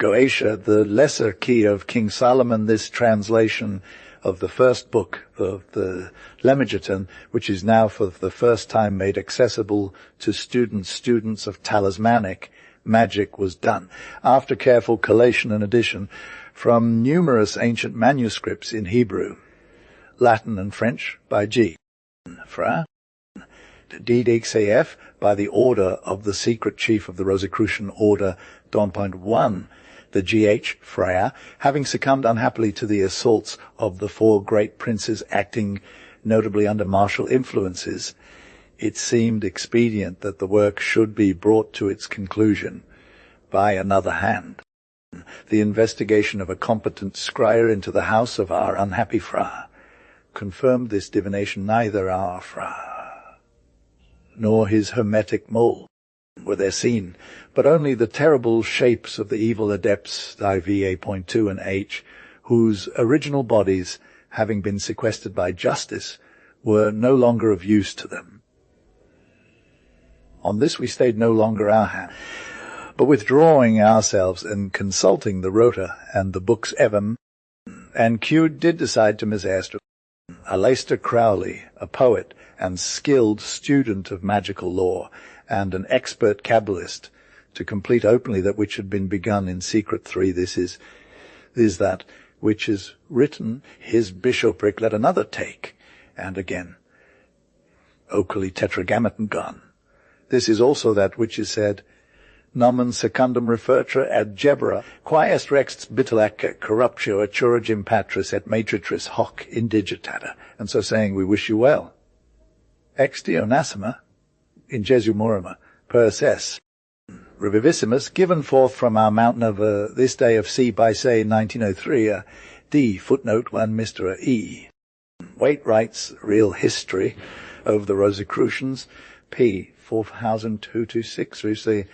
Goetia, the lesser key of King Solomon, this translation of the first book of the Lemegeton, which is now for the first time made accessible to students of Talismanic Magic, was done, after careful collation and addition, from numerous ancient manuscripts in Hebrew, Latin and French by G. Fra, DDXAF by the order of the secret chief of the Rosicrucian Order, Don.1, the G.H. Freya, having succumbed unhappily to the assaults of the four great princes acting notably under martial influences, it seemed expedient that the work should be brought to its conclusion by another hand. The investigation of a competent scryer into the house of our unhappy Fra confirmed this divination. Neither our Fra nor his hermetic mole were there seen, but only the terrible shapes of the evil adepts, IV.A.2 and H, whose original bodies, having been sequestered by justice, were no longer of use to them. On this we stayed no longer our hand, but withdrawing ourselves and consulting the Rota and the books Evam, and Q did decide to Miss Aster, Aleister Crowley, a poet and skilled student of magical lore, and an expert Kabbalist, to complete openly that which had been begun in secret 3. This is that which is written, his bishopric let another take, and again, oculi tetragrammaton gone. This is also that which is said, nomen secundum refertra ad gebra, quae est rex bitelac corruptio aturagim patris et matrix hoc indigitata. And so saying, we wish you well. Ex Deo Nasima, in Jesu Morima, per ses, revivissimus, given forth from our mountain of this day of C by say 1903, D, footnote 1, Mr. E. Waite writes, real history of the Rosicrucians, P, 4226, we say,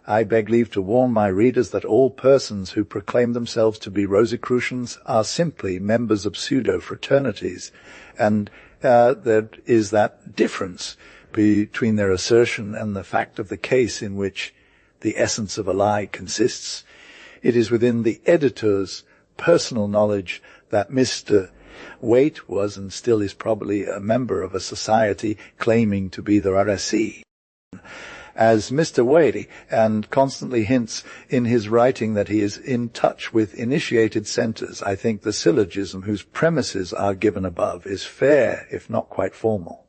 I beg leave to warn my readers that all persons who proclaim themselves to be Rosicrucians are simply members of pseudo-fraternities, and there is that difference between their assertion and the fact of the case in which the essence of a lie consists. It is within the editor's personal knowledge that Mr. Waite was and still is probably a member of a society claiming to be the RSC. As Mr. Waite, and constantly hints in his writing that he is in touch with initiated centers, I think the syllogism whose premises are given above is fair, if not quite formal.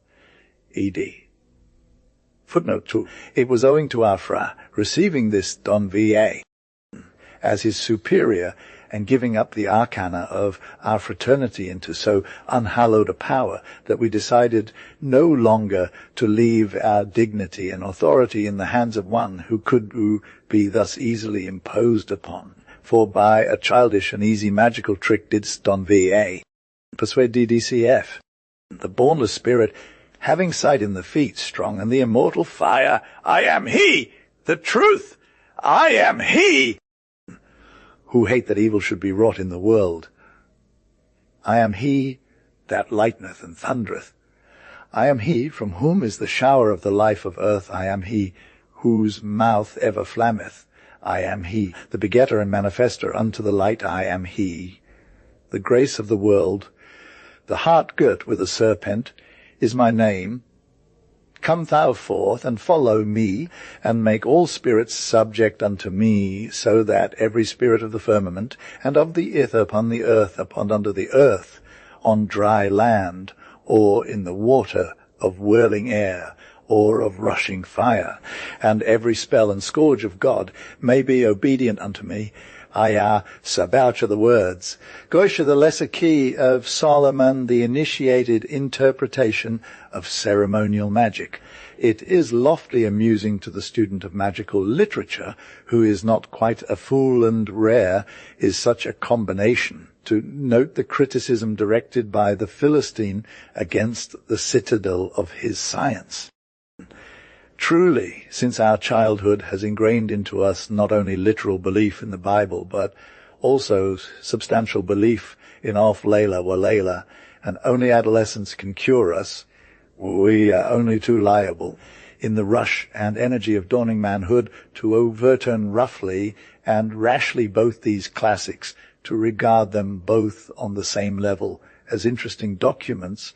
E.D. Footnote 2. It was owing to our Fra receiving this Don V.A. as his superior and giving up the arcana of our fraternity into so unhallowed a power that we decided no longer to leave our dignity and authority in the hands of one who could be thus easily imposed upon. For by a childish and easy magical trick didst Don V.A. persuade DDCF, the bornless spirit, having sight in the feet strong and the immortal fire, I am he, the truth, I am he, who hate that evil should be wrought in the world. I am he that lighteneth and thundereth. I am he from whom is the shower of the life of earth. I am he whose mouth ever flammeth. I am he, the begetter and manifester unto the light. I am he, the grace of the world. The heart girt with a serpent is my name. Come thou forth, and follow me, and make all spirits subject unto me, so that every spirit of the firmament, and of the ether upon the earth, upon under the earth, on dry land, or in the water of whirling air, or of rushing fire, and every spell and scourge of God may be obedient unto me. Aya, Saboucha the words. Goetia the lesser key of Solomon, the initiated interpretation of ceremonial magic. It is loftily amusing to the student of magical literature, who is not quite a fool and rare, is such a combination, to note the criticism directed by the Philistine against the citadel of his science. Truly, since our childhood has ingrained into us not only literal belief in the Bible, but also substantial belief in Alf Layla wa Layla, and only adolescence can cure us, we are only too liable, in the rush and energy of dawning manhood to overturn roughly and rashly both these classics, to regard them both on the same level as interesting documents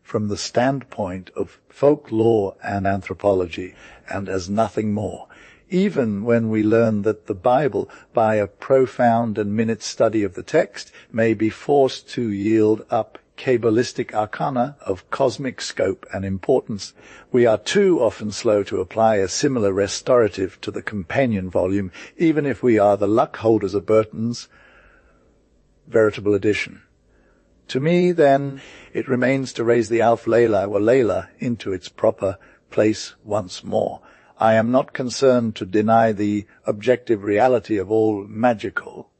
from the standpoint of folklore and anthropology, and as nothing more, even when we learn that the Bible, by a profound and minute study of the text, may be forced to yield up Kabbalistic arcana of cosmic scope and importance. We are too often slow to apply a similar restorative to the companion volume, even if we are the luck holders of Burton's veritable edition. To me, then, it remains to raise the Alf Layla wa Layla into its proper place once more. I am not concerned to deny the objective reality of all magical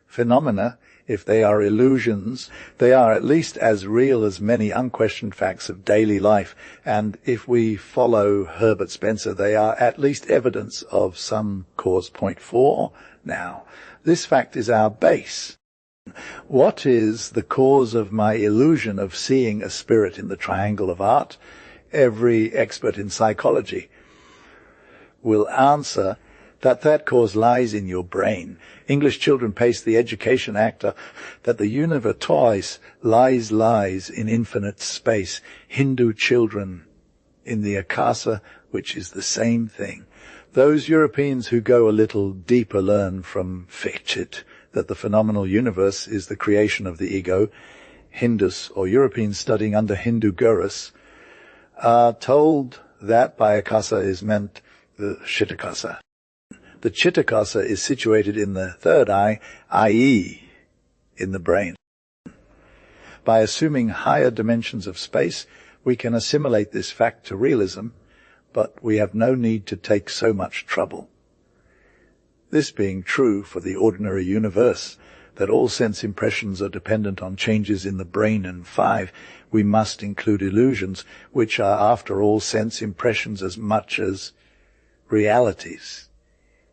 phenomena. If they are illusions, they are at least as real as many unquestioned facts of daily life, and if we follow Herbert Spencer, they are at least evidence of some cause. Point 4. Now, this fact is our base. What is the cause of my illusion of seeing a spirit in the triangle of art? Every expert in psychology will answer that cause lies in your brain. English children pace the education actor that the universe twice lies in infinite space. Hindu children in the akasa, which is the same thing. Those Europeans who go a little deeper learn from Fichte that the phenomenal universe is the creation of the ego. Hindus, or Europeans studying under Hindu gurus, are told that by akasa is meant the Chitakasa. The Chitakasa is situated in the third eye, i.e., in the brain. By assuming higher dimensions of space, we can assimilate this fact to realism, but we have no need to take so much trouble. This being true for the ordinary universe, that all sense impressions are dependent on changes in the brain, and 5, we must include illusions, which are after all sense impressions as much as realities,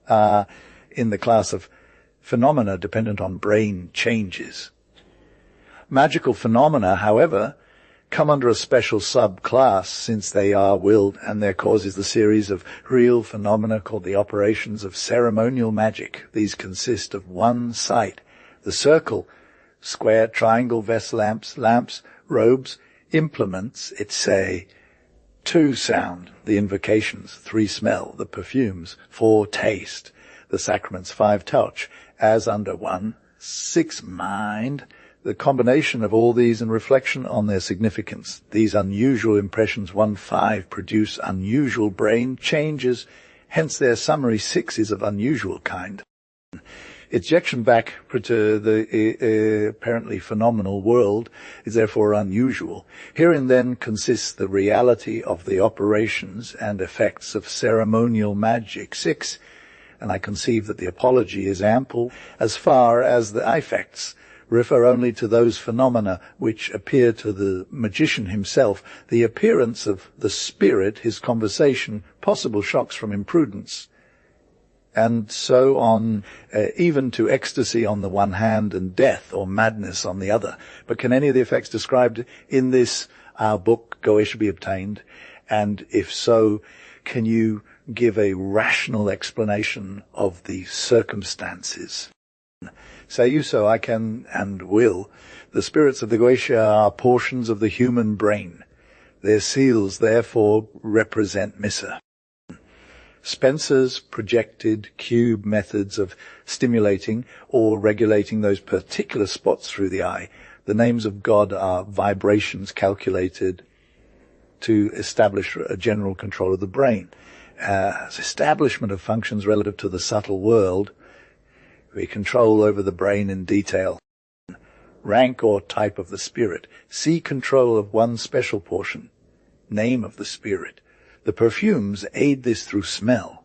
are in the class of phenomena dependent on brain changes. Magical phenomena, however, come under a special subclass, since they are willed, and their cause is the series of real phenomena called the operations of ceremonial magic. These consist of one sight, the circle, square, triangle, vessel, lamps, robes, implements, etc. 2, sound, the invocations. 3, smell, the perfumes. 4, taste, the sacraments. 5, touch, as under 1. 6, mind, the combination of all these and reflection on their significance. These unusual impressions, 1, 5, produce unusual brain changes, hence their summary 6 is of unusual kind. Ejection back to the apparently phenomenal world is therefore unusual. Herein then consists the reality of the operations and effects of ceremonial magic. 6, and I conceive that the apology is ample as far as the effects refer only to those phenomena which appear to the magician himself, the appearance of the spirit, his conversation, possible shocks from imprudence, and so on, even to ecstasy on the one hand and death or madness on the other. But can any of the effects described in this, our book, Goetia, be obtained? And if so, can you give a rational explanation of the circumstances? Say you so, I can and will. The spirits of the Goetia are portions of the human brain. Their seals, therefore, represent Missa. Spencer's projected cube methods of stimulating or regulating those particular spots through the eye. The names of God are vibrations calculated to establish a general control of the brain. Establishment of functions relative to the subtle world, we control over the brain in detail. Rank or type of the spirit. See control of one special portion. Name of the spirit. The perfumes aid this through smell.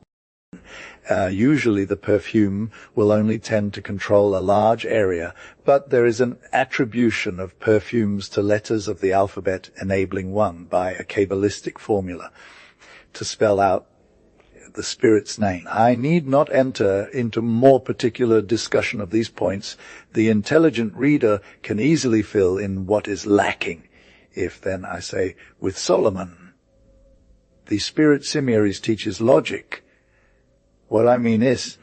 Usually the perfume will only tend to control a large area, but there is an attribution of perfumes to letters of the alphabet enabling one by a Kabbalistic formula to spell out the spirit's name. I need not enter into more particular discussion of these points. The intelligent reader can easily fill in what is lacking. If then I say, with Solomon, The spirit simiaries teaches logic. What I mean is,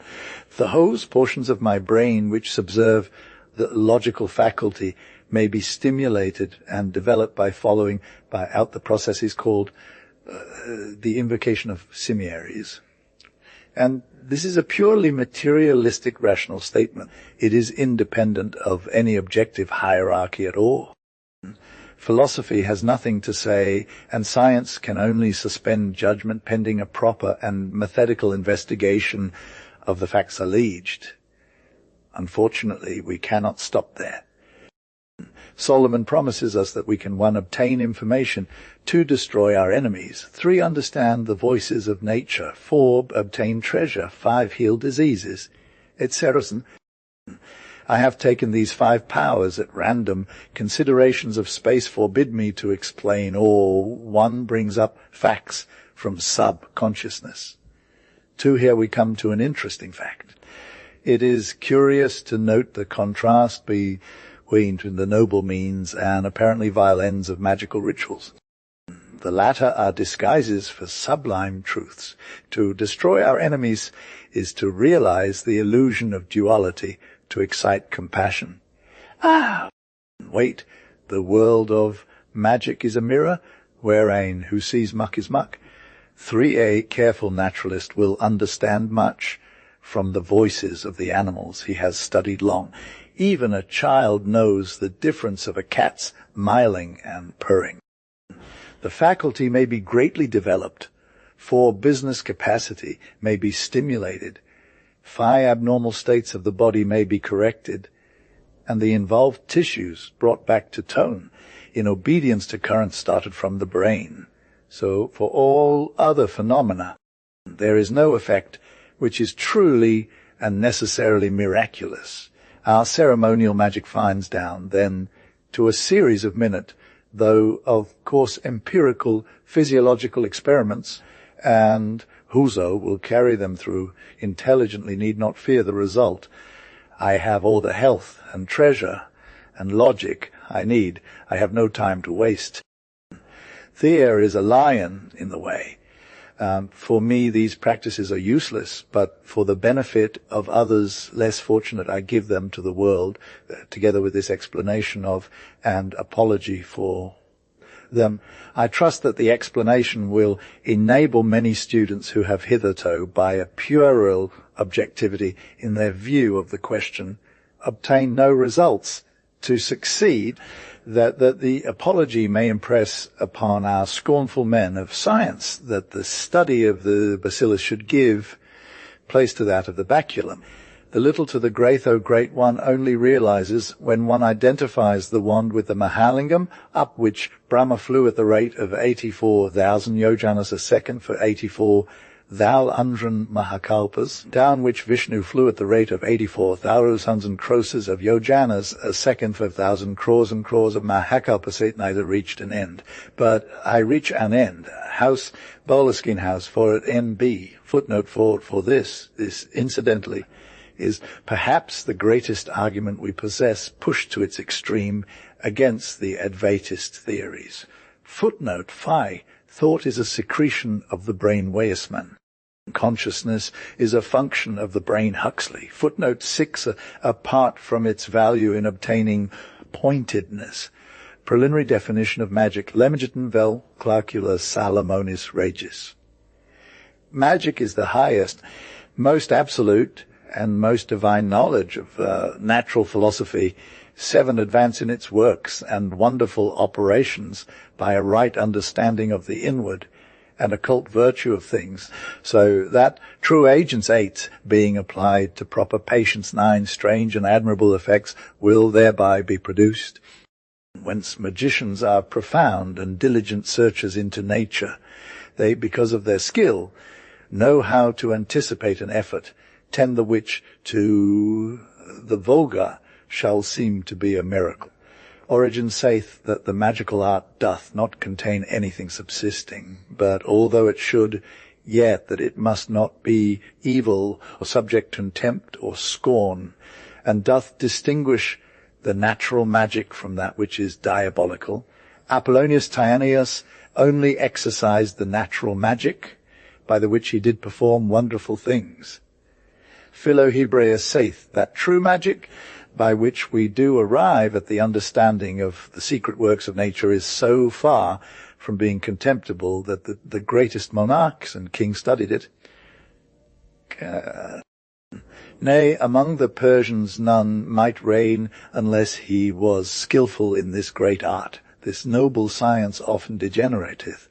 those portions of my brain which subserve the logical faculty may be stimulated and developed by following out the processes called the invocation of simiaries. And this is a purely materialistic rational statement. It is independent of any objective hierarchy at all. Philosophy has nothing to say, and science can only suspend judgment pending a proper and methodical investigation of the facts alleged. Unfortunately, we cannot stop there. Solomon promises us that we can 1. Obtain information, 2. Destroy our enemies, 3. Understand the voices of nature, 4. Obtain treasure, 5. Heal diseases, etc. I have taken these 5 powers at random. Considerations of space forbid me to explain all. 1 brings up facts from sub-consciousness. 2. Here we come to an interesting fact. It is curious to note the contrast between the noble means and apparently vile ends of magical rituals. The latter are disguises for sublime truths. To destroy our enemies is to realize the illusion of duality, to excite compassion. Wait, the world of magic is a mirror, wherein who sees muck is muck. 3. Careful naturalist will understand much from the voices of the animals he has studied long. Even a child knows the difference of a cat's miling and purring. The faculty may be greatly developed, 4. Business capacity may be stimulated, 5. Abnormal states of the body may be corrected, and the involved tissues brought back to tone in obedience to currents started from the brain. So for all other phenomena, there is no effect which is truly and necessarily miraculous. Our ceremonial magic finds down, then, to a series of minute, though of course empirical physiological experiments, and whoso will carry them through intelligently need not fear the result. I have all the health and treasure and logic I need. I have no time to waste. There is a lion in the way. For me, these practices are useless, but for the benefit of others less fortunate, I give them to the world, together with this explanation of and apology for them. I trust that the explanation will enable many students who have hitherto, by a puerile objectivity in their view of the question, obtained no results, to succeed, that the apology may impress upon our scornful men of science that the study of the bacillus should give place to that of the baculum. The little to the great, O great one, only realizes when one identifies the wand with the Mahalingam, up which Brahma flew at the rate of 84,000 yojanas a second for 84,000 Mahakalpas, down which Vishnu flew at the rate of 84,000 crores of yojanas a second for 1,000 crores and crores of Mahakalpas. It neither reached an end. But I reach an end. House, Boleskin House, for at NB. Footnote for this incidentally, is perhaps the greatest argument we possess, pushed to its extreme against the Advaitist theories. Footnote 5. Thought is a secretion of the brain Weissman. Consciousness is a function of the brain Huxley. Footnote 6. Apart from its value in obtaining pointedness. Preliminary definition of magic. Legitim vel clarcula Salomonis regis. Magic is the highest, most absolute, and most divine knowledge of natural philosophy. 7. Advance in its works and wonderful operations by a right understanding of the inward and occult virtue of things, so that true agents 8, being applied to proper patience 9, strange and admirable effects will thereby be produced. Whence magicians are profound and diligent searchers into nature. They, because of their skill, know how to anticipate an effort, tend the which to the vulgar shall seem to be a miracle. Origen saith that the magical art doth not contain anything subsisting, but although it should, yet that it must not be evil or subject to contempt or scorn, and doth distinguish the natural magic from that which is diabolical. Apollonius Tyanius only exercised the natural magic, by the which he did perform wonderful things. Philohebreus saith that true magic, by which we do arrive at the understanding of the secret works of nature, is so far from being contemptible that the greatest monarchs and kings studied it. Nay, among the Persians none might reign unless he was skilful in this great art. This noble science often degenerateth,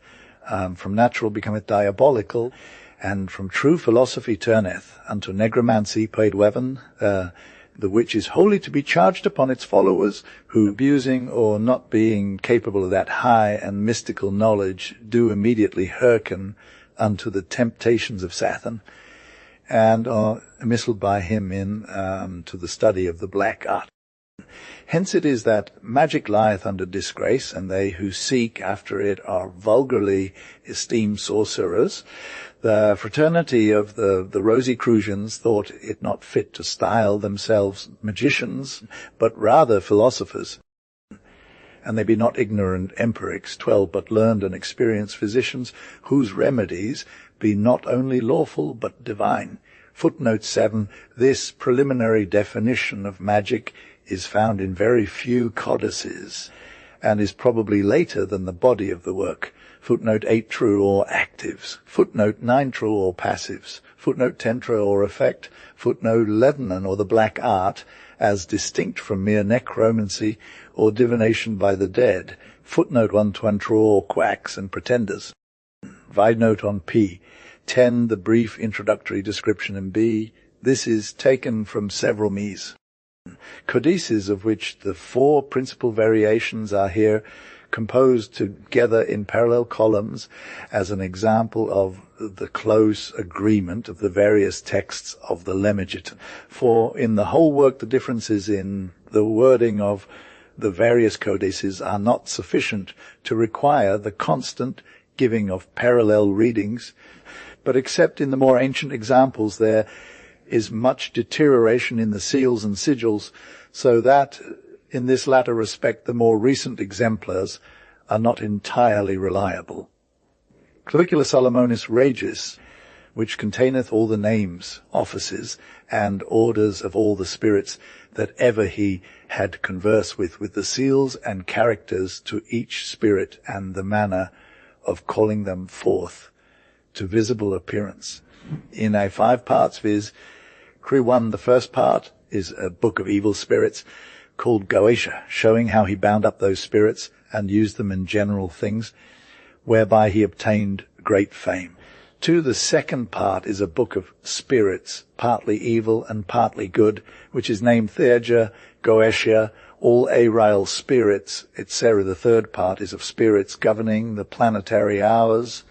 from natural becometh diabolical, and from true philosophy turneth unto negromancy paid weapon, the which is wholly to be charged upon its followers, who, abusing or not being capable of that high and mystical knowledge, do immediately hearken unto the temptations of Satan, and are misled by him to the study of the black art. Hence it is that magic lieth under disgrace, and they who seek after it are vulgarly esteemed sorcerers. The fraternity of the Rosicrucians thought it not fit to style themselves magicians, but rather philosophers. And they be not ignorant empirics, 12, but learned and experienced physicians, whose remedies be not only lawful, but divine. Footnote 7, this preliminary definition of magic is found in very few codices, and is probably later than the body of the work. Footnote 8, true or actives. Footnote 9, true or passives. Footnote 10, true or effect. Footnote 11, or the black art, as distinct from mere necromancy or divination by the dead. Footnote 1, true or quacks and pretenders. Videnote on P. 10, the brief introductory description in B. This is taken from several Ms. Codices, of which the 4 principal variations are here composed together in parallel columns, as an example of the close agreement of the various texts of the Lemegeton. For in the whole work the differences in the wording of the various codices are not sufficient to require the constant giving of parallel readings, but except in the more ancient examples there is much deterioration in the seals and sigils, so that in this latter respect the more recent exemplars are not entirely reliable. Clavicula Solomonis Regis, which containeth all the names, offices, and orders of all the spirits that ever he had converse with the seals and characters to each spirit, and the manner of calling them forth to visible appearance. In a 5 parts, viz. Cri 1, the first part, is a book of evil spirits called Goetia, showing how he bound up those spirits and used them in general things, whereby he obtained great fame. 2, the second part, is a book of spirits, partly evil and partly good, which is named Theurgia, Goetia, all Ariel spirits, etc. The third part is of spirits governing the planetary hours,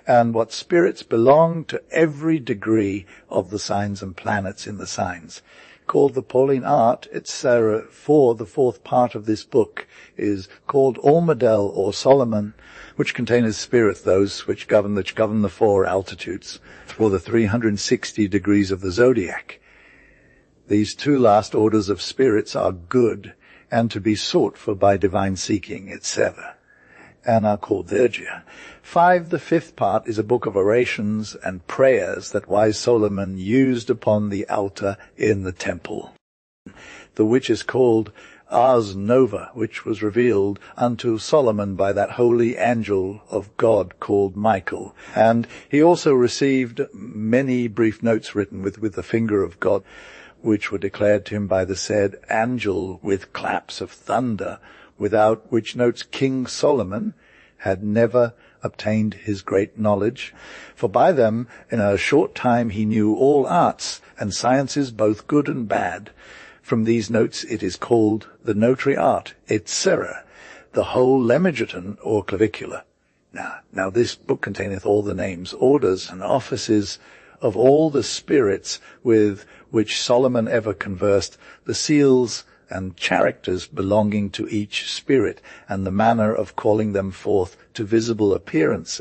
and what spirits belong to every degree of the signs and planets in the signs, called the Pauline art, etc. For the 4th part of this book is called Almadel or Solomon, which containeth spirits, those which govern the 4 altitudes, for the 360 degrees of the zodiac. These 2 last orders of spirits are good, and to be sought for by divine seeking, etc., and are called Theurgia. 5, the 5th part, is a book of orations and prayers that wise Solomon used upon the altar in the temple, the which is called Ars Nova, which was revealed unto Solomon by that holy angel of God called Michael. And he also received many brief notes written with the finger of God, which were declared to him by the said angel with claps of thunder, without which notes King Solomon had never obtained his great knowledge. For by them in a short time he knew all arts and sciences, both good and bad. From these notes it is called the notary art, etc., the whole Lemegeton or clavicula. Now this book containeth all the names, orders, and offices of all the spirits with which Solomon ever conversed, the seals and characters belonging to each spirit, and the manner of calling them forth to visible appearance,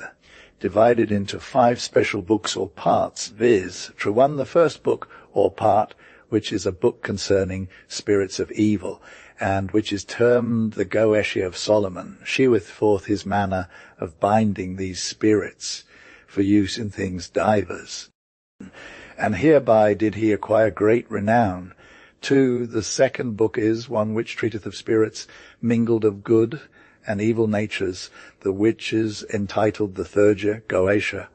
divided into 5 special books or parts, viz. 1, the first book or part, which is a book concerning spirits of evil, and which is termed the Goetia of Solomon, sheweth forth his manner of binding these spirits for use in things divers. And hereby did he acquire great renown. 2, the second book is one which treateth of spirits mingled of good and evil natures, the which is entitled the Thurgia Goetia,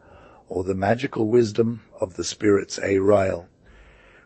or the magical wisdom of the spirits Ariel,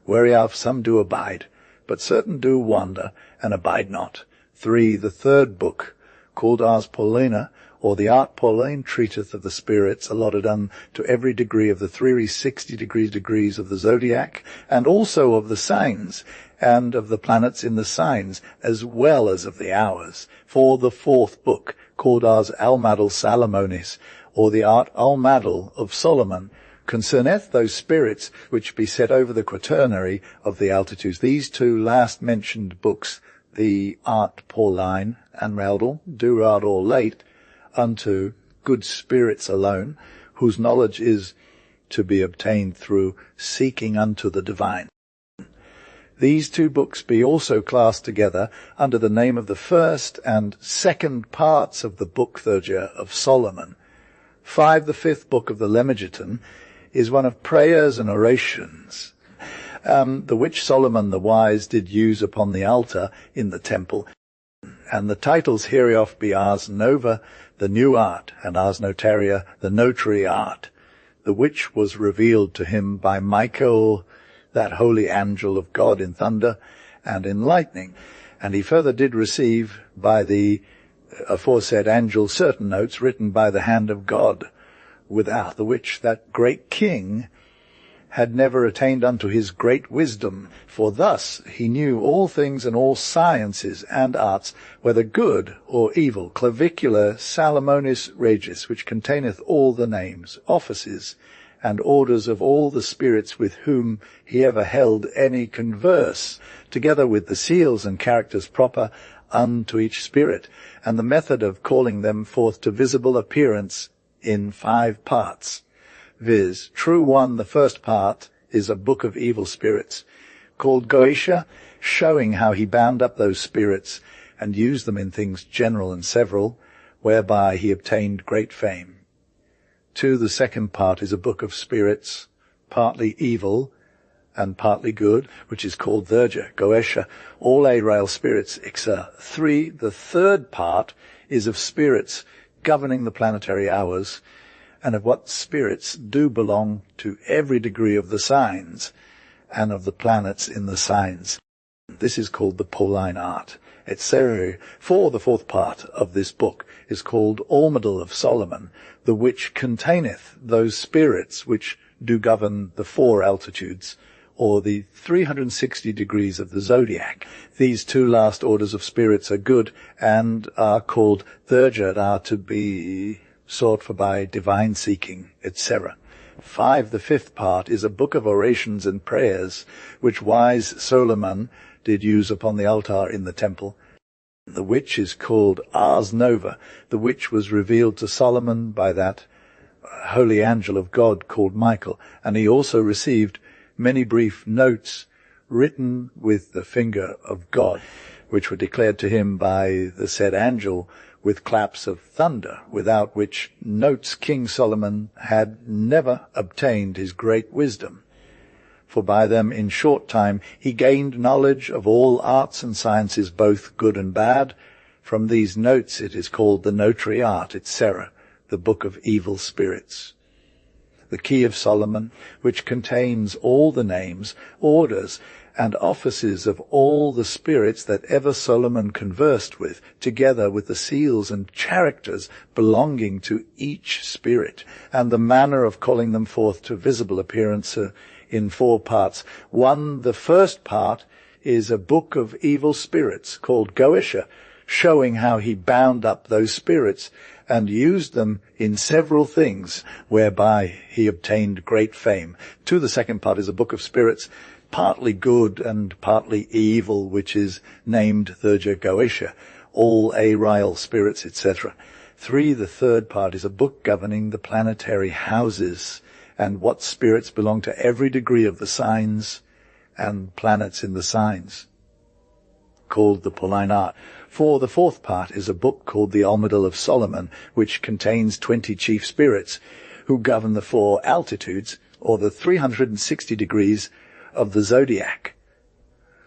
whereof some do abide, but certain do wander and abide not. 3, the third book, called Ars Paulina, or the art Pauline, treateth of the spirits allotted unto every degree of the 360 degrees of the zodiac, and also of the signs, and of the planets in the signs, as well as of the hours. 4, the fourth book, called Ars Almadal Salomonis, or the art Almadal of Solomon, concerneth those spirits which be set over the quaternary of the altitudes. These 2 last mentioned books, the art Pauline and Raldal, do rather late unto good spirits alone, whose knowledge is to be obtained through seeking unto the divine. These 2 books be also classed together under the name of the first and second parts of the book Thurgia of Solomon. 5, the fifth book of the Lemegeton, is one of prayers and orations, the which Solomon the wise did use upon the altar in the temple. And the titles hereof be Ars Nova, the new art, and Ars Notaria, the notary art, the which was revealed to him by Michael, that holy angel of God, in thunder and in lightning. And he further did receive by the aforesaid angel certain notes written by the hand of God, without the which that great king had never attained unto his great wisdom. For thus he knew all things and all sciences and arts, whether good or evil, clavicular Salomonis Regis, which containeth all the names, offices, and orders of all the spirits with whom he ever held any converse, together with the seals and characters proper unto each spirit, and the method of calling them forth to visible appearance in 5 parts, viz. True 1, the first part, is a book of evil spirits, called Goetia, showing how he bound up those spirits and used them in things general and several, whereby he obtained great fame. 2, the second part, is a book of spirits, partly evil and partly good, which is called Thurgia Goetia, all Ariel spirits, etc. 3, the third part, is of spirits governing the planetary hours, and of what spirits do belong to every degree of the signs, and of the planets in the signs. This is called the Pauline art, etc. 4, the fourth part of this book, is called Almadal of Solomon, the which containeth those spirits which do govern the 4 altitudes, or the 360 degrees of the zodiac. These 2 last orders of spirits are good, and are called Thurgia, are to be sought for by divine seeking, etc. 5, the fifth part, is a book of orations and prayers, which wise Solomon did use upon the altar in the temple, the which is called Ars Nova, the which was revealed to Solomon by that holy angel of God called Michael, and he also received many brief notes written with the finger of God, which were declared to him by the said angel with claps of thunder, without which notes King Solomon had never obtained his great wisdom. For by them in short time he gained knowledge of all arts and sciences, both good and bad. From these notes it is called the notary art, etc., the book of evil spirits. The key of Solomon, which contains all the names, orders, and offices of all the spirits that ever Solomon conversed with, together with the seals and characters belonging to each spirit, and the manner of calling them forth to visible appearance in 4 parts. 1, the first part, is a book of evil spirits called Goetia, showing how he bound up those spirits and used them in several things, whereby he obtained great fame. 2, the second part, is a book of spirits, partly good and partly evil, which is named Thurgia Goetia, all Ariel spirits, etc. 3, the third part, is a book governing the planetary houses, and what spirits belong to every degree of the signs, and planets in the signs, called the Pauline Art. For the fourth part is a book called the Almadal of Solomon, which contains 20 chief spirits who govern the 4 altitudes, or the 360 degrees of the zodiac.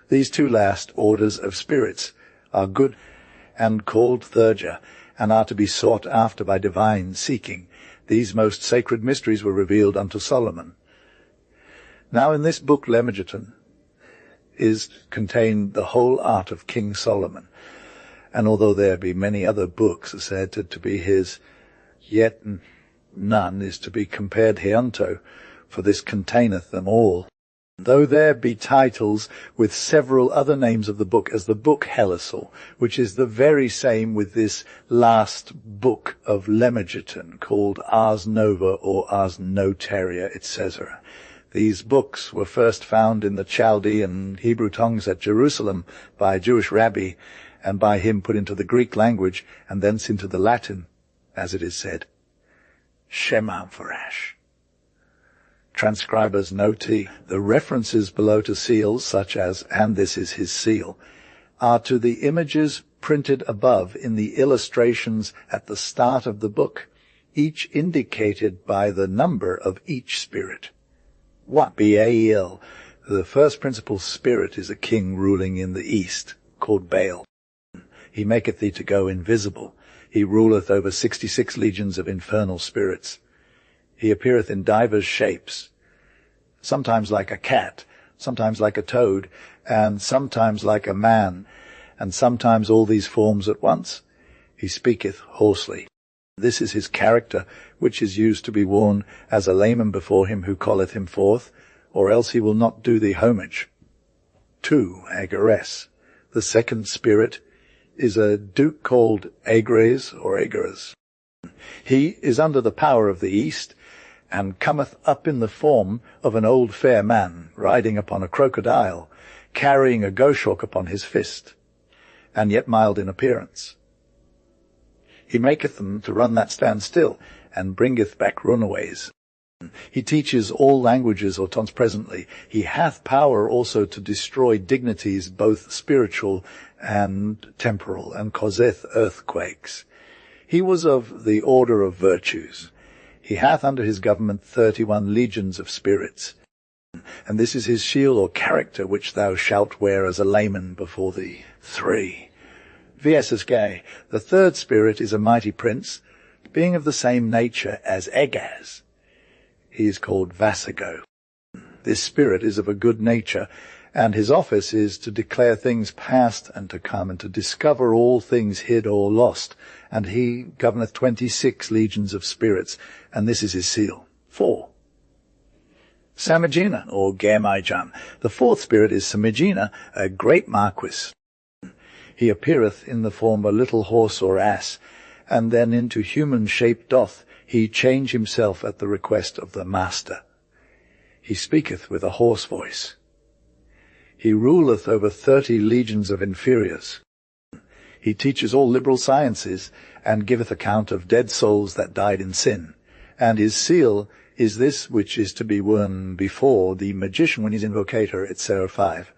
These 2 last orders of spirits are good and called Thurgia, and are to be sought after by divine seeking. These most sacred mysteries were revealed unto Solomon. Now in this book Lemegeton is contained the whole art of King Solomon, and although there be many other books said to be his, yet none is to be compared hereunto, for this containeth them all. Though there be titles with several other names of the book, as the book Helisal, which is the very same with this last book of Lemegeton, called Ars Nova or Ars Notaria, etc. These books were first found in the Chaldean Hebrew tongues at Jerusalem by a Jewish rabbi, and by him put into the Greek language, and thence into the Latin, as it is said. Shema Farash. Transcribers noti, the references below to seals, such as, and this is his seal, are to the images printed above in the illustrations at the start of the book, each indicated by the number of each spirit. 1. Baal. The first principal spirit is a king ruling in the east, called Baal. He maketh thee to go invisible. He ruleth over 66 legions of infernal spirits. He appeareth in divers shapes, sometimes like a cat, sometimes like a toad, and sometimes like a man, and sometimes all these forms at once. He speaketh hoarsely. This is his character, which is used to be worn as a layman before him who calleth him forth, or else he will not do thee homage. 2. Agres. The second spirit is a duke called Agres or Agres. He is under the power of the east, and cometh up in the form of an old fair man, riding upon a crocodile, carrying a goshawk upon his fist, and yet mild in appearance. He maketh them to run that stand still, and bringeth back runaways. He teaches all languages or tongues presently. He hath power also to destroy dignities, both spiritual and temporal, and causeth earthquakes. He was of the order of virtues. He hath under his government 31 legions of spirits. And this is his shield or character, which thou shalt wear as a layman before thee. 3. Viesasgay. The third spirit is a mighty prince, being of the same nature as Egaz. He is called Vasago. This spirit is of a good nature, and his office is to declare things past and to come, and to discover all things hid or lost. And he governeth 26 legions of spirits, and this is his seal. 4. Samigina, or Germaijan. The fourth spirit is Samigina, a great marquis. He appeareth in the form of a little horse or ass, and then into human shape doth he change himself at the request of the master. He speaketh with a hoarse voice. He ruleth over 30 legions of inferiors. He teaches all liberal sciences, and giveth account of dead souls that died in sin. And his seal is this which is to be worn before the magician when he's invocator, etc. 5.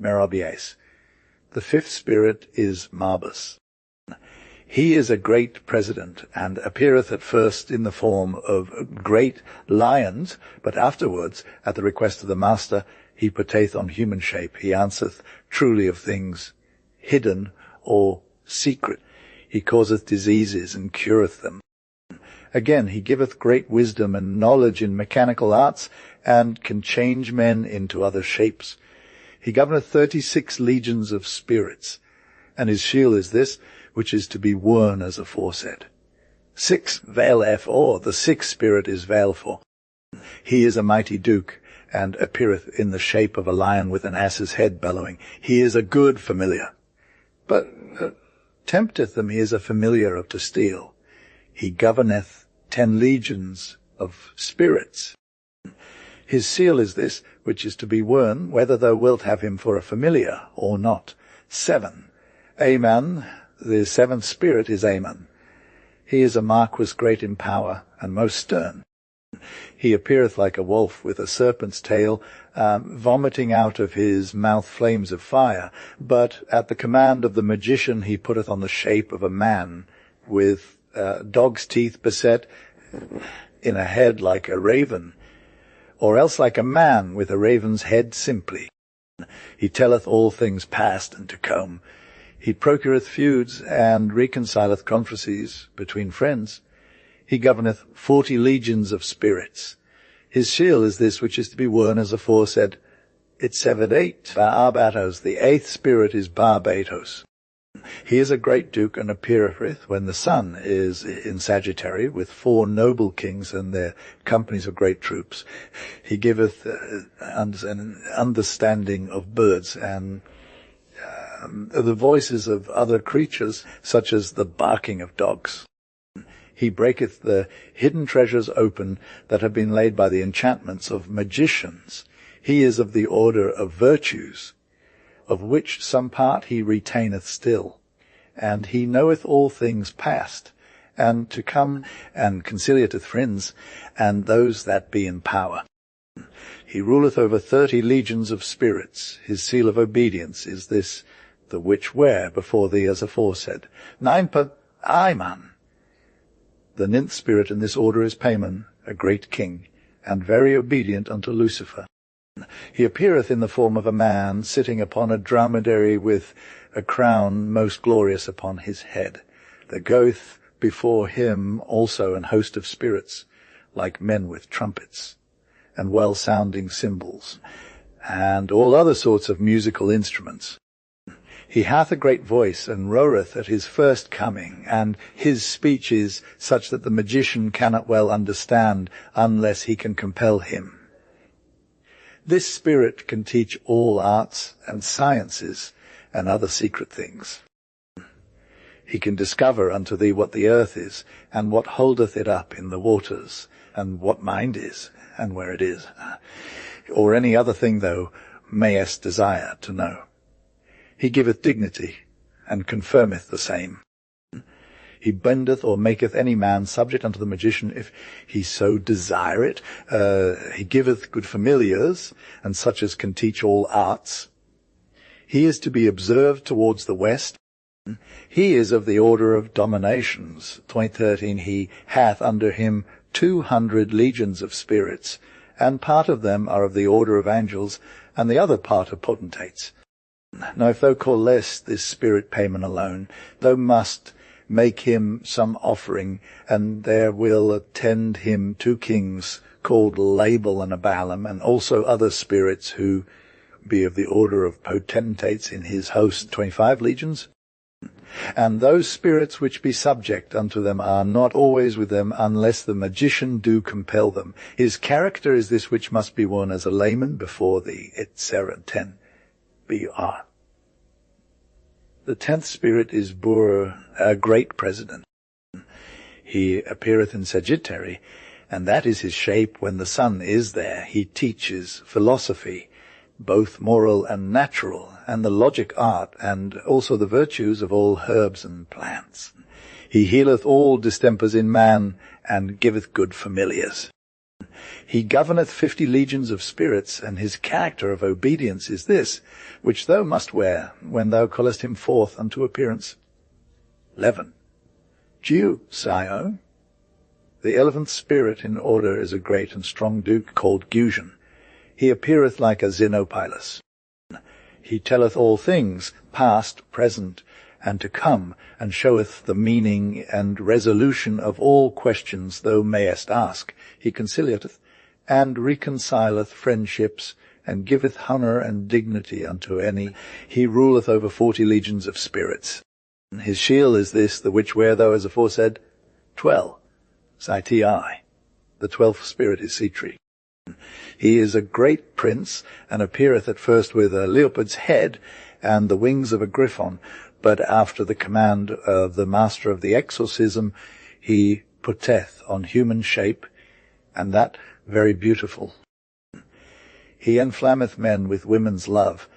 Merabies. The fifth spirit is Marbus. He is a great president, and appeareth at first in the form of great lions, but afterwards, at the request of the master, he putteth on human shape. He answereth truly of things hidden or secret. He causeth diseases and cureth them. Again, he giveth great wisdom and knowledge in mechanical arts, and can change men into other shapes. He governeth 36 legions of spirits, and his shield is this, which is to be worn as aforesaid. 6. Vael-F-Or. The sixth spirit is Vaelfor. He is a mighty duke, and appeareth in the shape of a lion with an ass's head bellowing. He is a good familiar, but tempteth them. He is a familiar of to steal. He governeth 10 legions of spirits. His seal is this, which is to be worn, whether thou wilt have him for a familiar or not. 7. Aman. The seventh spirit is Aman. He is a marquis great in power and most stern. He appeareth like a wolf with a serpent's tail, vomiting out of his mouth flames of fire. But at the command of the magician he putteth on the shape of a man, with dog's teeth beset, in a head like a raven, or else like a man with a raven's head simply. He telleth all things past and to come. He procureth feuds, and reconcileth controversies between friends. He governeth 40 legions of spirits. His shield is this which is to be worn as aforesaid. It severed 8 Barbatos. The 8th spirit is Barbatos. He is a great duke, and appeareth when the sun is in Sagittarius, with 4 noble kings and their companies of great troops. He giveth an understanding of birds and the voices of other creatures, such as the barking of dogs. He breaketh the hidden treasures open that have been laid by the enchantments of magicians. He is of the order of virtues, of which some part he retaineth still. And he knoweth all things past, and to come, and conciliateth friends, and those that be in power. He ruleth over 30 legions of spirits. His seal of obedience is this, the which wear before thee as aforesaid. 9 Iman. The 9th spirit in this order is Paimon, a great king, and very obedient unto Lucifer. He appeareth in the form of a man, sitting upon a dromedary with a crown most glorious upon his head. There goeth before him also an host of spirits, like men with trumpets, and well-sounding cymbals, and all other sorts of musical instruments. He hath a great voice, and roareth at his first coming, and his speech is such that the magician cannot well understand, unless he can compel him. This spirit can teach all arts and sciences, and other secret things. He can discover unto thee what the earth is, and what holdeth it up in the waters, and what mind is, and where it is, or any other thing thou mayest desire to know. He giveth dignity, and confirmeth the same. He bendeth or maketh any man subject unto the magician, if he so desire it. He giveth good familiars, and such as can teach all arts. He is to be observed towards the west. He is of the order of dominations. 2013, he hath under him 200 legions of spirits, and part of them are of the order of angels, and the other part of potentates. Now if thou callest this spirit Paimon alone, thou must make him some offering, and there will attend him 2 kings called Label and Abalam, and also other spirits who be of the order of potentates in his host, 25 legions. And those spirits which be subject unto them are not always with them, unless the magician do compel them. His character is this which must be worn as a layman before thee, etc. 10 BR. The 10th spirit is Bur, a great president. He appeareth in Sagittarius, and that is his shape when the sun is there. He teaches philosophy, both moral and natural, and the logic art, and also the virtues of all herbs and plants. He healeth all distempers in man, and giveth good familiars. He governeth 50 legions of spirits, and his character of obedience is this, which thou must wear when thou callest him forth unto appearance. 11. Jew, Sio. The 11th spirit in order is a great and strong duke called Gusion. He appeareth like a Xenopilus. He telleth all things, past, present, and to come, and showeth the meaning and resolution of all questions thou mayest ask. He conciliateth, and reconcileth friendships, and giveth honour and dignity unto any. He ruleth over 40 legions of spirits. His shield is this, the which wear thou as aforesaid. 12. Siti. The 12th spirit is Sitri. He is a great prince, and appeareth at first with a leopard's head, and the wings of a griffon, but after the command of the master of the exorcism, he putteth on human shape, and that very beautiful. He enflammeth men with women's love,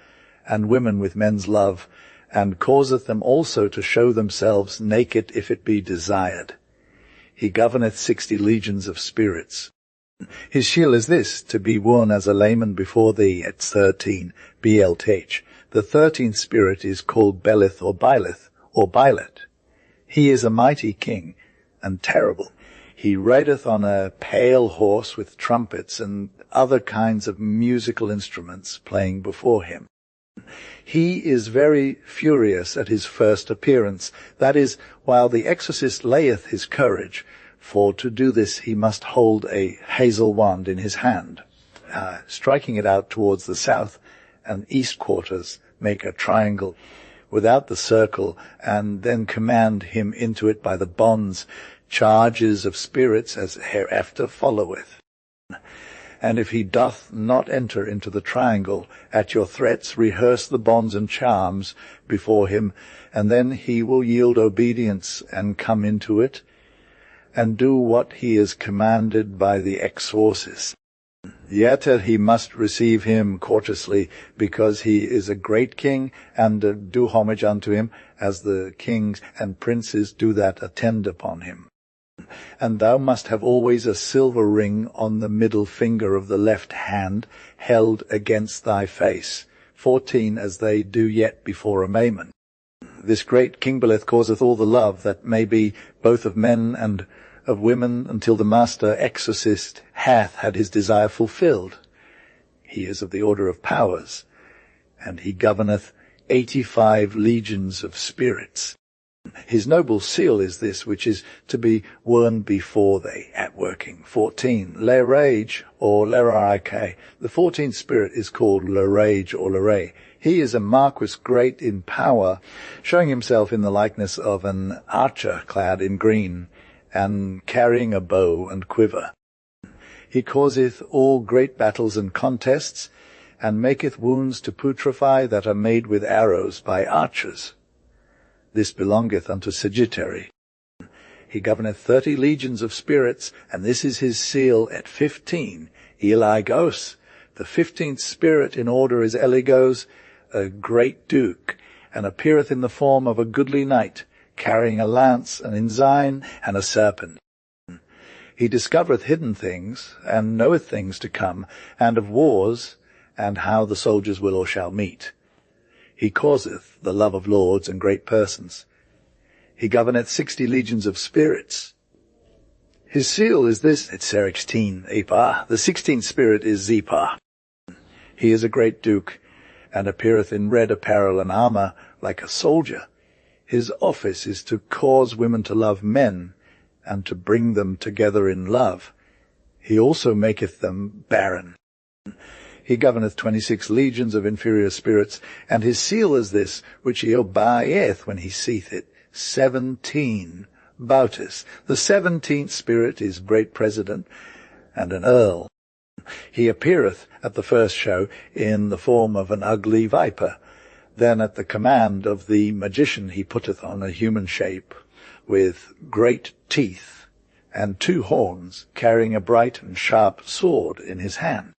and women with men's love, and causeth them also to show themselves naked if it be desired. He governeth 60 legions of spirits. His shield is this, to be worn as a layman before thee at 13, BLTH. The 13th spirit is called Belith or Byleth or Bylet. He is a mighty king and terrible. He rideth on a pale horse with trumpets and other kinds of musical instruments playing before him. He is very furious at his first appearance, that is, while the exorcist layeth his courage, for to do this he must hold a hazel wand in his hand, striking it out towards the south and east quarters, make a triangle without the circle, and then command him into it by the bonds, charges of spirits as hereafter followeth. And if he doth not enter into the triangle, at your threats rehearse the bonds and charms before him, and then he will yield obedience and come into it, and do what he is commanded by the exorcist. Yet he must receive him courteously, because he is a great king, and do homage unto him, as the kings and princes do that attend upon him. And thou must have always a silver ring on the middle finger of the left hand, held against thy face, 14, as they do yet before a Mammon. This great King Belith causeth all the love that may be both of men and of women, until the master exorcist hath had his desire fulfilled. He is of the order of powers, and he governeth 85 legions of spirits. His noble seal is this, which is to be worn before they at working. 14. Le Rage, or Lerarike. The 14th spirit is called Le Rage, or Lere. He is a marquis great in power, showing himself in the likeness of an archer clad in green, and carrying a bow and quiver. He causeth all great battles and contests, and maketh wounds to putrefy that are made with arrows by archers. This belongeth unto Sagittary. He governeth 30 legions of spirits, and this is his seal at 15, Eligos. The 15th spirit in order is Eligos, a great duke, and appeareth in the form of a goodly knight, carrying a lance, an ensign, and a serpent. He discovereth hidden things, and knoweth things to come, and of wars, and how the soldiers will or shall meet. He causeth the love of lords and great persons. He governeth 60 legions of spirits. His seal is this, at 16, Epah. The 16th spirit is Zepah. He is a great duke, and appeareth in red apparel and armour, like a soldier. His office is to cause women to love men, and to bring them together in love. He also maketh them barren. He governeth 26 legions of inferior spirits, and his seal is this, which he obeyeth when he seeth it, 17, Bautis. The 17th spirit is great president, and an earl. He appeareth at the first show in the form of an ugly viper. Then at the command of the magician he putteth on a human shape, with great teeth, and 2 horns, carrying a bright and sharp sword in his hand.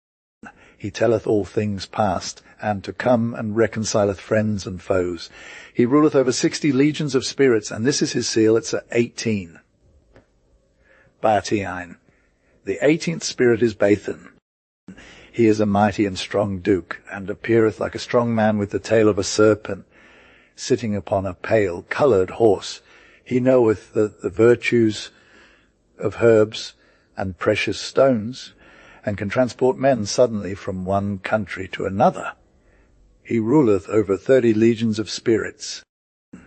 He telleth all things past, and to come, and reconcileth friends and foes. He ruleth over 60 legions of spirits, and this is his seal, it's 18. Baatiein. The 18th spirit is Bathan. He is a mighty and strong duke, and appeareth like a strong man with the tail of a serpent, sitting upon a pale coloured horse. He knoweth the virtues of herbs and precious stones, and can transport men suddenly from one country to another. He ruleth over 30 legions of spirits.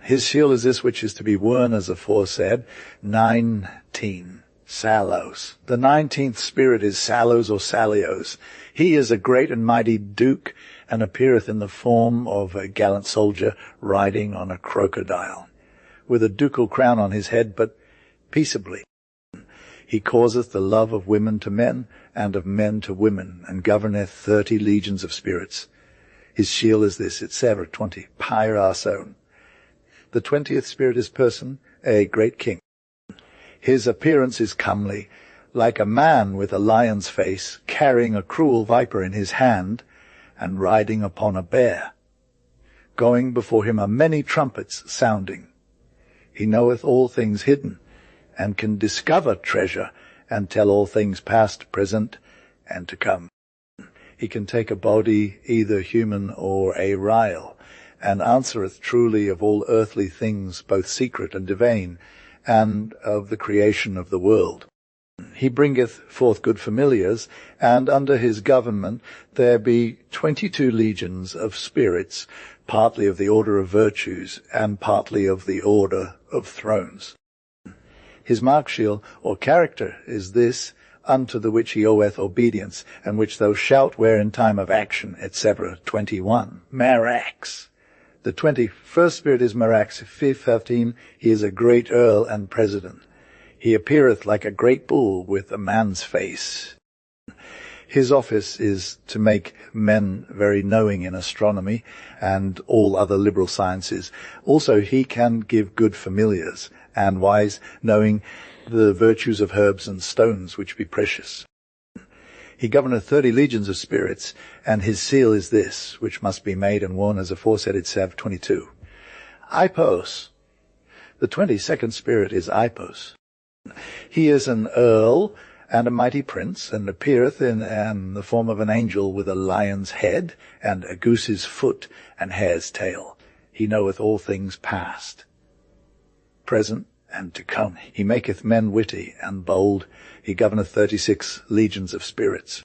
His shield is this, which is to be worn as aforesaid, 19. Salos. The 19th spirit is Salos or Salios. He is a great and mighty duke, and appeareth in the form of a gallant soldier riding on a crocodile, with a ducal crown on his head, but peaceably. He causeth the love of women to men, and of men to women, and governeth 30 legions of spirits. His shield is this, it's 20, Pyrason. The 20th spirit is Person, a great king. His appearance is comely, like a man with a lion's face, carrying a cruel viper in his hand, and riding upon a bear. Going before him are many trumpets sounding. He knoweth all things hidden, and can discover treasure, and tell all things past, present, and to come. He can take a body, either human or aerial, and answereth truly of all earthly things, both secret and divine, and of the creation of the world. He bringeth forth good familiars, and under his government there be 22 legions of spirits, partly of the order of virtues, and partly of the order of thrones. His mark shield, or character, is this, unto the which he oweth obedience, and which thou shalt wear in time of action, etc. 21. Marax. The 21st spirit is Marax. 15. He is a great earl and president. He appeareth like a great bull with a man's face. His office is to make men very knowing in astronomy and all other liberal sciences. Also he can give good familiars, and wise, knowing the virtues of herbs and stones which be precious. He governeth 30 legions of spirits, and his seal is this, which must be made and worn as aforesaid it sav 22. Ipos. The 22nd spirit is Ipos. He is an earl and a mighty prince, and appeareth in the form of an angel with a lion's head, and a goose's foot, and hare's tail. He knoweth all things past, present, and to come. He maketh men witty and bold. He governeth 36 legions of spirits.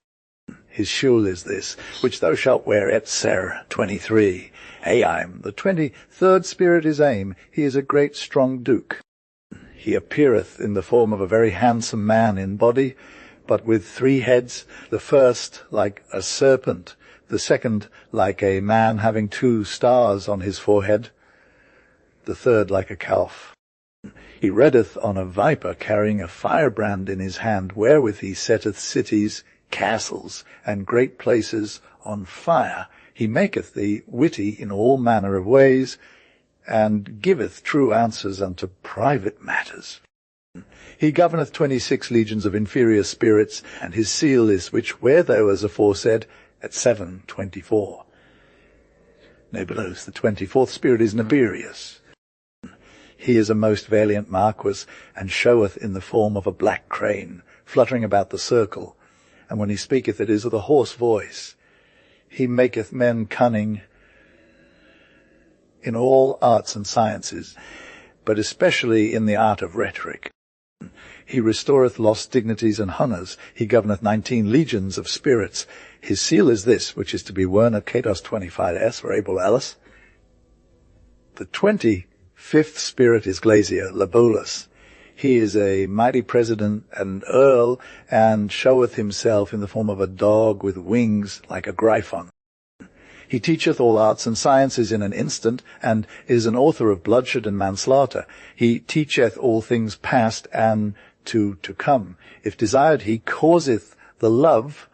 His shield is this, which thou shalt wear et ser 23. Aim. The 23rd spirit is Aim. He is a great strong duke. He appeareth in the form of a very handsome man in body, but with 3 heads, the first like a serpent, the second like a man having 2 stars on his forehead, the third like a calf. He reddeth on a viper, carrying a firebrand in his hand, wherewith he setteth cities, castles, and great places on fire. He maketh thee witty in all manner of ways, and giveth true answers unto private matters. He governeth 26 legions of inferior spirits, and his seal is which wear thou as aforesaid at 7:24. Nebulos, the 24th spirit, is Naberius. He is a most valiant marquis, and showeth in the form of a black crane, fluttering about the circle, and when he speaketh it is with a hoarse voice. He maketh men cunning in all arts and sciences, but especially in the art of rhetoric. He restoreth lost dignities and honours. He governeth 19 legions of spirits. His seal is this, which is to be worn at Katos 25s, or Abel Alice. The 25th spirit is Glacier, Labolus. He is a mighty president and earl, and showeth himself in the form of a dog with wings like a griffon. He teacheth all arts and sciences in an instant, and is an author of bloodshed and manslaughter. He teacheth all things past and to come. If desired, he causeth the love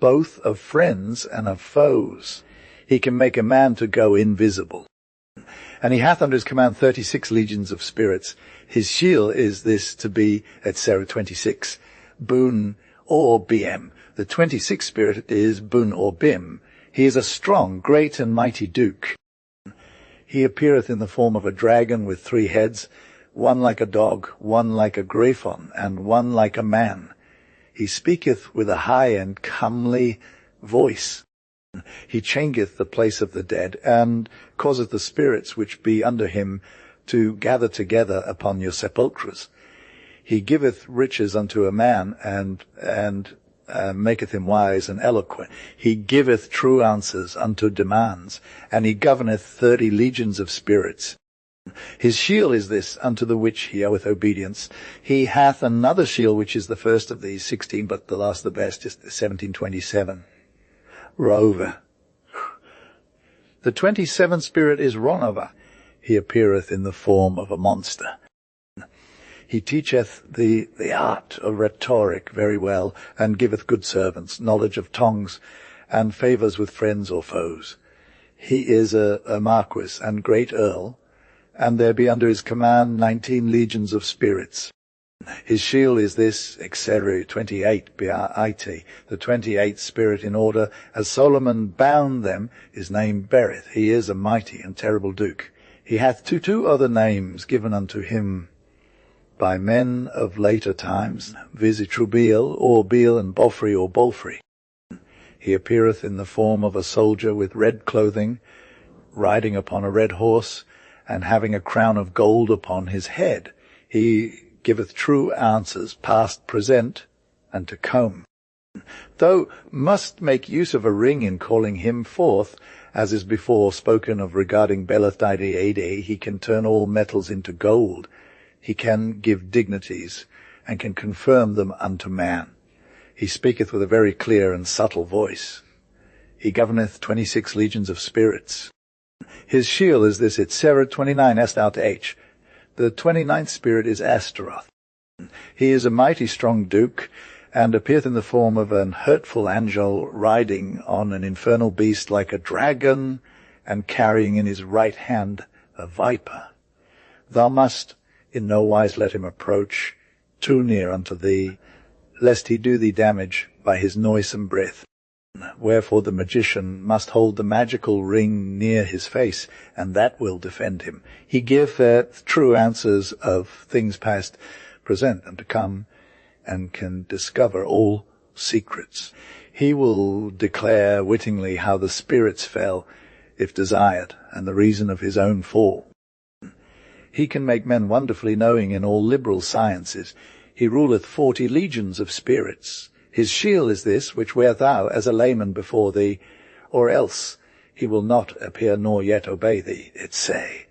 both of friends and of foes. He can make a man to go invisible. And he hath under his command 36 legions of spirits. His shield is this, to be at Sarah 26, Boon or Bim. The 26th spirit is Boon or Bim. He is a strong, great, and mighty duke. He appeareth in the form of a dragon with 3 heads, one like a dog, one like a griffon, and one like a man. He speaketh with a high and comely voice. He changeth the place of the dead, and causeth the spirits which be under him to gather together upon your sepulchres. He giveth riches unto a man, and maketh him wise and eloquent. He giveth true answers unto demands, and he governeth 30 legions of spirits. His shield is this, unto the which he oweth obedience. He hath another shield, which is the first of these 16, but the last the best is 1727. Rover. The 27th spirit is Ronover. He appeareth in the form of a monster. He teacheth the art of rhetoric very well, and giveth good servants knowledge of tongues, and favours with friends or foes. He is a marquis and great earl, and there be under his command 19 legions of spirits. His shield is this, Exeru 28, B-R-I-T, the 28th spirit in order. As Solomon bound them, is named Berith. He is a mighty and terrible duke. He hath two other names given unto him by men of later times, viz. Trubiel, or Beal and Bofri or Bolfrey. He appeareth in the form of a soldier with red clothing, riding upon a red horse, and having a crown of gold upon his head. He giveth true answers, past, present, and to come. Though must make use of a ring in calling him forth, as is before spoken of regarding Beleth Ede, he can turn all metals into gold. He can give dignities, and can confirm them unto man. He speaketh with a very clear and subtle voice. He governeth 26 legions of spirits. His shield is this, it's Serad 29 est out H. The 29th spirit is Astaroth. He is a mighty strong duke, and appeareth in the form of an hurtful angel riding on an infernal beast like a dragon, and carrying in his right hand a viper. Thou must in no wise let him approach too near unto thee, lest he do thee damage by his noisome breath. Wherefore the magician must hold the magical ring near his face, and that will defend him. He giveth true answers of things past, present, and to come, and can discover all secrets. He will declare wittingly how the spirits fell, if desired, and the reason of his own fall. He can make men wonderfully knowing in all liberal sciences. He ruleth 40 legions of spirits. His shield is this, which wear thou as a layman before thee, or else he will not appear nor yet obey thee. It say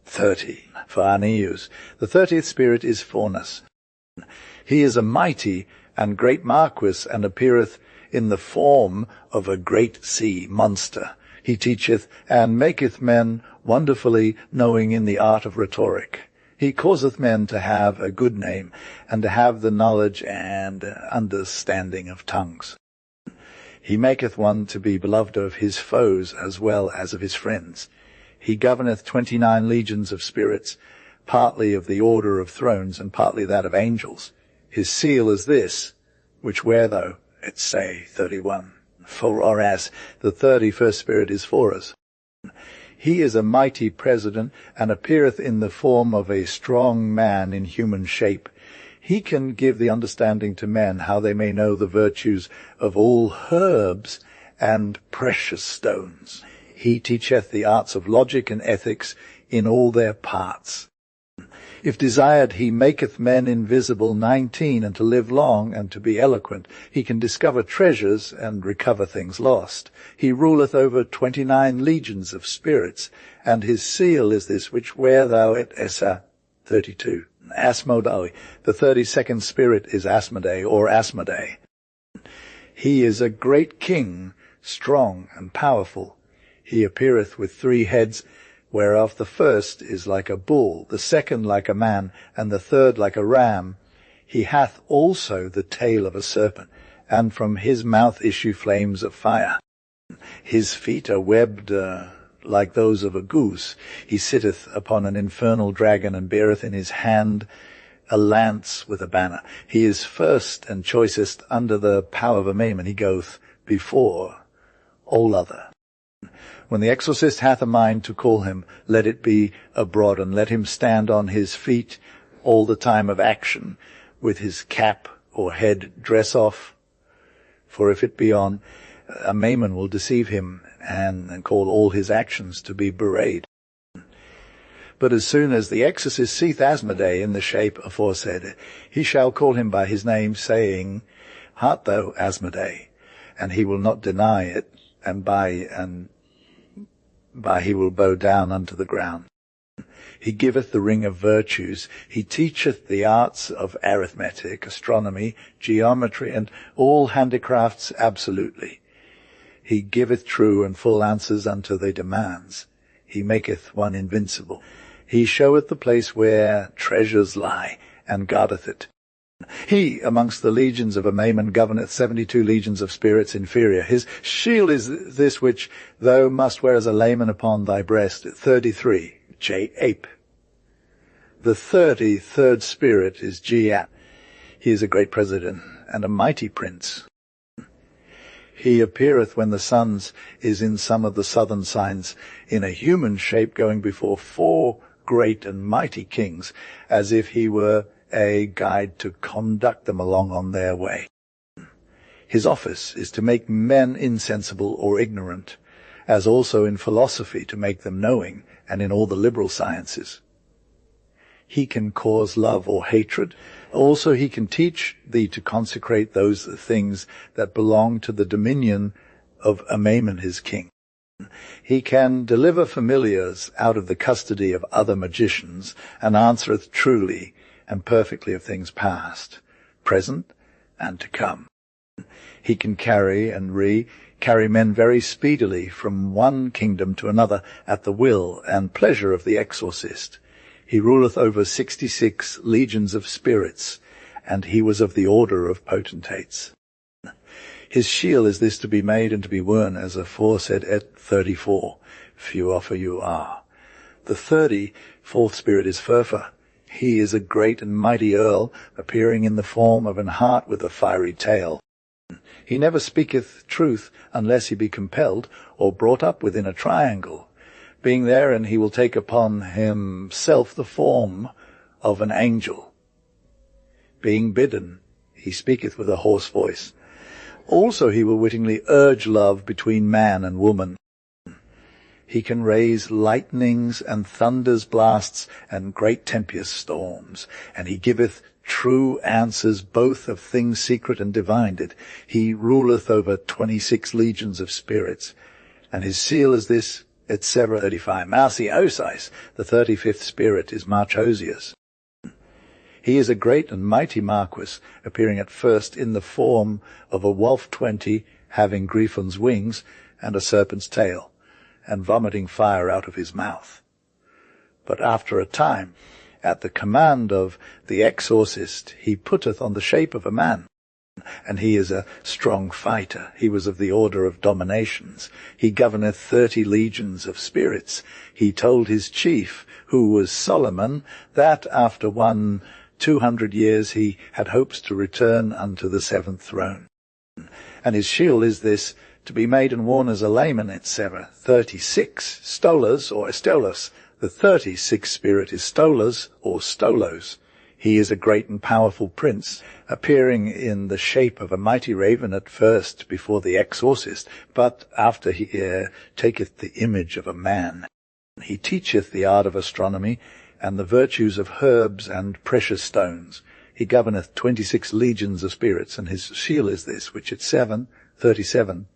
30 for Aeneas. The 30th spirit is Faunus. He is a mighty and great marquis, and appeareth in the form of a great sea monster. He teacheth and maketh men wonderfully knowing in the art of rhetoric. He causeth men to have a good name, and to have the knowledge and understanding of tongues. He maketh one to be beloved of his foes as well as of his friends. He governeth 29 legions of spirits, partly of the order of thrones, and partly that of angels. His seal is this, which wear thou, it say 31. For whereas the 31st spirit is for us. He is a mighty president, and appeareth in the form of a strong man in human shape. He can give the understanding to men how they may know the virtues of all herbs and precious stones. He teacheth the arts of logic and ethics in all their parts. If desired, he maketh men invisible 19, and to live long, and to be eloquent. He can discover treasures, and recover things lost. He ruleth over 29 legions of spirits, and his seal is this, which wear thou it Essa 32. Asmodai, the 32nd spirit is Asmodai, or Asmodai. He is a great king, strong and powerful. He appeareth with 3 heads, whereof the first is like a bull, the second like a man, and the third like a ram. He hath also the tail of a serpent, and from his mouth issue flames of fire. His feet are webbed like those of a goose. He sitteth upon an infernal dragon, and beareth in his hand a lance with a banner. He is first and choicest under the power of a maimon. He goeth before all other. When the exorcist hath a mind to call him, let it be abroad, and let him stand on his feet all the time of action, with his cap or head dress off. For if it be on, a maimon will deceive him, and call all his actions to be bewrayed. But as soon as the exorcist seeth Asmodai in the shape aforesaid, he shall call him by his name, saying, Art thou Asmodai? And he will not deny it, and by he will bow down unto the ground. He giveth the ring of virtues. He teacheth the arts of arithmetic, astronomy, geometry, and all handicrafts absolutely. He giveth true and full answers unto the demands. He maketh one invincible. He showeth the place where treasures lie, and guardeth it. He, amongst the legions of a maimon, governeth 72 legions of spirits inferior. His shield is this which thou must wear as a layman upon thy breast, 33, J-Ape. The 33rd spirit is Giat. He is a great president and a mighty prince. He appeareth when the sun is in some of the southern signs, in a human shape, going before 4 great and mighty kings, as if he were a guide to conduct them along on their way. His office is to make men insensible or ignorant, as also in philosophy to make them knowing, and in all the liberal sciences. He can cause love or hatred. Also he can teach thee to consecrate those things that belong to the dominion of Amaman his king. He can deliver familiars out of the custody of other magicians, and answereth truly and perfectly of things past, present, and to come. He can carry and carry men very speedily from one kingdom to another at the will and pleasure of the exorcist. He ruleth over 66 legions of spirits, and he was of the order of potentates. His shield is this to be made and to be worn, as aforesaid at 34. Few offer you are. The 34th spirit is Furfa. He is a great and mighty earl, appearing in the form of an hart with a fiery tail. He never speaketh truth unless he be compelled or brought up within a triangle. Being therein, he will take upon himself the form of an angel. Being bidden, he speaketh with a hoarse voice. Also he will wittingly urge love between man and woman. He can raise lightnings and thunders blasts and great tempestuous storms, and he giveth true answers both of things secret and divined. He ruleth over 26 legions of spirits, and his seal is this, etc. 35. Marci Osiris, the 35th spirit, is Marchosius. He is a great and mighty Marquis, appearing at first in the form of a wolf 20, having Griffon's wings and a serpent's tail, and vomiting fire out of his mouth. But after a time, at the command of the exorcist, he putteth on the shape of a man, and he is a strong fighter. He was of the order of dominations. He governeth 30 legions of spirits. He told his chief, who was Solomon, that after 200 years he had hopes to return unto the 7th throne. And his shield is this, to be made and worn as a layman, etc. 36, Stolas or Estolos. The 36th spirit is Stolas or Stolos. He is a great and powerful prince, appearing in the shape of a mighty raven at first before the exorcist, but after he taketh the image of a man. He teacheth the art of astronomy, and the virtues of herbs and precious stones. He governeth 26 legions of spirits, and his shield is this, which at 37,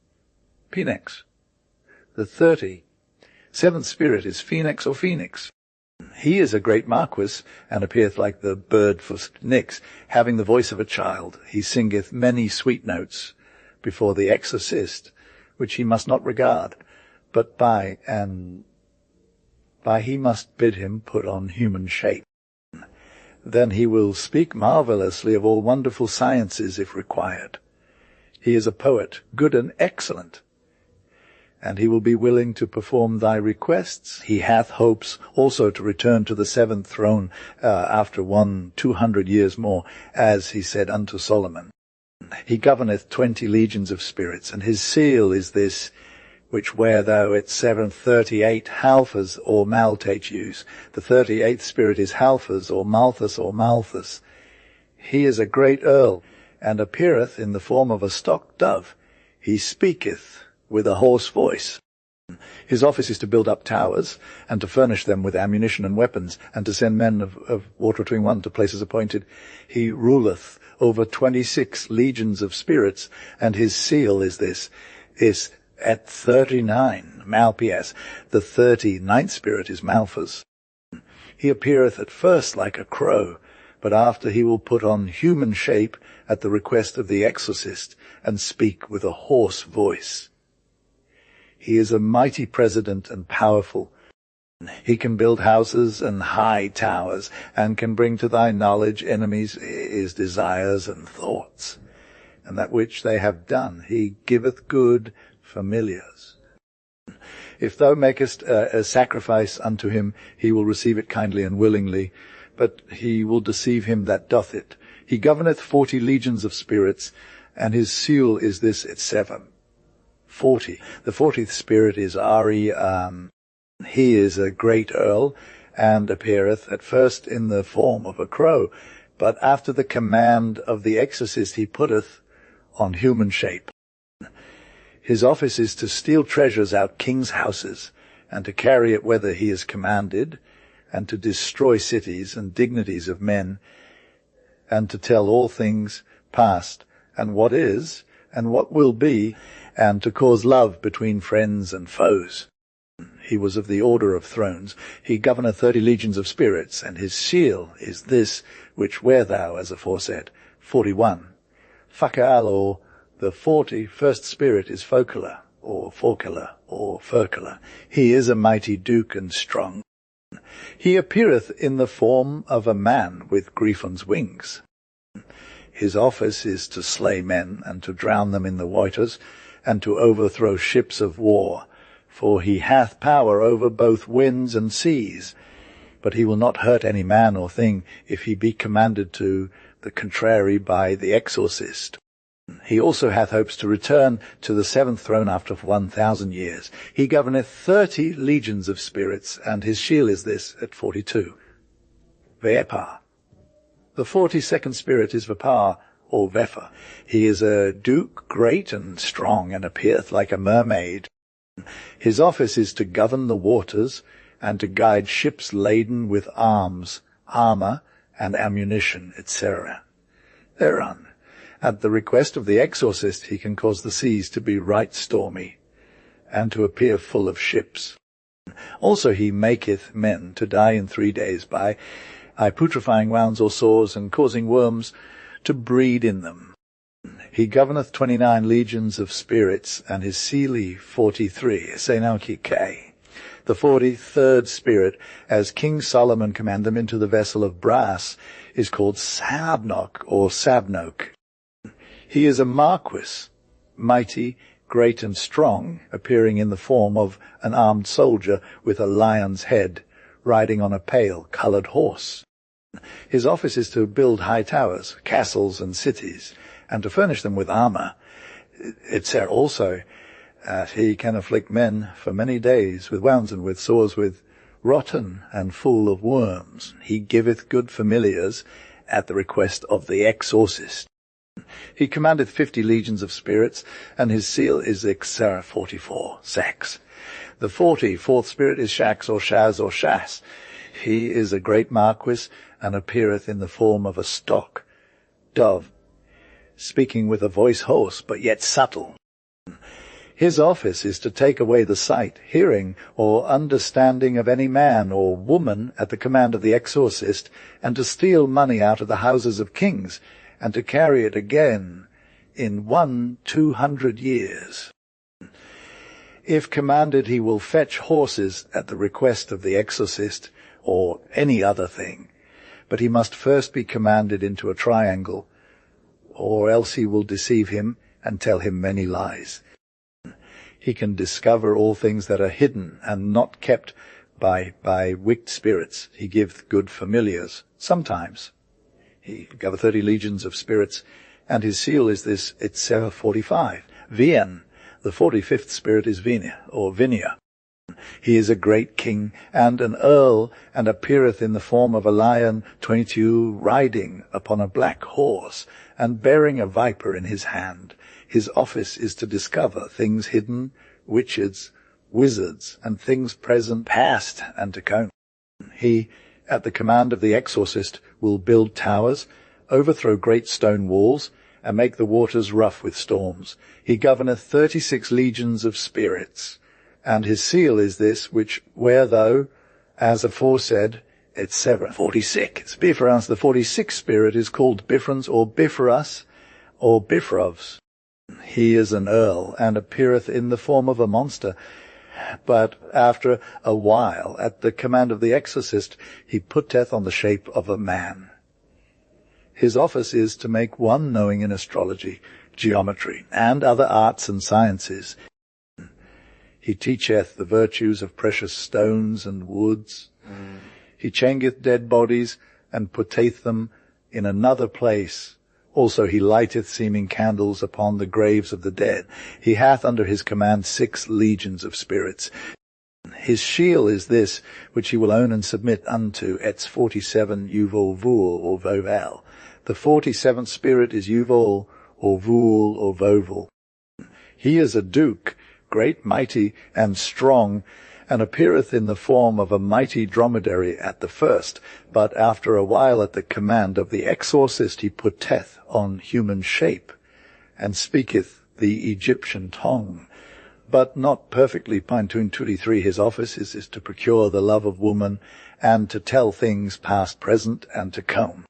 Phoenix. The 37th spirit is Phoenix or Phoenix. He is a great Marquis, and appeareth like the bird for Nyx, having the voice of a child. He singeth many sweet notes before the exorcist, which he must not regard, but by he must bid him put on human shape. Then he will speak marvelously of all wonderful sciences if required. He is a poet, good and excellent, and he will be willing to perform thy requests. He hath hopes also to return to the 7th throne after 200 years more, as he said unto Solomon. He governeth 20 legions of spirits, and his seal is this, which where thou at 38 Halphas or Maltate use. The 38th spirit is Halphas or Malthus or Malthus. He is a great earl, and appeareth in the form of a stock dove. He speaketh with a hoarse voice. His office is to build up towers, and to furnish them with ammunition and weapons, and to send men of Water Between One to places appointed. He ruleth over 26 legions of spirits, and his seal is this, is at 39, Malpias. The 39th spirit is Malphas. He appeareth at first like a crow, but after he will put on human shape at the request of the exorcist, and speak with a hoarse voice. He is a mighty president and powerful. He can build houses and high towers, and can bring to thy knowledge enemies his desires and thoughts. And that which they have done, he giveth good familiars. If thou makest a sacrifice unto him, he will receive it kindly and willingly, but he will deceive him that doth it. He governeth 40 legions of spirits, and his seal is this at 40. The 40th spirit is Ari. He is a great earl, and appeareth at first in the form of a crow, but after the command of the exorcist he putteth on human shape. His office is to steal treasures out kings' houses, and to carry it whither he is commanded, and to destroy cities and dignities of men, and to tell all things past, and what is, and what will be, and to cause love between friends and foes. He was of the order of thrones. He governeth 30 legions of spirits, and his seal is this which wear thou, as aforesaid. 41. Fakal, or the 41st spirit, is Focula, or Forcula, or Furcula. He is a mighty duke and strong. He appeareth in the form of a man with Griffon's wings. His office is to slay men, and to drown them in the waters, and to overthrow ships of war. For he hath power over both winds and seas. But he will not hurt any man or thing, if he be commanded to the contrary by the exorcist. He also hath hopes to return to the 7th throne after 1,000 years. He governeth 30 legions of spirits, and his shield is this, at 42. Vepa. The 42nd spirit is Vapar, or Vefa. He is a duke, great and strong, and appeareth like a mermaid. His office is to govern the waters, and to guide ships laden with arms, armor, and ammunition, etc. Thereon, at the request of the exorcist, he can cause the seas to be right stormy, and to appear full of ships. Also he maketh men to die in 3 days by putrefying wounds or sores, and causing worms to breed in them. He governeth 29 legions of spirits, and his sealy 43, Senauki. The 43rd spirit, as King Solomon commanded them into the vessel of brass, is called Sabnok, or Sabnok. He is a marquis, mighty, great and strong, appearing in the form of an armed soldier with a lion's head, riding on a pale-coloured horse. His office is to build high towers, castles and cities, and to furnish them with armour, etc. Also, he can afflict men for many days with wounds and with sores, with rotten and full of worms. He giveth good familiars at the request of the exorcist. He commandeth 50 legions of spirits, and his seal is Ixera 44, Sax. The 44th spirit is Shax, or Shaz, or Shas. He is a great marquis, and appeareth in the form of a stock dove, speaking with a voice hoarse, but yet subtle. His office is to take away the sight, hearing, or understanding of any man or woman at the command of the exorcist, and to steal money out of the houses of kings, and to carry it again in 200 years. If commanded, he will fetch horses at the request of the exorcist, or any other thing, but he must first be commanded into a triangle, or else he will deceive him and tell him many lies. He can discover all things that are hidden and not kept by wicked spirits. He giveth good familiars, sometimes. He gather 30 legions of spirits, and his seal is this, Itzera 45. Vien, the 45th spirit, is Vinia, or Vinia. He is a great king and an earl, and appeareth in the form of a lion, 22, riding upon a black horse, and bearing a viper in his hand. His office is to discover things hidden, witches, wizards, and things present, past, and to come. He, at the command of the exorcist, will build towers, overthrow great stone walls, and make the waters rough with storms. He governeth 36 legions of spirits, and his seal is this, which wear thou, as aforesaid, etc. 46. Bifrons, the 46th spirit, is called Bifrons, or Bifras, or Bifrovs. He is an earl, and appeareth in the form of a monster, but after a while, at the command of the exorcist, he putteth on the shape of a man. His office is to make one knowing in astrology, geometry, and other arts and sciences. He teacheth the virtues of precious stones and woods. He changeth dead bodies, and putteth them in another place. Also he lighteth seeming candles upon the graves of the dead. He hath under his command 6 legions of spirits. His shield is this, which he will own and submit unto, ets 47 Uvol Vul or Voval. The 47th spirit is Uvol or Vul or Voval. He is a duke, great, mighty, and strong, and appeareth in the form of a mighty dromedary at the first, but after a while at the command of the exorcist he putteth on human shape, and speaketh the Egyptian tongue. But not perfectly Pintun 23. His office is to procure the love of woman, and to tell things past, present, and to come.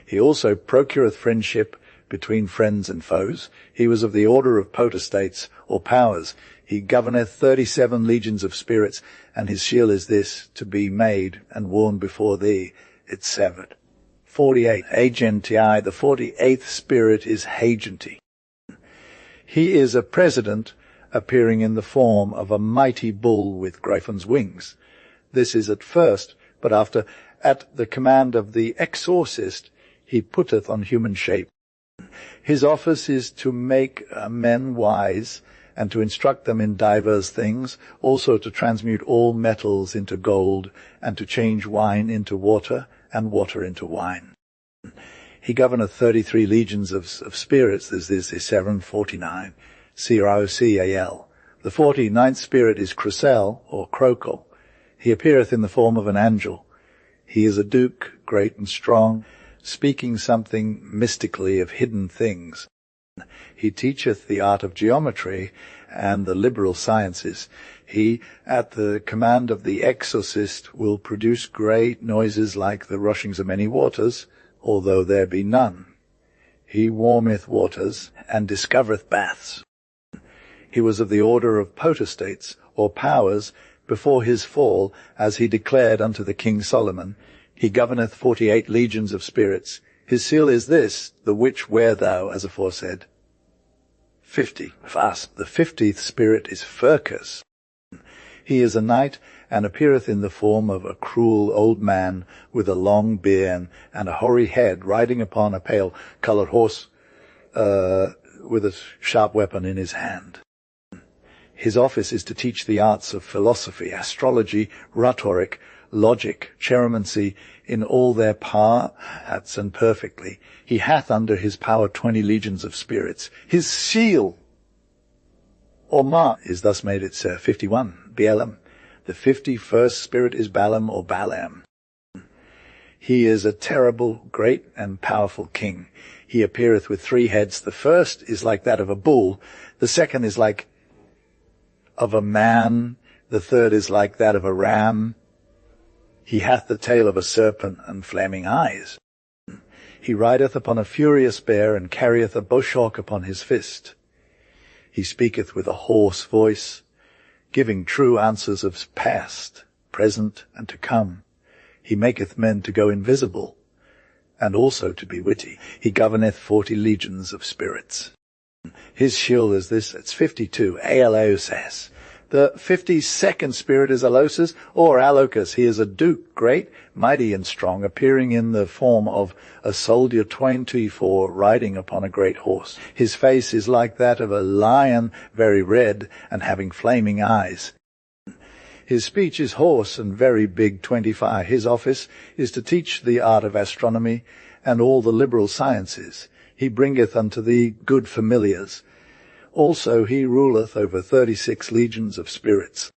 He also procureth friendship between friends and foes. He was of the order of potestates, or powers. He governeth 37 legions of spirits, and his shield is this, to be made and worn before thee, it severed. 48. Agentii, the 48th spirit is Hagentii. He is a president, appearing in the form of a mighty bull with griffin's wings. This is at first, but after, at the command of the exorcist, he putteth on human shape. His office is to make men wise, and to instruct them in divers things, also to transmute all metals into gold, and to change wine into water, and water into wine. He governeth 33 legions of spirits. This is 749, C-R-O-C-A-L. The 49th spirit is Crocel, or Crocol. He appeareth in the form of an angel. He is a duke, great and strong, speaking something mystically of hidden things. He teacheth the art of geometry and the liberal sciences. He, at the command of the exorcist, will produce great noises like the rushings of many waters, although there be none. He warmeth waters, and discovereth baths. He was of the order of potestates, or powers, before his fall, as he declared unto the King Solomon. He governeth 48 legions of spirits. His seal is this, the which wear thou, as aforesaid. 50. Fast. The 50th spirit is Furcus. He is a knight, and appeareth in the form of a cruel old man, with a long beard and a hoary head, riding upon a pale-coloured horse, with a sharp weapon in his hand. His office is to teach the arts of philosophy, astrology, rhetoric, logic, chiromancy, in all their parts and perfectly. He hath under his power 20 legions of spirits. His shield, or mark, is thus made at 51, Balaam. The 51st spirit is Balaam, or Balaam. He is a terrible, great, and powerful king. He appeareth with 3 heads. The first is like that of a bull. The second is like of a man. The third is like that of a ram. He hath the tail of a serpent and flaming eyes. He rideth upon a furious bear, and carrieth a bowshot upon his fist. He speaketh with a hoarse voice, giving true answers of past, present, and to come. He maketh men to go invisible, and also to be witty. He governeth 40 legions of spirits. His shield is this, it's 52, Aeloses. The 52nd spirit is Alosis, or Alocus. He is a duke, great, mighty, and strong, appearing in the form of a soldier 24, riding upon a great horse. His face is like that of a lion, very red, and having flaming eyes. His speech is hoarse and very big, 25. His office is to teach the art of astronomy and all the liberal sciences. He bringeth unto thee good familiars. Also he ruleth over 36 legions of spirits.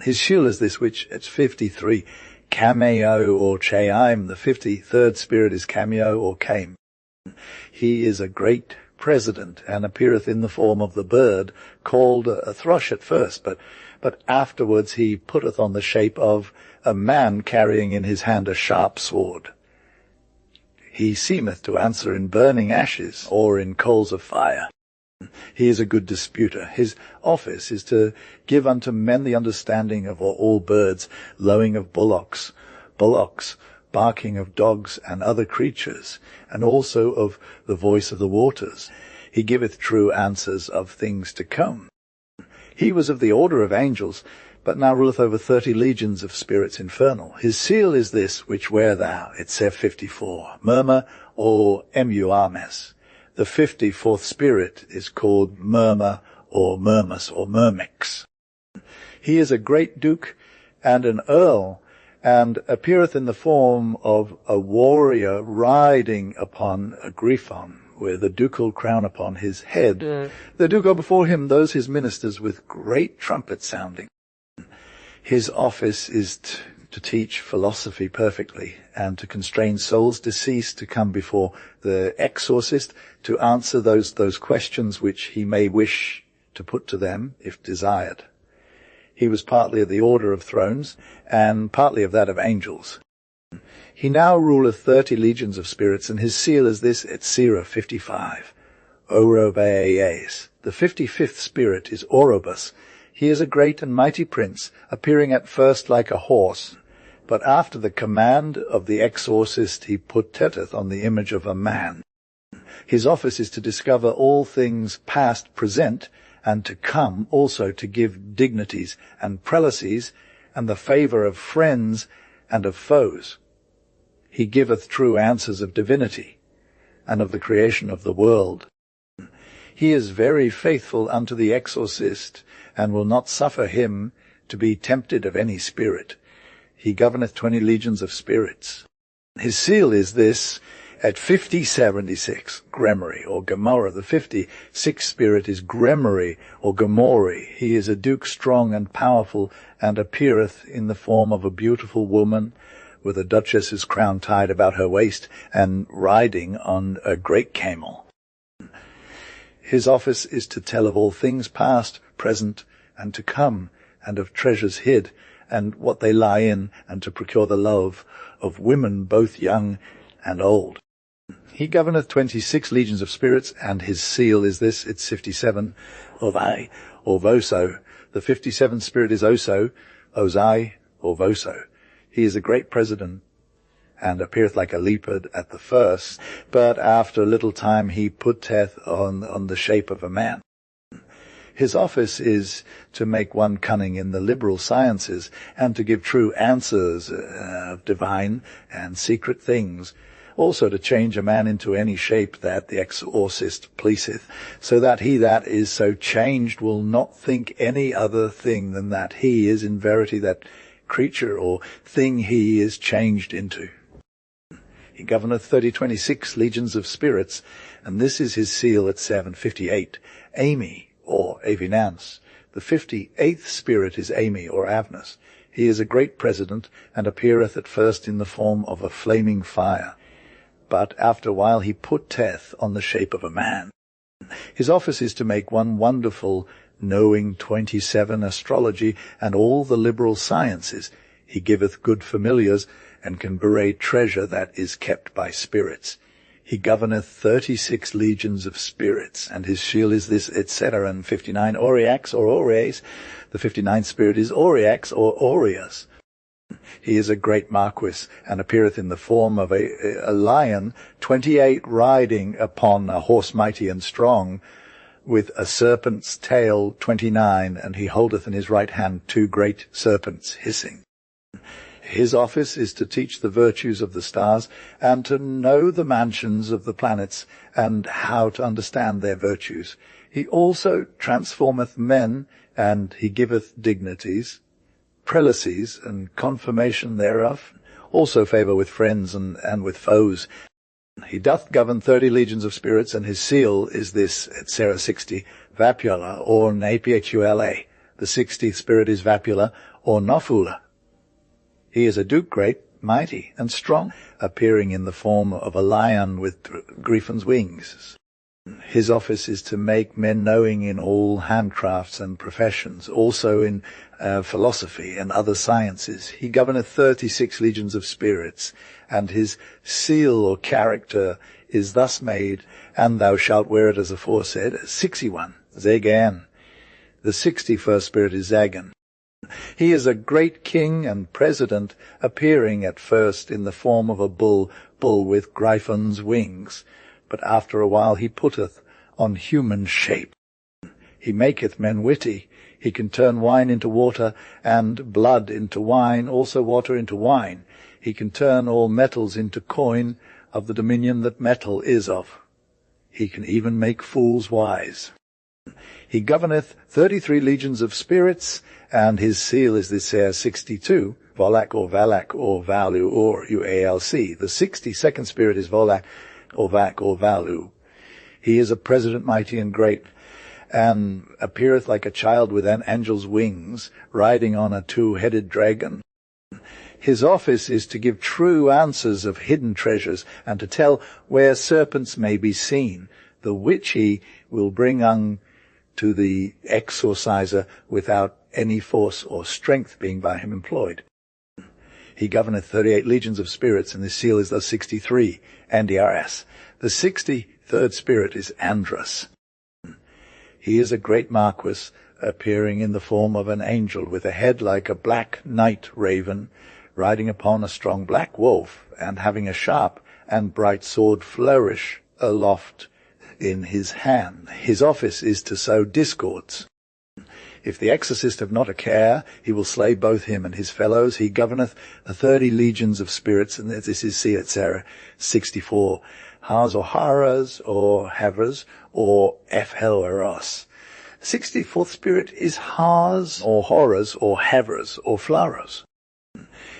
His shield is this, which it's 53, Cameo or Chaim. The 53rd spirit is Cameo or Came. He is a great president, and appeareth in the form of the bird, called a thrush at first, but afterwards he putteth on the shape of a man carrying in his hand a sharp sword. He seemeth to answer in burning ashes, or in coals of fire. He is a good disputer. His office is to give unto men the understanding of all birds, lowing of bullocks, barking of dogs and other creatures, and also of the voice of the waters. He giveth true answers of things to come. He was of the order of angels, but now ruleth over 30 legions of spirits infernal. His seal is this, which wear thou, it's 54, Murmur or Murmes. The 54th spirit is called Murmur or Murmus or Myrmex. He is a great duke, and an earl, and appeareth in the form of a warrior riding upon a griffon, with a ducal crown upon his head. There do go before him those his ministers with great trumpet sounding. His office is to teach philosophy perfectly, and to constrain souls deceased to come before the exorcist to answer those questions which he may wish to put to them, if desired. He was partly of the order of thrones, and partly of that of angels. He now ruleth 30 legions of spirits, and his seal is this, et Sira 55. Orobees. The 55th spirit is Orobus. He is a great and mighty prince, appearing at first like a horse, but after the command of the exorcist he putteth on the image of a man. His office is to discover all things past, present, and to come, also to give dignities and prelacies, and the favour of friends and of foes. He giveth true answers of divinity, and of the creation of the world. He is very faithful unto the exorcist, and will not suffer him to be tempted of any spirit. He governeth 20 legions of spirits. His seal is this, at 5076, Grimoire, or Gomorrah. The 56th spirit is Grimoire, or Gomorrah. He is a duke strong and powerful, and appeareth in the form of a beautiful woman, with a duchess's crown tied about her waist, and riding on a great camel. His office is to tell of all things past, present, and to come, and of treasures hid, and what they lie in, and to procure the love of women both young and old. He governeth 26 legions of spirits, and his seal is this, it's 57, Ovai, or Voso. The 57th spirit is Oso, Ozai, or Voso. He is a great president, and appeareth like a leopard at the first, but after a little time he putteth on the shape of a man. His office is to make one cunning in the liberal sciences, and to give true answers of divine and secret things, also to change a man into any shape that the exorcist pleaseth, so that he that is so changed will not think any other thing than that he is in verity that creature or thing he is changed into. He governeth 26 legions of spirits, and this is his seal at 758, Amy, or Avinance. The 58th spirit is Amy, or Avnus. He is a great president, and appeareth at first in the form of a flaming fire, but after a while he putteth on the shape of a man. His office is to make one wonderful, knowing 27 astrology and all the liberal sciences. He giveth good familiars, and can bewray treasure that is kept by spirits. He governeth 36 legions of spirits, and his shield is this, etc. And 59 Oriax, or Aureas. The 59th spirit is Oriax, or Aureus. He is a great marquis, and appeareth in the form of a lion, 28 riding upon a horse mighty and strong, with a serpent's tail, 29, and he holdeth in his right hand 2 great serpents hissing. His office is to teach the virtues of the stars, and to know the mansions of the planets, and how to understand their virtues. He also transformeth men, and he giveth dignities, prelacies, and confirmation thereof, also favour with friends and with foes. He doth govern 30 legions of spirits, and his seal is this, at Sarah 60, Vapula, or Napula. The 60th spirit is Vapula, or Nofula. He is a duke great, mighty, and strong, appearing in the form of a lion with griffin's wings. His office is to make men knowing in all handcrafts and professions, also in philosophy and other sciences. He governeth 36 legions of spirits, and his seal or character is thus made, and thou shalt wear it as aforesaid, 61, Zagan. The 61st spirit is Zagan. He is a great king and president, appearing at first in the form of a bull with griffin's wings, but after a while he putteth on human shape. He maketh men witty. He can turn wine into water, and blood into wine, also water into wine. He can turn all metals into coin, of the dominion that metal is of. He can even make fools wise. He governeth 33 legions of spirits, and his seal is this 62, Volak or Valak or Valu or UALC. The 62nd spirit is Volak or Vak or Valu. He is a president mighty and great, and appeareth like a child with an angel's wings, riding on a two-headed dragon. His office is to give true answers of hidden treasures, and to tell where serpents may be seen, the which he will bring to the exorciser without any force or strength being by him employed. He governeth 38 legions of spirits, and his seal is the 63, Andiaras. The 63rd spirit is Andras. He is a great marquis, appearing in the form of an angel, with a head like a black night raven, riding upon a strong black wolf, and having a sharp and bright sword flourish aloft in his hand. His office is to sow discords. If the exorcist have not a care, he will slay both him and his fellows. He governeth the 30 legions of spirits, and this is Seatzera 64, Has or Haras or Havras or Efhelros. 64th spirit is Has or Horrors or Havras or Flaros.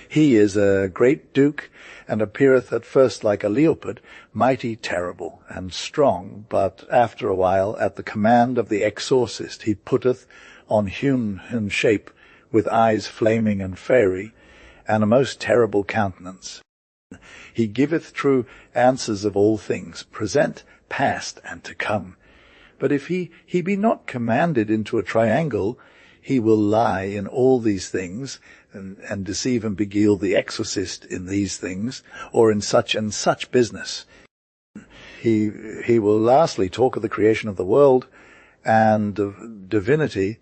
He is a great duke, and appeareth at first like a leopard, mighty, terrible, and strong, but after a while, at the command of the exorcist, he putteth on human shape, with eyes flaming and fairy, and a most terrible countenance. He giveth true answers of all things, present, past, and to come. But if he be not commanded into a triangle, he will lie in all these things, and deceive and beguile the exorcist in these things, or in such and such business. He will lastly talk of the creation of the world, and of divinity,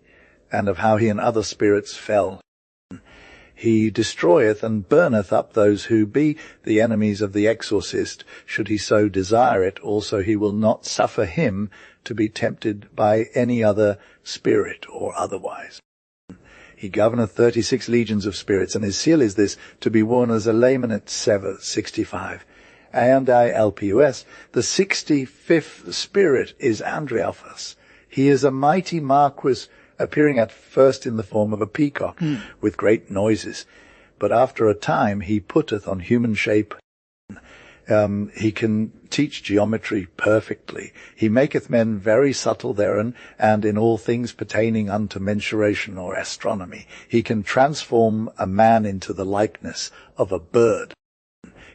and of how he and other spirits fell. He destroyeth and burneth up those who be the enemies of the exorcist, should he so desire it. Also he will not suffer him to be tempted by any other spirit or otherwise. He governeth 36 legions of spirits, and his seal is this, to be worn as a laymanet 65. And ILPUS, the 65th spirit is Andreophus. He is a mighty marquis, appearing at first in the form of a peacock, with great noises. But after a time he putteth on human shape. He can teach geometry perfectly. He maketh men very subtle therein, and in all things pertaining unto mensuration or astronomy. He can transform a man into the likeness of a bird.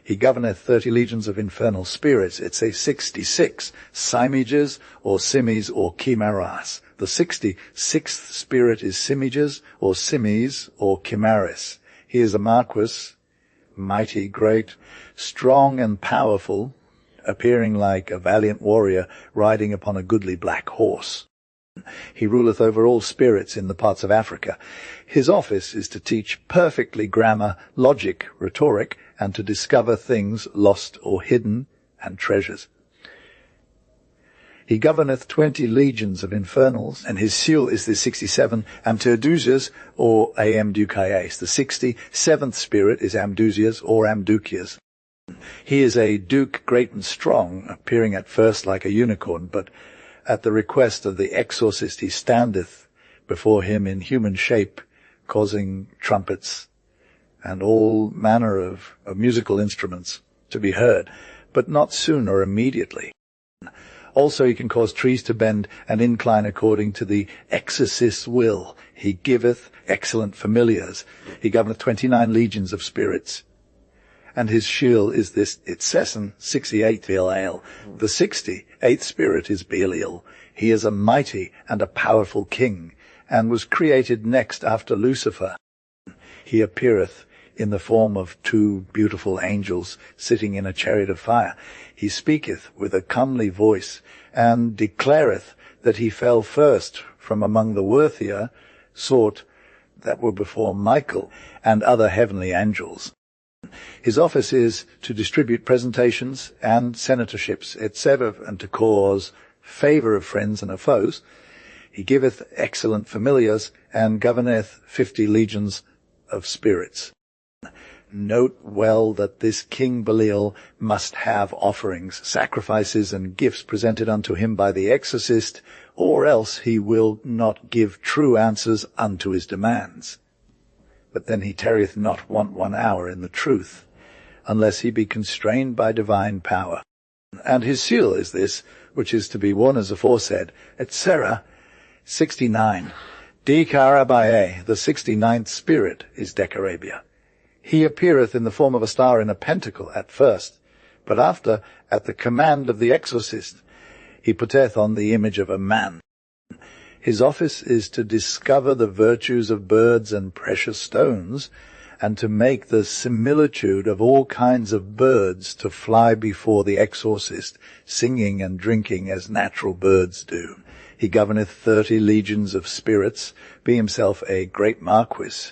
He governeth 30 legions of infernal spirits. It's a 66, Simages or Simis or Chimeras. The 66th spirit is Simages or Simis or Chimeras. He is a marquis, mighty, great, strong and powerful, appearing like a valiant warrior riding upon a goodly black horse. He ruleth over all spirits in the parts of Africa. His office is to teach perfectly grammar, logic, rhetoric, and to discover things lost or hidden, and treasures. He governeth 20 legions of infernals, and his seal is the 67, Amterdusias, or Amdukias. The 67th spirit is Amdusias, or Amdukias. He is a duke great and strong, appearing at first like a unicorn, but at the request of the exorcist he standeth before him in human shape, causing trumpets and all manner of musical instruments to be heard, but not soon or immediately. Also he can cause trees to bend and incline according to the exorcist's will. He giveth excellent familiars. He governeth 29 legions of spirits. And his shield is this Itsesan 68 Belial. The 68th spirit is Belial. He is a mighty and a powerful king, and was created next after Lucifer. He appeareth in the form of 2 beautiful angels sitting in a chariot of fire. He speaketh with a comely voice, and declareth that he fell first from among the worthier sort that were before Michael and other heavenly angels. His office is to distribute presentations and senatorships, etc., and to cause favour of friends and of foes. He giveth excellent familiars, and governeth 50 legions of spirits. Note well that this King Belial must have offerings, sacrifices, and gifts presented unto him by the exorcist, or else he will not give true answers unto his demands. But then he tarrieth not 1 hour in the truth, unless he be constrained by divine power. And his seal is this, which is to be worn as aforesaid, etc. 69. Decarabae, the 69th spirit, is Decarabia. He appeareth in the form of a star in a pentacle at first, but after, at the command of the exorcist, he putteth on the image of a man. His office is to discover the virtues of birds and precious stones, and to make the similitude of all kinds of birds to fly before the exorcist, singing and drinking as natural birds do. He governeth 30 legions of spirits, be himself a great marquis.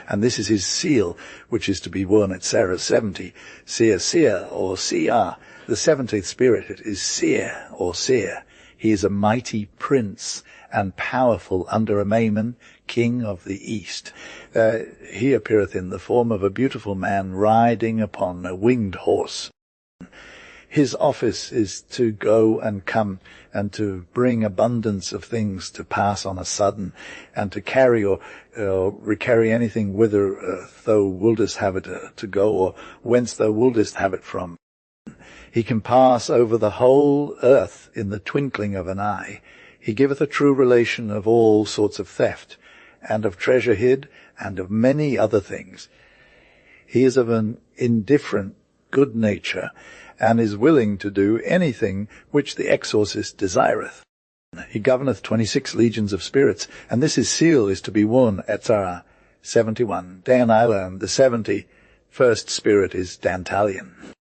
And this is his seal, which is to be worn at Sarah 70, Seer or Seer. The 70th spirit is Seer or Seer. He is a mighty prince and powerful under a Mammon, king of the east. He appeareth in the form of a beautiful man riding upon a winged horse. His office is to go and come, and to bring abundance of things to pass on a sudden, and to carry or recarry anything whither thou wouldest have it to go, or whence thou wouldest have it from. He can pass over the whole earth in the twinkling of an eye. He giveth a true relation of all sorts of theft, and of treasure hid, and of many other things. He is of an indifferent good nature, and is willing to do anything which the exorcist desireth. He governeth 26 legions of spirits, and this his seal is to be worn at Sarah 71. Danila, the 71st spirit, is Dantalion.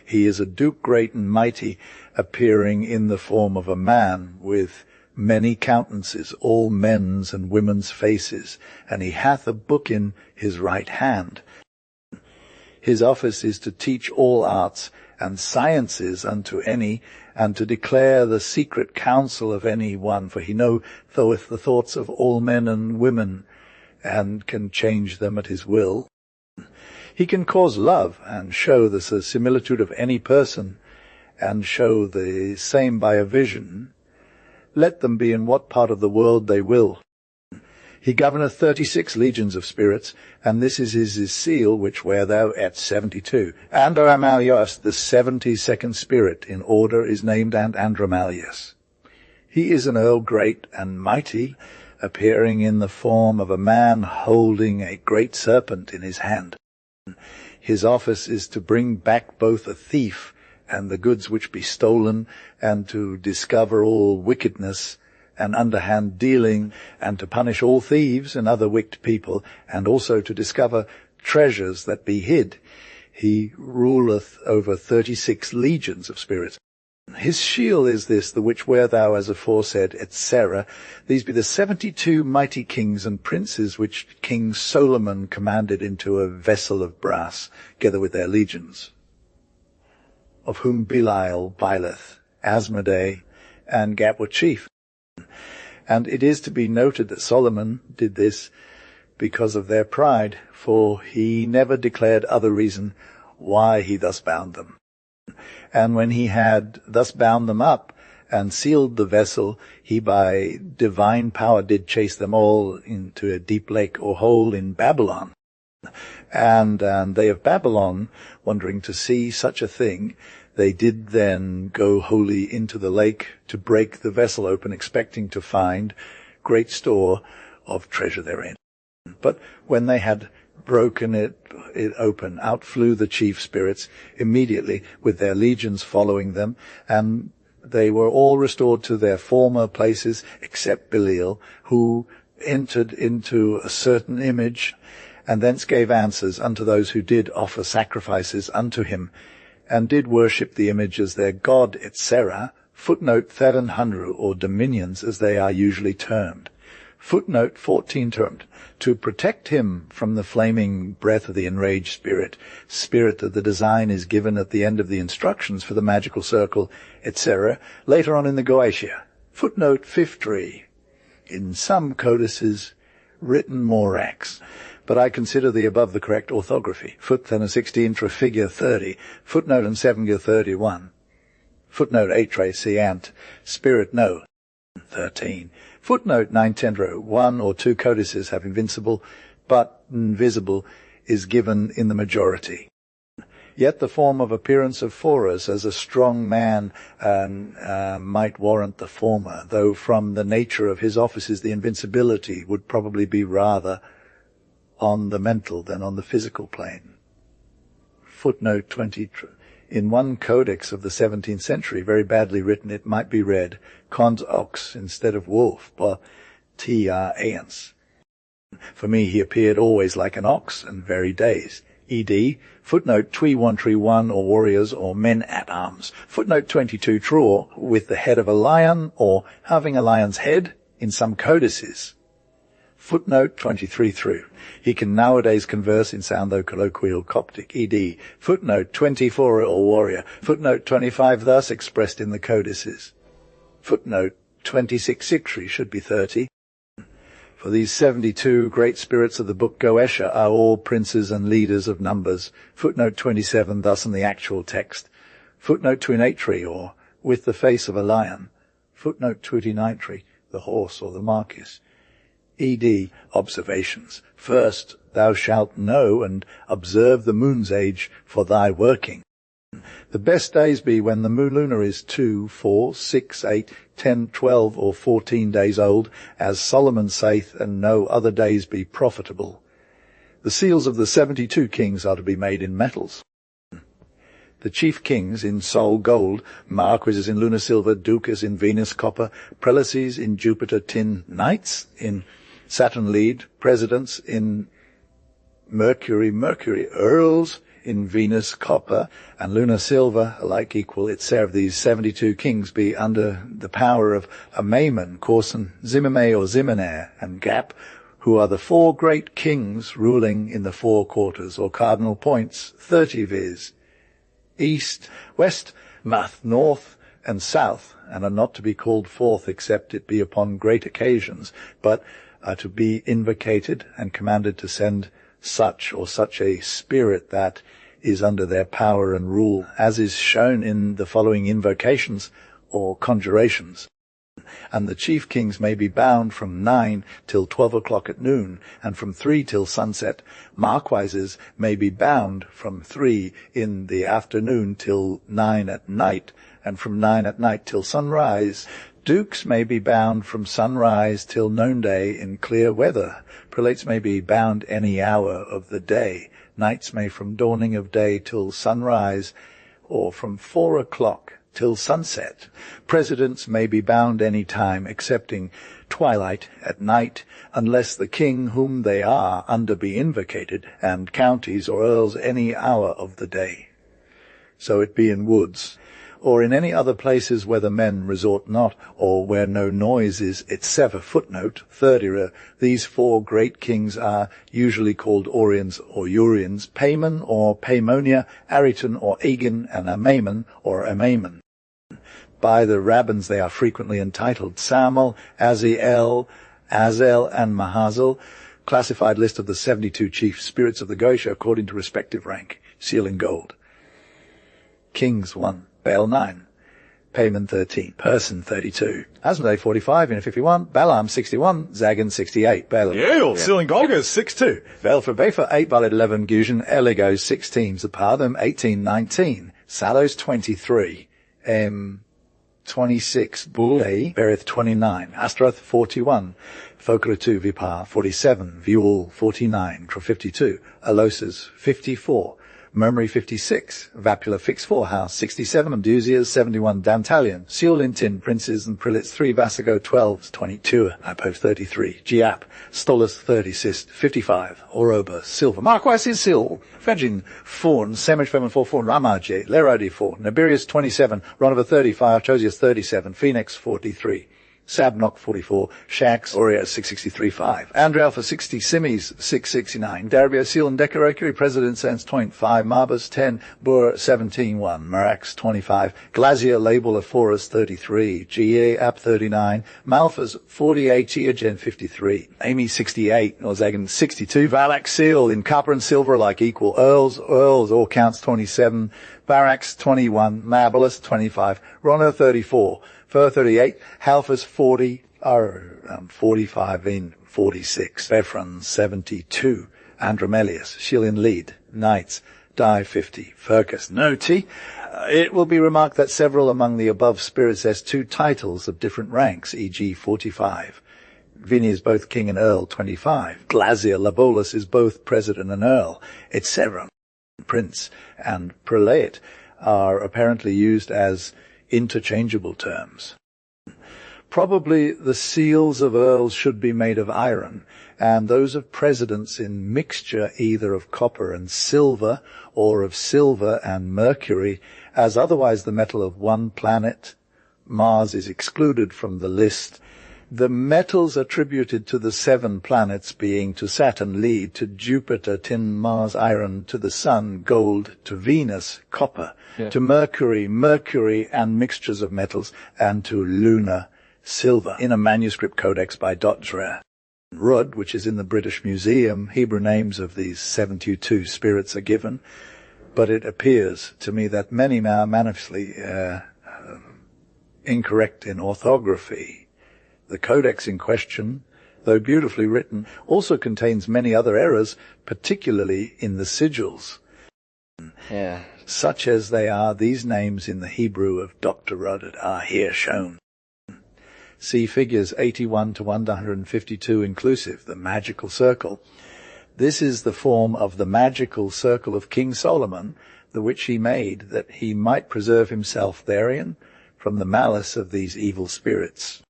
He is a duke great and mighty, appearing in the form of a man, with many countenances, all men's and women's faces, and he hath a book in his right hand. His office is to teach all arts and sciences unto any, and to declare the secret counsel of any one, for he knoweth the thoughts of all men and women, and can change them at his will. He can cause love, and show the similitude of any person, and show the same by a vision, let them be in what part of the world they will. He governeth 36 legions of spirits, and this is his seal, which wear thou at 72. Andromalius, the 72nd spirit in order, is named Andromalius. He is an earl great and mighty, appearing in the form of a man holding a great serpent in his hand. His office is to bring back both a thief and the goods which be stolen, and to discover all wickedness and underhand dealing, and to punish all thieves and other wicked people, and also to discover treasures that be hid. He ruleth over 36 legions of spirits. His shield is this, the which wear thou as aforesaid, etc. These be the 72 mighty kings and princes which King Solomon commanded into a vessel of brass, together with their legions, of whom Belial, Bileth, Asmodai, and Gap were chief. And it is to be noted that Solomon did this because of their pride, for he never declared other reason why he thus bound them. And when he had thus bound them up and sealed the vessel, he by divine power did chase them all into a deep lake or hole in Babylon. And they of Babylon, wondering to see such a thing, they did then go wholly into the lake to break the vessel open, expecting to find great store of treasure therein. But when they had broken it open, out flew the chief spirits immediately, with their legions following them, and they were all restored to their former places, except Belial, who entered into a certain image, and thence gave answers unto those who did offer sacrifices unto him, and did worship the image as their god, etc. Footnote 700, or dominions, as they are usually termed. Footnote 14 termed, to protect him from the flaming breath of the enraged spirit, spirit that the design is given at the end of the instructions for the magical circle, etc., later on in the Goetia. Footnote 53, in some codices, written morax. but I consider the above the correct orthography. Foot then a 16 for figure 30, footnote and 7 gear 31. Footnote 8 tray ant, spirit no, 13. Footnote 9 tendro, 1 or 2 codices have invincible, but invisible is given in the majority. Yet the form of appearance of Forus as a strong man might warrant the former, though from the nature of his offices the invincibility would probably be rather on the mental than on the physical plane. Footnote 20. In one codex of the 17th century, very badly written, it might be read, cons ox instead of wolf, but aeons. For me, he appeared always like an ox and very dazed. ED, footnote 2131, or warriors or men at arms. Footnote 22, true, with the head of a lion or having a lion's head in some codices. Footnote 23 through. He can nowadays converse in sound though colloquial Coptic. ED. Footnote 24 or warrior. Footnote 25 thus expressed in the codices. Footnote 26 Sictri should be 30. For these 72 great spirits of the book Goesha are all princes and leaders of numbers. Footnote 27 thus in the actual text. Footnote 28 or with the face of a lion. Footnote 29 the horse or the marquis. ED. Observations. First, thou shalt know and observe the moon's age for thy working. The best days be when the moon lunar is 2, 4, 6, 8, 10, 12, or 14 days old, as Solomon saith, and no other days be profitable. The seals of the 72 kings are to be made in metals. The chief kings in Sol gold, marquises in lunar silver, ducas in Venus copper, prelacies in Jupiter tin, knights in Saturn lead, presidents in Mercury, earls in Venus copper, and lunar silver, alike equal, it serve these 72 kings be under the power of Amaimon, Corson, Zimime or Ziminair, and Gap, who are the 4 great kings ruling in the 4 quarters, or cardinal points, 30 viz. East, west, north, and south, and are not to be called forth except it be upon great occasions, but are to be invocated and commanded to send such or such a spirit that is under their power and rule, as is shown in the following invocations or conjurations. And the chief kings may be bound from 9 till 12 o'clock at noon, and from 3 till sunset. Marquises may be bound from 3 in the afternoon till 9 at night, and from 9 at night till sunrise. Dukes may be bound from sunrise till noonday in clear weather. Prelates may be bound any hour of the day. Knights may from dawning of day till sunrise, or from 4 o'clock till sunset. Presidents may be bound any time, excepting twilight at night, unless the king whom they are under be invocated, and counties or earls any hour of the day. So it be in woods, or in any other places where the men resort not, or where no noise is, etc. Footnote 30. These 4 great kings are usually called Oriens or Urians, Paimon or Paimonia, Ariton or Agin, and Amaimon or Amaimon. By the rabbins they are frequently entitled Samuel, Aziel, Azel, and Mahazel. Classified list of the 72 chief spirits of the Goesha according to respective rank. Seal in gold. Kings 1. Baal 9, Paimon 13, Person 32, Asmodee 45, Ina 51, Balaam 61, Zagan 68, Baal Ceiling Golgers 6-2, Baal for Befa 8, Valid 11, Gusion, Eligos 16, Zapathum 18, 19, Salos 23, 26, Bull Berith 29, Astaroth 41, Fokra 2, Vipar 47, Vuel 49, Tro 52, Alosas 54, Murmury 56, Vapula Fix 4 House 67, Amdusias 71, Dantalion, Seolintin, Princes and Prelates 3, Vasago 12, 22, Hypo 33, Giap, Stolas 30, Sist 55, Oroba, Silver, Marquis Sil, Fagin, Fawn, Semish Femin 4, Ramaje, Lerodi 4, Nabirius 27, Ronova 30, Fire, Chosius 37, Phoenix 43, Sabnock 44, Shax, Oreo 663.5, Andrew Alpha 60, Simis 669, Darabio Seal and Decoracury, President Sans 0.5, Marbus 10, Bur 17.1, Marax 25, Glazier Label of Forest 33, GA App 39, Malphas 48, Geogen 53, Amy 68, Orzagan 62, Valax Seal in copper and silver like equal, Earls all counts 27, Barax 21, Marvelous 25, Ronner 34, Fur 38, Halfas 40, 45 in 46, Befron 72, Andromelius, Shilin Lead, Knights, Die 50, Furcus, Noti. It will be remarked that several among the above spirits has two titles of different ranks, e.g. 45. Vinny is both King and Earl, 25. Glazier Labolus is both President and Earl, etc. Prince and Prelate are apparently used as interchangeable terms. Probably the seals of earls should be made of iron, and those of presidents in mixture either of copper and silver, or of silver and mercury, as otherwise the metal of one planet, Mars, is excluded from the list. The metals attributed to the 7 planets being to Saturn lead, to Jupiter tin, Mars iron, to the Sun gold, to Venus copper, to Mercury and mixtures of metals, and to Luna silver. In a manuscript codex by Dodger Rudd, which is in the British Museum, Hebrew names of these 72 spirits are given, but it appears to me that many are manifestly incorrect in orthography. The codex in question, though beautifully written, also contains many other errors, particularly in the sigils. Such as they are, these names in the Hebrew of Dr. Rudd are here shown. See figures 81 to 152 inclusive, the magical circle. This is the form of the magical circle of King Solomon, the which he made, that he might preserve himself therein from the malice of these evil spirits.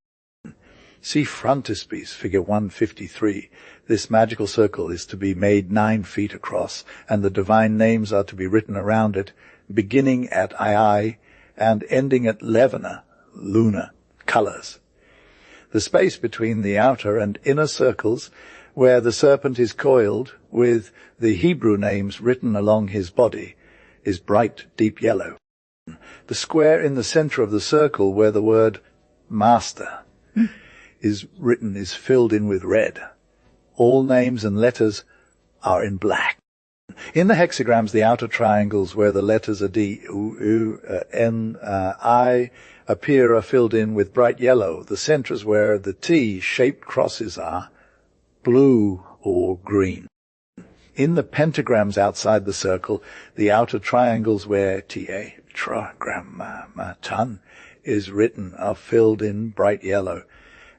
See frontispiece, figure 153. This magical circle is to be made 9 feet across, and the divine names are to be written around it, beginning at Ai and ending at Levana, Luna, colors. The space between the outer and inner circles, where the serpent is coiled, with the Hebrew names written along his body, is bright, deep yellow. The square in the center of the circle, where the word master is written, is filled in with red. All names and letters are in black. In the hexagrams, the outer triangles where the letters are D, U, U, N, I appear are filled in with bright yellow. The centers where the T-shaped crosses are blue or green. In the pentagrams outside the circle, the outer triangles where T-A, Tra-gram-ma-tan, is written are filled in bright yellow,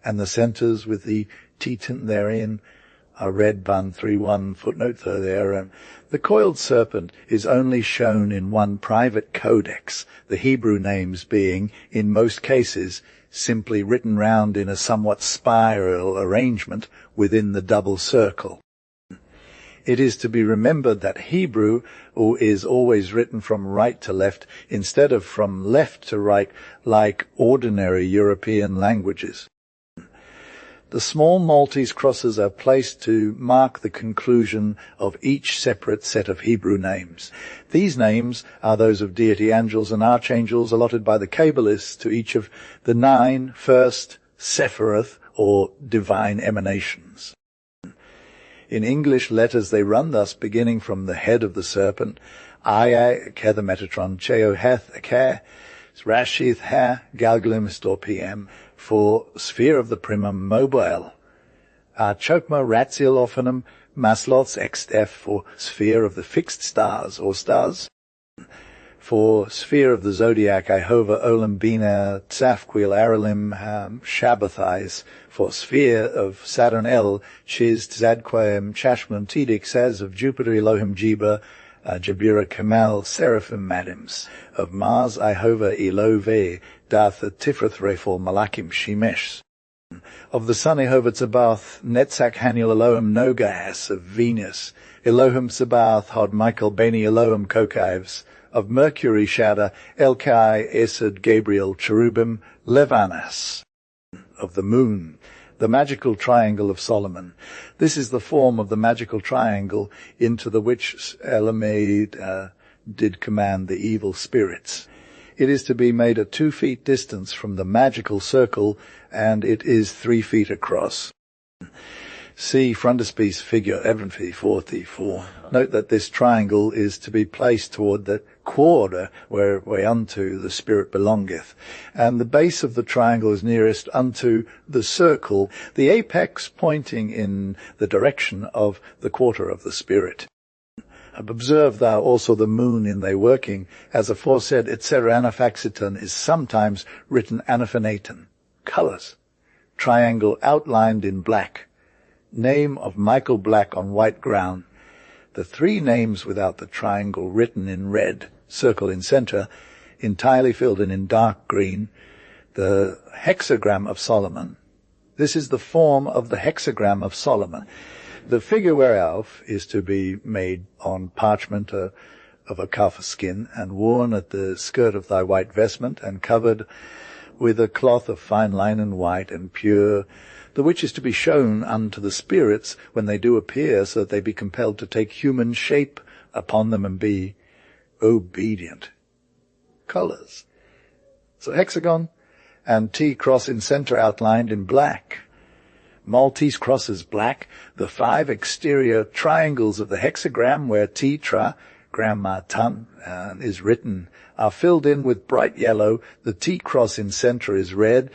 and the centers with the T-tint therein are red. Bun 3.1 footnote there. The coiled serpent is only shown in one private codex, the Hebrew names being, in most cases, simply written round in a somewhat spiral arrangement within the double circle. It is to be remembered that Hebrew is always written from right to left instead of from left to right like ordinary European languages. The small Maltese crosses are placed to mark the conclusion of each separate set of Hebrew names. These names are those of deity angels and archangels allotted by the Kabbalists to each of the 9 first Sephiroth or divine emanations. In English letters they run thus, beginning from the head of the serpent, Aya, Ke the Metatron, Cheo Heth, Ke, Rashith, Ha, Galgalim, Stor PM, for sphere of the primum mobile, Chokma, Ratziel, Ophanum, Masloth's XF for sphere of the fixed stars or stars, for sphere of the zodiac, Ihova, Olam, Bina, Tzafquil, Aralim, Shabbathais, for sphere of Saturn El, Chiz, Tzadquaim, Chashman, Tidik, Saz of Jupiter, Elohim, Jiba, Jabira, Kamal, Seraphim, Madims, of Mars, Ihova, Elove, Datha, Tifrith, Rephor, Malakim, Shemesh, of the sun, Ihova, Tzabath, Netzach, Haniel, Elohim, Nogas, of Venus, Elohim, Tzabath, Hod, Michael, Beni, Elohim, Kokaives, of Mercury, Shada, Elkai, Esed, Gabriel, Cherubim, Levanas, of the moon, the magical triangle of Solomon. This is the form of the magical triangle into the which Elamed did command the evil spirits. It is to be made at 2 feet distance from the magical circle, and it is 3 feet across. See frontispiece figure 44. Note that this triangle is to be placed toward the quarter whereunto the spirit belongeth, and the base of the triangle is nearest unto the circle, the apex pointing in the direction of the quarter of the spirit. Observe thou also the moon in thy working, as aforesaid, etc. Anaphaxiton is sometimes written anaphanaton. Colors. Triangle outlined in black. Name of Michael Black on white ground. The 3 names without the triangle written in red, circle in center, entirely filled and in dark green. The hexagram of Solomon. This is the form of the hexagram of Solomon. The figure whereof is to be made on parchment of a calf skin, and worn at the skirt of thy white vestment, and covered with a cloth of fine linen white and pure, the which is to be shown unto the spirits when they do appear, so that they be compelled to take human shape upon them and be obedient. Colors. So hexagon and T-cross in center outlined in black. Maltese cross is black. The 5 exterior triangles of the hexagram, where tetra, grammatan, is written, are filled in with bright yellow. The T-cross in center is red,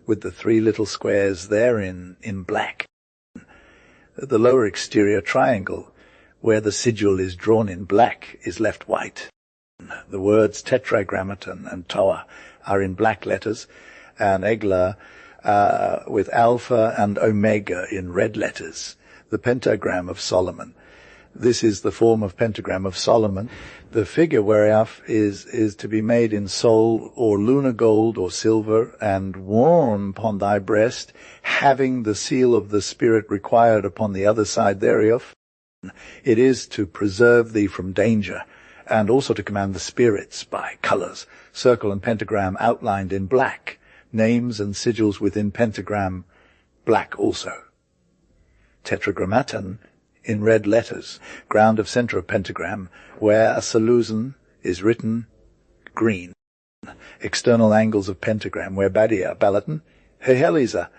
with the 3 little squares therein in black. The lower exterior triangle, where the sigil is drawn in black, is left white. The words tetragrammaton and toa are in black letters, and egla with alpha and omega in red letters. The pentagram of Solomon. This is the form of pentagram of Solomon. The figure whereof is to be made in sol or lunar gold or silver, and worn upon thy breast, having the seal of the Spirit required upon the other side thereof. It is to preserve thee from danger, and also to command the spirits by colors. Circle and pentagram outlined in black. Names and sigils within pentagram, black also. Tetragrammaton in red letters. Ground of center of pentagram, where a solution is written, green. External angles of pentagram, where badia, balaton, heheliza,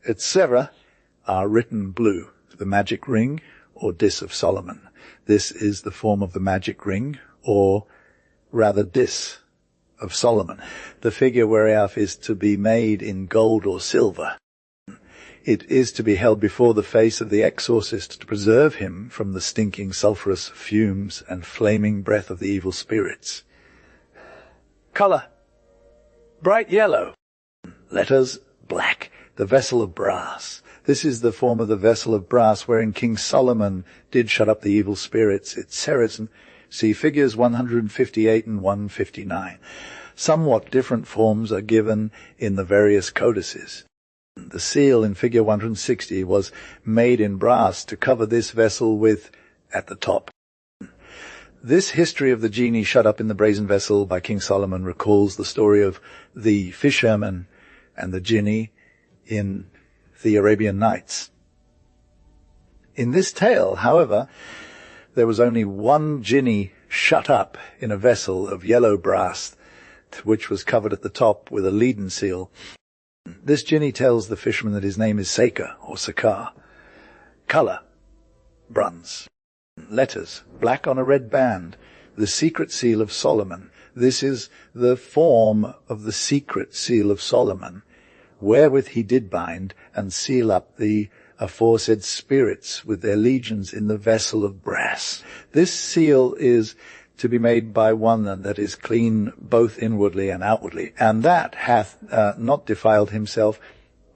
etc. are written blue. The magic ring, or dis of Solomon. This is the form of the magic ring, or rather dis of Solomon. The figure whereof is to be made in gold or silver. It is to be held before the face of the exorcist to preserve him from the stinking sulphurous fumes and flaming breath of the evil spirits. Color. Bright yellow. Letters black. The vessel of brass. This is the form of the vessel of brass wherein King Solomon did shut up the evil spirits. It's Seraphim. See figures 158 and 159. Somewhat different forms are given in the various codices. The seal in figure 160 was made in brass to cover this vessel with, at the top. This history of the genie shut up in the brazen vessel by King Solomon recalls the story of the fisherman and the genie in the Arabian Nights. In this tale, however, there was only one genie shut up in a vessel of yellow brass, which was covered at the top with a leaden seal. This genie tells the fisherman that his name is Saker, or Sakar. Color, bronze. Letters, black on a red band. The secret seal of Solomon. This is the form of the secret seal of Solomon, wherewith he did bind and seal up the aforesaid spirits with their legions in the vessel of brass. This seal is to be made by one that is clean both inwardly and outwardly, and that hath not defiled himself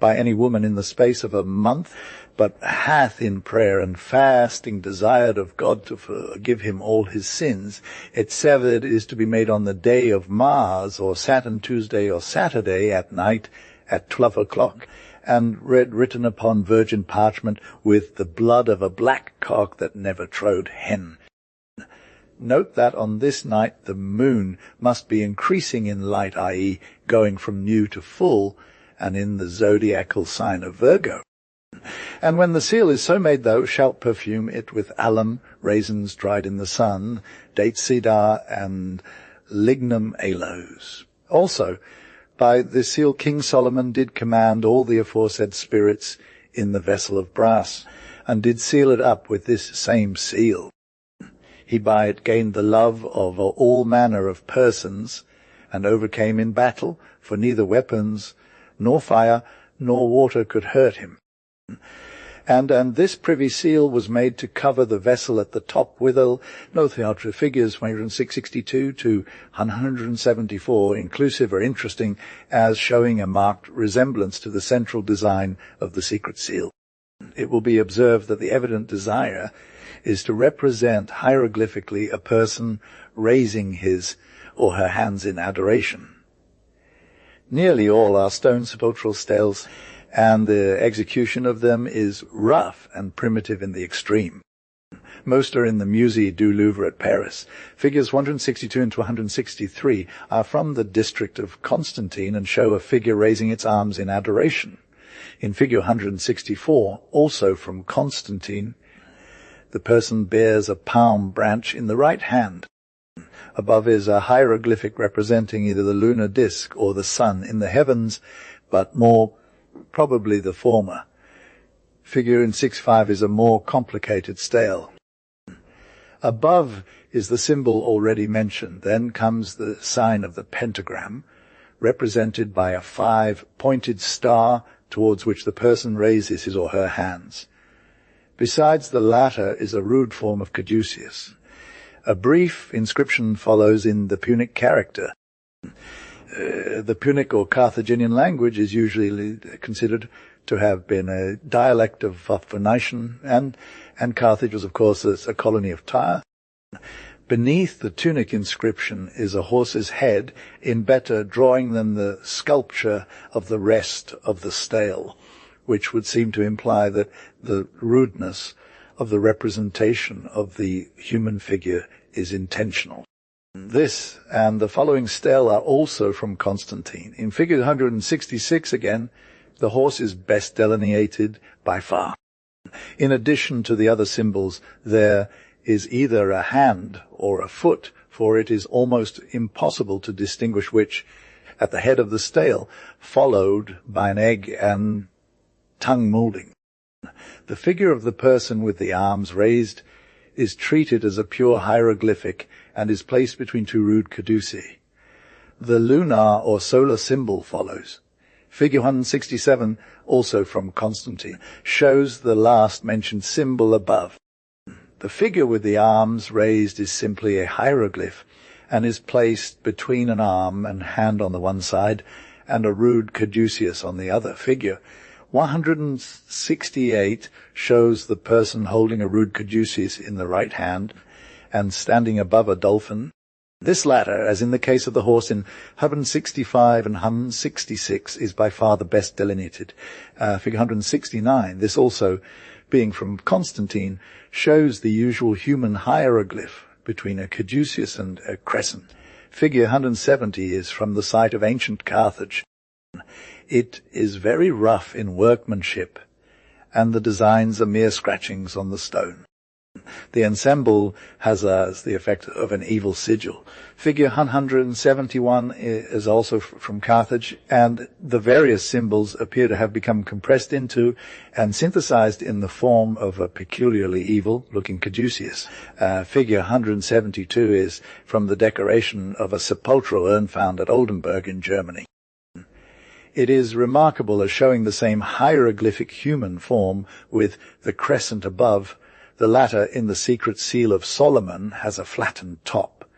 by any woman in the space of a month, but hath in prayer and fasting desired of God to forgive him all his sins. It severed is to be made on the day of Mars, or Saturn Tuesday or Saturday at night at 12 o'clock, and written upon virgin parchment with the blood of a black cock that never trode hen. Note that on this night the moon must be increasing in light, i.e. going from new to full, and in the zodiacal sign of Virgo. And when the seal is so made, thou shalt perfume it with alum, raisins dried in the sun, date cedar, and lignum aloes. Also, by this seal King Solomon did command all the aforesaid spirits in the vessel of brass, and did seal it up with this same seal. He by it gained the love of all manner of persons, and overcame in battle, for neither weapons, nor fire, nor water could hurt him. And this privy seal was made to cover the vessel at the top withal, no theatre figures 162 to 174 inclusive are interesting, as showing a marked resemblance to the central design of the secret seal. It will be observed that the evident desire is to represent hieroglyphically a person raising his or her hands in adoration. Nearly all are stone sepulchral stels, and the execution of them is rough and primitive in the extreme. Most are in the Musée du Louvre at Paris. Figures 162 and 163 are from the district of Constantine and show a figure raising its arms in adoration. In figure 164, also from Constantine, the person bears a palm branch in the right hand. Above is a hieroglyphic representing either the lunar disk or the sun in the heavens, but more probably the former. Figure in 6.5 is a more complicated stele. Above is the symbol already mentioned. Then comes the sign of the pentagram, represented by a 5-pointed star towards which the person raises his or her hands. Besides the latter is a rude form of caduceus. A brief inscription follows in the Punic character. The Punic or Carthaginian language is usually considered to have been a dialect of Phoenician, and Carthage was, of course, a colony of Tyre. Beneath the tunic inscription is a horse's head in better drawing than the sculpture of the rest of the stele, which would seem to imply that the rudeness of the representation of the human figure is intentional. This and the following stele are also from Constantine. In figure 166 again, the horse is best delineated by far. In addition to the other symbols, there is either a hand or a foot, for it is almost impossible to distinguish which, at the head of the stele, followed by an egg and tongue moulding. The figure of the person with the arms raised is treated as a pure hieroglyphic and is placed between two rude caducei. The lunar or solar symbol follows. Figure 167, also from Constantine, shows the last mentioned symbol above. The figure with the arms raised is simply a hieroglyph and is placed between an arm and hand on the one side and a rude caduceus on the other. Figure 168 shows the person holding a rude caduceus in the right hand and standing above a dolphin. This latter, as in the case of the horse in 165 and 166, is by far the best delineated. Figure 169, this also, being from Constantine, shows the usual human hieroglyph between a caduceus and a crescent. Figure 170 is from the site of ancient Carthage. It is very rough in workmanship, and the designs are mere scratchings on the stone. The ensemble has the effect of an evil sigil. Figure 171 is also from Carthage, and the various symbols appear to have become compressed into and synthesized in the form of a peculiarly evil-looking caduceus. Figure 172 is from the decoration of a sepulchral urn found at Oldenburg in Germany. It is remarkable as showing the same hieroglyphic human form with the crescent above. The latter, in the secret seal of Solomon, has a flattened top,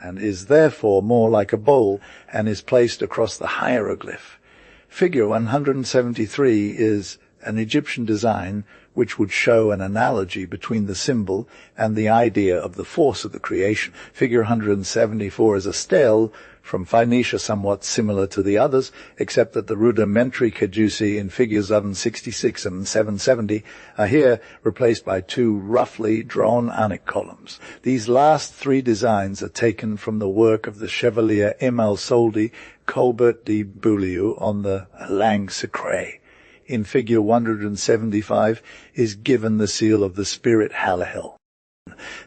and is therefore more like a bowl, and is placed across the hieroglyph. Figure 173 is an Egyptian design which would show an analogy between the symbol and the idea of the force of the creation. Figure 174 is a stele from Phoenicia, somewhat similar to the others, except that the rudimentary caduci in figures 766 and 770 are here replaced by two roughly drawn Anik columns. These last three designs are taken from the work of the Chevalier Emile Soldi, Colbert de Beaulieu on the Langue Sacrée. In figure 175 is given the seal of the spirit Halahel.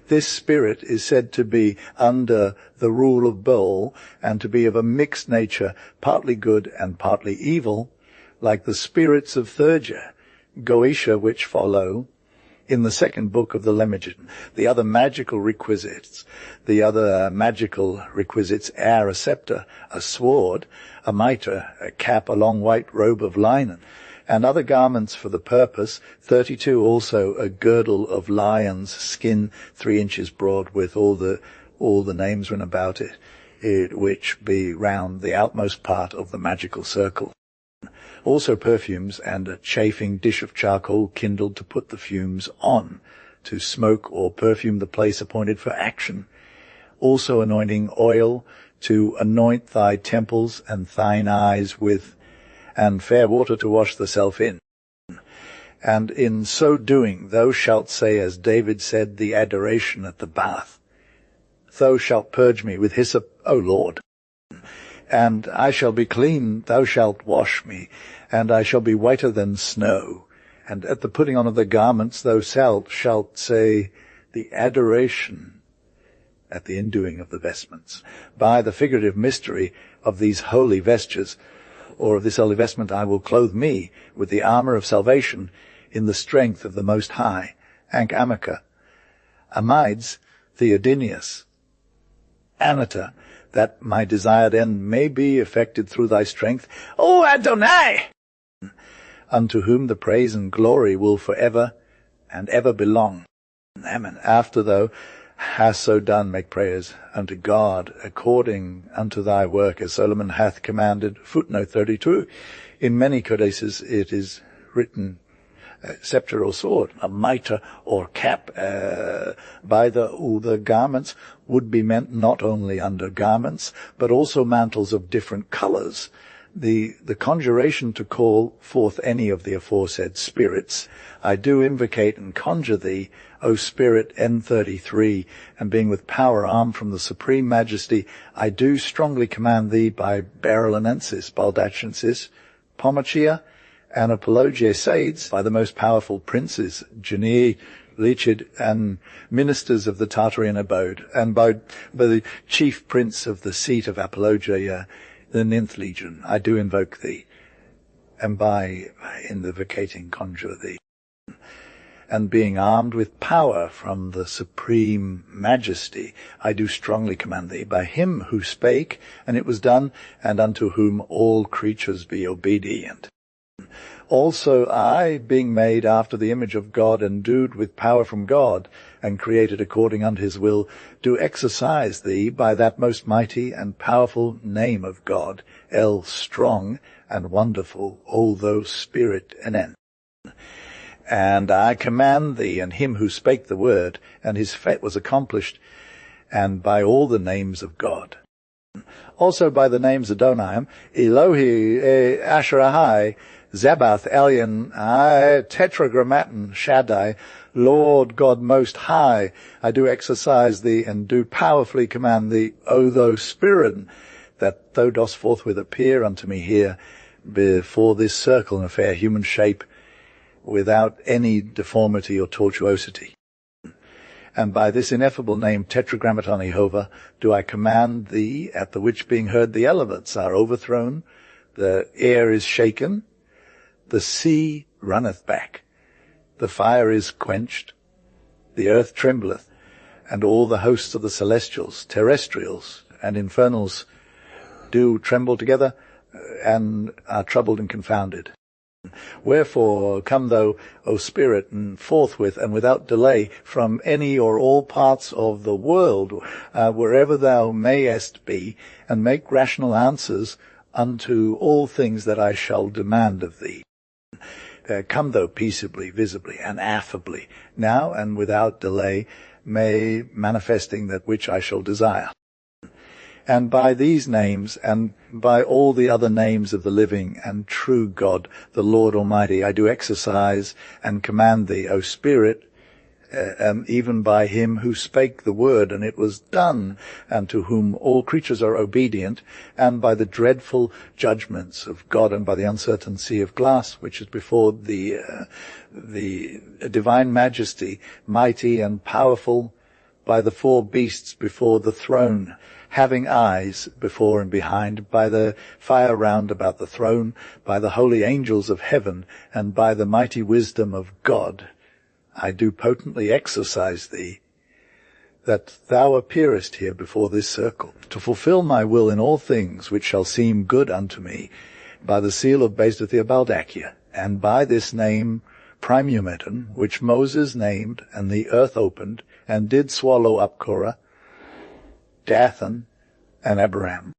This spirit is said to be under the rule of Baal and to be of a mixed nature, partly good and partly evil, like the spirits of Thurgia, Goetia, which follow in the second book of the Lemmigen. The other magical requisites are a scepter, a sword, a mitre, a cap, a long white robe of linen, and other garments for the purpose. 32 also a girdle of lion's skin, 3 inches broad, with all the names written about it, which be round the outmost part of the magical circle. Also perfumes and a chafing dish of charcoal kindled to put the fumes on, to smoke or perfume the place appointed for action. Also anointing oil to anoint thy temples and thine eyes with, and fair water to wash thyself in. And in so doing thou shalt say, as David said, the adoration at the bath. Thou shalt purge me with hyssop, O Lord, and I shall be clean. Thou shalt wash me, and I shall be whiter than snow. And at the putting on of the garments thou shalt say the adoration at the indoing of the vestments. By the figurative mystery of these holy vestures, or of this holy vestment, I will clothe me with the armor of salvation in the strength of the Most High. Ankh Amica, Amides, Theodinius, Anata, that my desired end may be effected through thy strength, O Adonai, unto whom the praise and glory will forever and ever belong. Amen. After thou hast so done, make prayers unto God according unto thy work, as Solomon hath commanded. Footnote 32. In many codices it is written scepter or sword, a mitre or cap. By the garments would be meant not only undergarments, but also mantles of different colours. The conjuration to call forth any of the aforesaid spirits. I do invocate and conjure thee, O Spirit N33, and being with power armed from the Supreme Majesty, I do strongly command thee by Berylinensis, Baldachensis, Pomachia, and Apologia Sades, by the most powerful princes, Genii, Lichid, and ministers of the Tartarian abode, and by the chief prince of the seat of Apologia, the 9th Legion, I do invoke thee, and by invocating conjure thee. And being armed with power from the Supreme Majesty, I do strongly command thee, by him who spake, and it was done, and unto whom all creatures be obedient. Also I, being made after the image of God, endued with power from God, and created according unto his will, do exercise thee by that most mighty and powerful name of God, El strong and wonderful, O thou Spirit Enen. And I command thee, and him who spake the word, and his fate was accomplished, and by all the names of God. Also by the names Adonai, Elohi, Asherahai, Zebath, Elyon, Tetragrammaton, Shaddai, Lord God Most High, I do exercise thee, and do powerfully command thee, O thou Spirit, that thou dost forthwith appear unto me here, before this circle in a fair human shape, without any deformity or tortuosity. And by this ineffable name, Tetragrammaton Jehovah, do I command thee, at the which being heard the elements are overthrown, the air is shaken, the sea runneth back, the fire is quenched, the earth trembleth, and all the hosts of the celestials, terrestrials, and infernals do tremble together, and are troubled and confounded. Wherefore come thou, O Spirit, and forthwith and without delay from any or all parts of the world, wherever thou mayest be, and make rational answers unto all things that I shall demand of thee. Come thou peaceably, visibly, and affably, now and without delay, may manifesting that which I shall desire. And by these names, and by all the other names of the living and true God, the Lord Almighty, I do exercise and command thee, O Spirit, even by him who spake the word, and it was done, and to whom all creatures are obedient, and by the dreadful judgments of God, and by the uncertain sea of glass, which is before the divine majesty, mighty and powerful, by the four beasts before the throne, having eyes before and behind, by the fire round about the throne, by the holy angels of heaven, and by the mighty wisdom of God, I do potently exercise thee, that thou appearest here before this circle, to fulfill my will in all things which shall seem good unto me, by the seal of Beis Theobaldachia, and by this name Primumeton, which Moses named, and the earth opened, and did swallow up Korah, Dathan, and Abiram.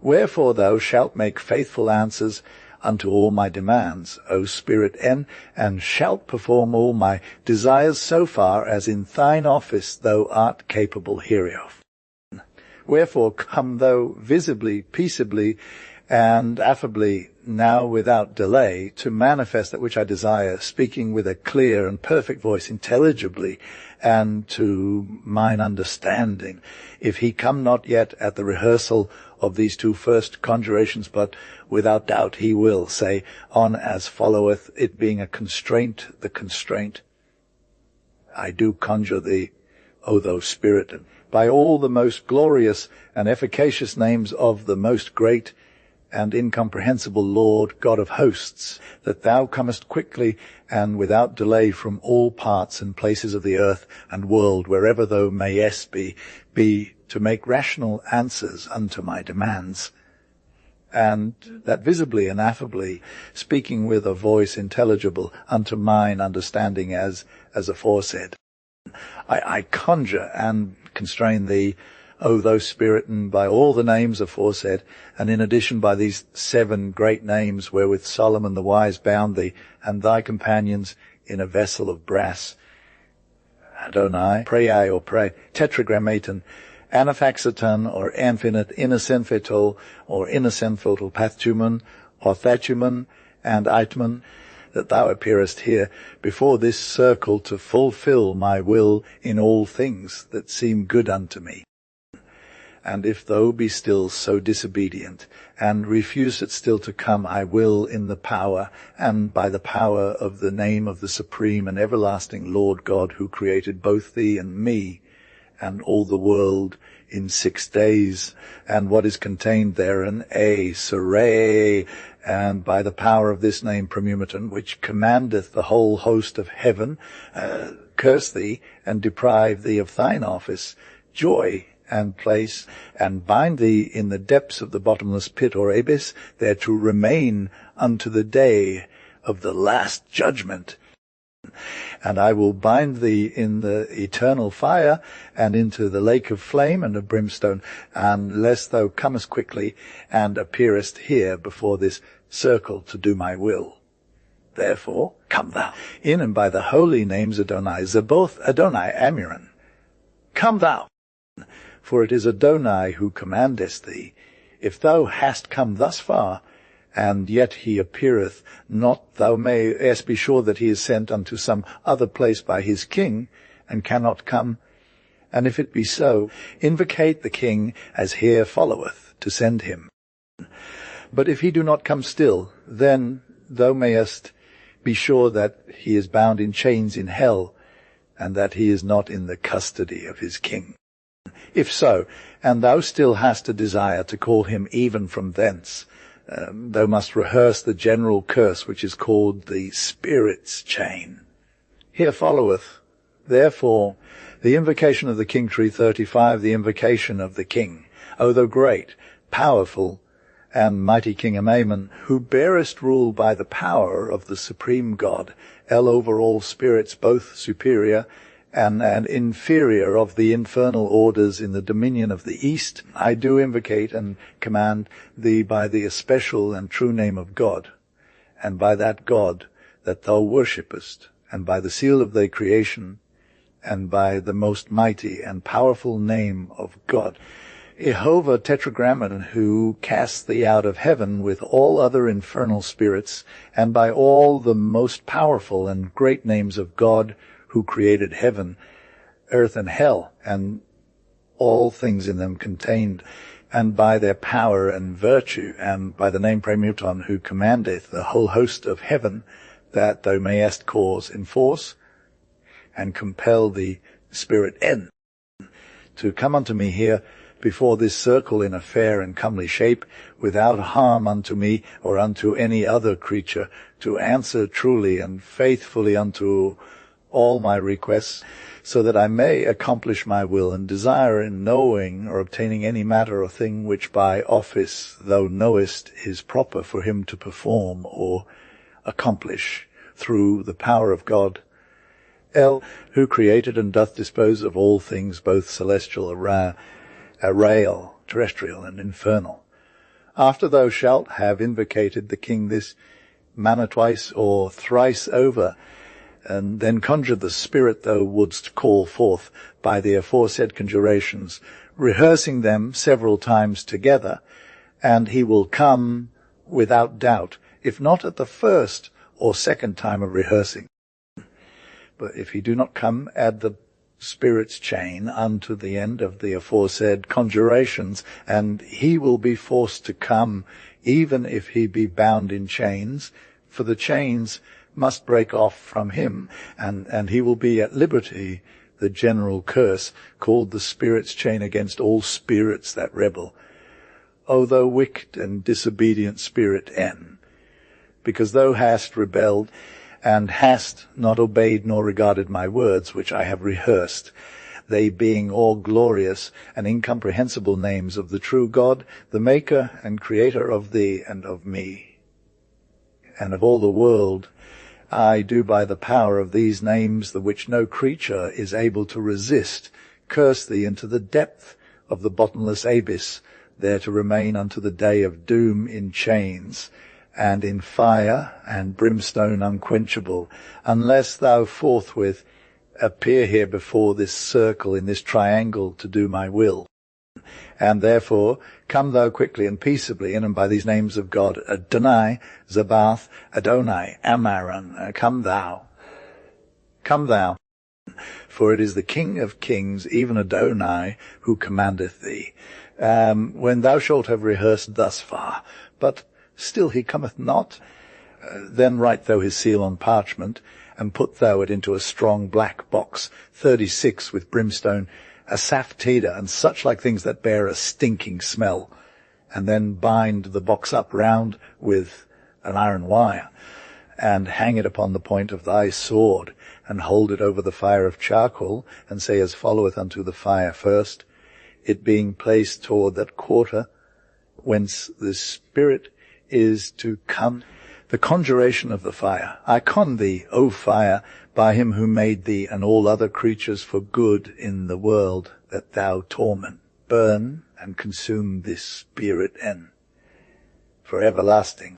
Wherefore thou shalt make faithful answers unto all my demands, O Spirit and shalt perform all my desires so far as in thine office thou art capable hereof. Wherefore come thou visibly, peaceably, and affably, now without delay, to manifest that which I desire, speaking with a clear and perfect voice, intelligibly, and to mine understanding. If he come not yet at the rehearsal of these two first conjurations, but without doubt he will, say on as followeth, it being a constraint, the constraint. I do conjure thee, O thou Spirit, by all the most glorious and efficacious names of the most great and incomprehensible Lord, God of hosts, that thou comest quickly and without delay from all parts and places of the earth and world, wherever thou mayest be to make rational answers unto my demands, and that visibly and affably, speaking with a voice intelligible unto mine understanding as aforesaid, I conjure and constrain thee, O thou Spirit, and by all the names aforesaid, and in addition by these 7 great names wherewith Solomon the wise bound thee, and thy companions in a vessel of brass, Adonai, pray, tetragrammaton, anaphaxeton, or infinite, innocenfetol, or innocenfetol pathumen, or thatumen, and itman, that thou appearest here before this circle to fulfill my will in all things that seem good unto me. And if thou be still so disobedient, and refuse it still to come, I will in the power, and by the power of the name of the supreme and everlasting Lord God, who created both thee and me, and all the world in 6 days, and what is contained therein, Sarai, and by the power of this name Primumeton, which commandeth the whole host of heaven, curse thee, and deprive thee of thine office, joy, and place, and bind thee in the depths of the bottomless pit or abyss, there to remain unto the day of the last judgment. And I will bind thee in the eternal fire, and into the lake of flame and of brimstone, unless thou comest quickly, and appearest here before this circle to do my will. Therefore come thou, in and by the holy names Adonai, Zeboth, Adonai, Amiran. Come thou, for it is Adonai who commandeth thee. If thou hast come thus far, and yet he appeareth not, thou mayest be sure that he is sent unto some other place by his king, and cannot come. And if it be so, invocate the king as here followeth, to send him. But if he do not come still, then thou mayest be sure that he is bound in chains in hell, and that he is not in the custody of his king. If so, and thou still hast a desire to call him even from thence, thou must rehearse the general curse which is called the spirit's chain. Here followeth, therefore, the invocation of the King Tree 35, the invocation of the King, O thou great, powerful, and mighty King Ammon, who bearest rule by the power of the supreme God, El over all spirits, both superior and inferior of the infernal orders in the dominion of the East, I do invocate and command thee by the especial and true name of God, and by that God that thou worshippest, and by the seal of thy creation, and by the most mighty and powerful name of God, Jehovah Tetragrammaton, who cast thee out of heaven with all other infernal spirits, and by all the most powerful and great names of God, who created heaven, earth, and hell, and all things in them contained, and by their power and virtue, and by the name Praemuton, who commandeth the whole host of heaven, that thou mayest cause, enforce, and compel the spirit N to come unto me here before this circle in a fair and comely shape, without harm unto me or unto any other creature, to answer truly and faithfully unto all my requests, so that I may accomplish my will and desire in knowing or obtaining any matter or thing which by office thou knowest is proper for him to perform or accomplish through the power of God, El, who created and doth dispose of all things, both celestial, aerial, terrestrial, and infernal. After thou shalt have invocated the king this manner twice or thrice over, and then conjure the spirit thou wouldst call forth by the aforesaid conjurations, rehearsing them several times together, and he will come without doubt, if not at the first or second time of rehearsing. But if he do not come, add the spirit's chain unto the end of the aforesaid conjurations, and he will be forced to come, even if he be bound in chains, for the chains must break off from him, and he will be at liberty, the general curse, called the spirit's chain against all spirits that rebel. O thou wicked and disobedient spirit N, because thou hast rebelled, and hast not obeyed nor regarded my words, which I have rehearsed, they being all glorious and incomprehensible names of the true God, the maker and creator of thee and of me, and of all the world. I do by the power of these names, the which no creature is able to resist, curse thee into the depth of the bottomless abyss, there to remain unto the day of doom in chains, and in fire and brimstone unquenchable, unless thou forthwith appear here before this circle in this triangle to do my will. And therefore come thou quickly and peaceably in and by these names of God, Adonai, Zabath, Adonai, Amaran, come thou, for it is the King of kings, even Adonai, who commandeth thee. When thou shalt have rehearsed thus far, but still he cometh not, then write thou his seal on parchment, and put thou it into a strong black box, 36 with brimstone, a saphtida, and such like things that bear a stinking smell, and then bind the box up round with an iron wire, and hang it upon the point of thy sword, and hold it over the fire of charcoal, and say as followeth unto the fire first, it being placed toward that quarter whence the spirit is to come. The conjuration of the fire. I con thee, O fire, by him who made thee and all other creatures for good in the world, that thou torment, burn, and consume this spirit N for everlasting.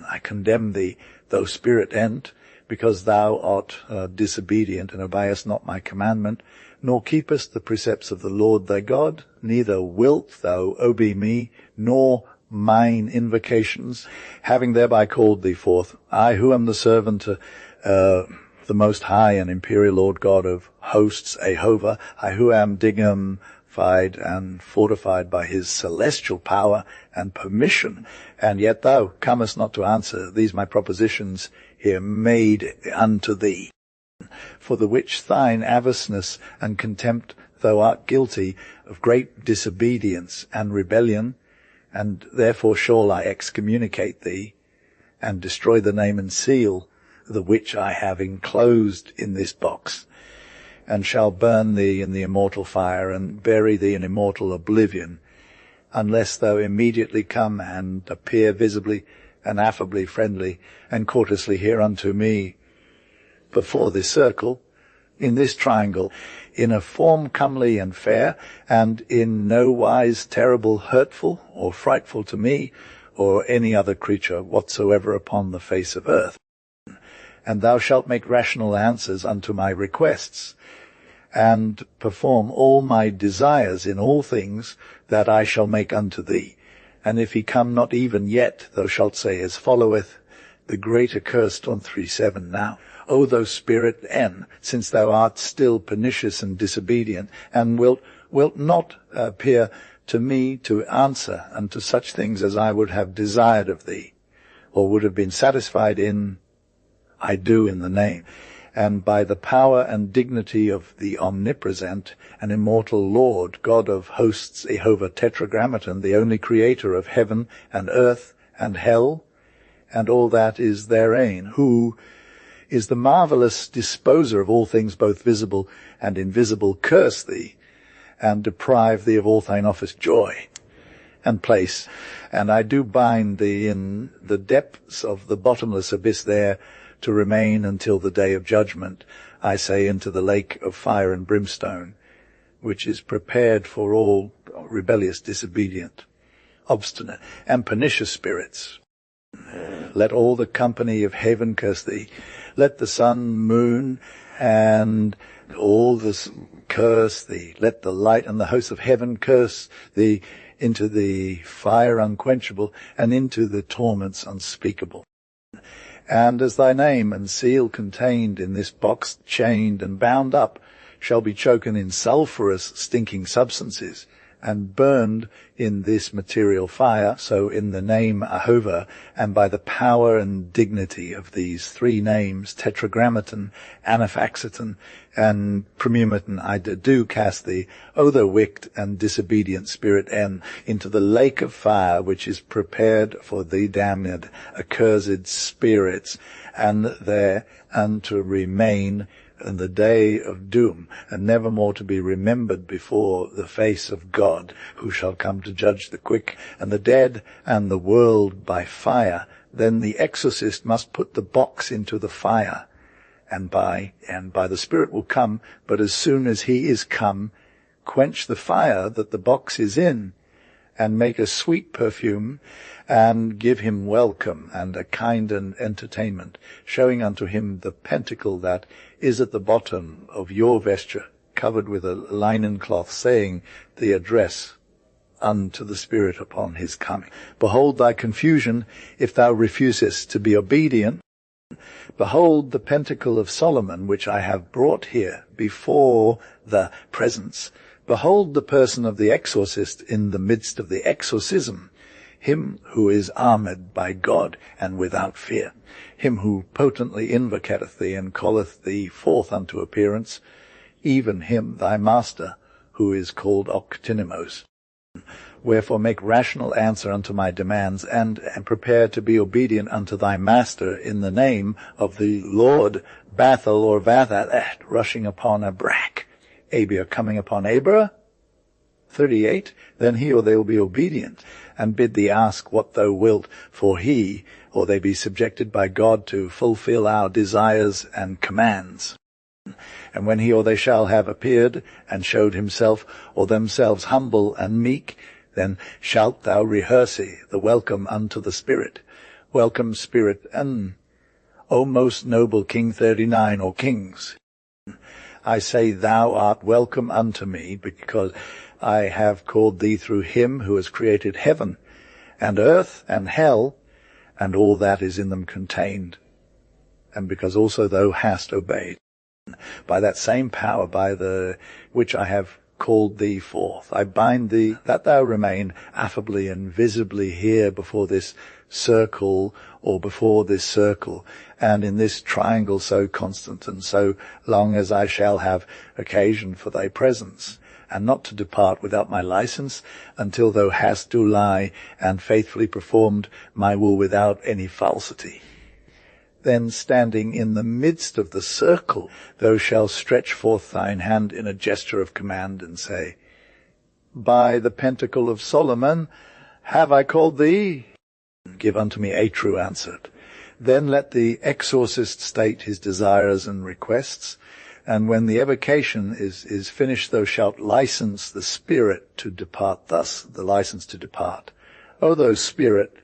I condemn thee, thou spirit N, because thou art disobedient and obeyest not my commandment, nor keepest the precepts of the Lord thy God, neither wilt thou obey me, nor mine invocations, having thereby called thee forth, I who am the servant to the Most High and Imperial Lord God of hosts, Jehovah, I who am dignified and fortified by his celestial power and permission, and yet thou comest not to answer these my propositions here made unto thee, for the which thine avariceness and contempt thou art guilty of great disobedience and rebellion, and therefore shall I excommunicate thee, and destroy the name and seal, the which I have enclosed in this box, and shall burn thee in the immortal fire, and bury thee in immortal oblivion, unless thou immediately come and appear visibly and affably friendly and courteously here unto me before this circle, in this triangle, in a form comely and fair, and in no wise terrible, hurtful, or frightful to me, or any other creature whatsoever upon the face of earth. and thou shalt make rational answers unto my requests, and perform all my desires in all things that I shall make unto thee. And if he come not even yet, thou shalt say as followeth, the great accursed on 3:7 now. O thou spirit N, since thou art still pernicious and disobedient, and wilt not appear to me to answer unto such things as I would have desired of thee, or would have been satisfied in, I do in the name, and by the power and dignity of the omnipresent and immortal Lord, God of hosts, Jehovah Tetragrammaton, the only creator of heaven and earth and hell, and all that is therein, who is the marvelous disposer of all things both visible and invisible, curse thee, and deprive thee of all thine office joy and place. And I do bind thee in the depths of the bottomless abyss there, to remain until the day of judgment, I say, into the lake of fire and brimstone, which is prepared for all rebellious, disobedient, obstinate, and pernicious spirits. Let all the company of heaven curse thee. Let the sun, moon, and all this curse thee. Let the light and the hosts of heaven curse thee into the fire unquenchable and into the torments unspeakable. And as thy name and seal contained in this box, chained and bound up, shall be choken in sulphurous, stinking substances, and burned in this material fire, so in the name Jehovah, and by the power and dignity of these three names, Tetragrammaton, Anaphaxiton, and Premiumaton, I do cast thee, O thou wicked and disobedient spirit N, into the lake of fire which is prepared for the damned, accursed spirits, and there and to remain in the day of doom, and never more to be remembered before the face of God, who shall come to judge the quick and the dead and the world by fire. Then the exorcist must put the box into the fire, and by the Spirit will come, but as soon as he is come, quench the fire that the box is in, and make a sweet perfume, and give him welcome and a kind and entertainment, showing unto him the pentacle that is at the bottom of your vesture, covered with a linen cloth, saying the address unto the Spirit upon his coming. Behold thy confusion, if thou refusest to be obedient. Behold the pentacle of Solomon, which I have brought here before the presence. Behold the person of the exorcist in the midst of the exorcism, him who is armed by God and without fear, him who potently invocateth thee and calleth thee forth unto appearance, even him thy master, who is called Octinimos. Wherefore make rational answer unto my demands, and prepare to be obedient unto thy master in the name of the Lord Bathel or Vathat, rushing upon a brack. Abia coming upon Abra, 38, then he or they will be obedient, and bid thee ask what thou wilt, for he or they be subjected by God to fulfill our desires and commands. And when he or they shall have appeared, and showed himself or themselves humble and meek, then shalt thou rehearse the welcome unto the Spirit. Welcome, Spirit, and O most noble King 39, or kings. I say thou art welcome unto me, because I have called thee through him who has created heaven and earth and hell, and all that is in them contained, and because also thou hast obeyed. By that same power by the which I have called thee forth, I bind thee that thou remain affably and visibly here before this circle, or before this circle, and in this triangle so constant, and so long as I shall have occasion for thy presence, and not to depart without my license, until thou hast do lie and faithfully performed my will without any falsity. Then, standing in the midst of the circle, thou shalt stretch forth thine hand in a gesture of command, and say, By the pentacle of Solomon have I called thee? Give unto me a true answer. Then let the exorcist state his desires and requests, and when the evocation is finished, thou shalt license the Spirit to depart, thus the license to depart. O thou Spirit,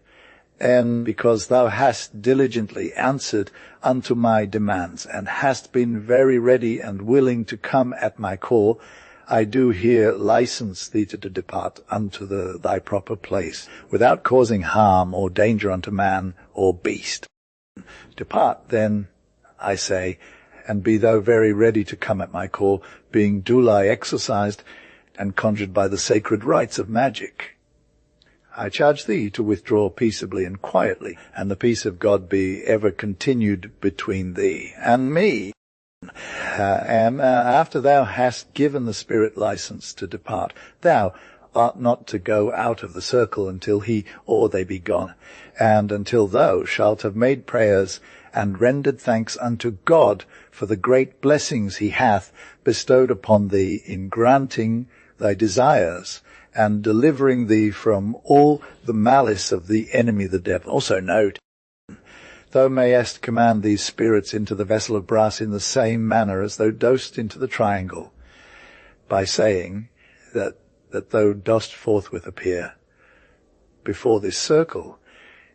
And because thou hast diligently answered unto my demands, and hast been very ready and willing to come at my call, I do here license thee to depart unto thy proper place, without causing harm or danger unto man or beast. Depart then, I say, and be thou very ready to come at my call, being duly exercised and conjured by the sacred rites of magic. I charge thee to withdraw peaceably and quietly, and the peace of God be ever continued between thee and me. And after thou hast given the Spirit license to depart, thou art not to go out of the circle until he or they be gone, and until thou shalt have made prayers and rendered thanks unto God for the great blessings he hath bestowed upon thee in granting thy desires, and delivering thee from all the malice of the enemy the devil. Also note, thou mayest command these spirits into the vessel of brass in the same manner as thou dost into the triangle, by saying that thou dost forthwith appear before this circle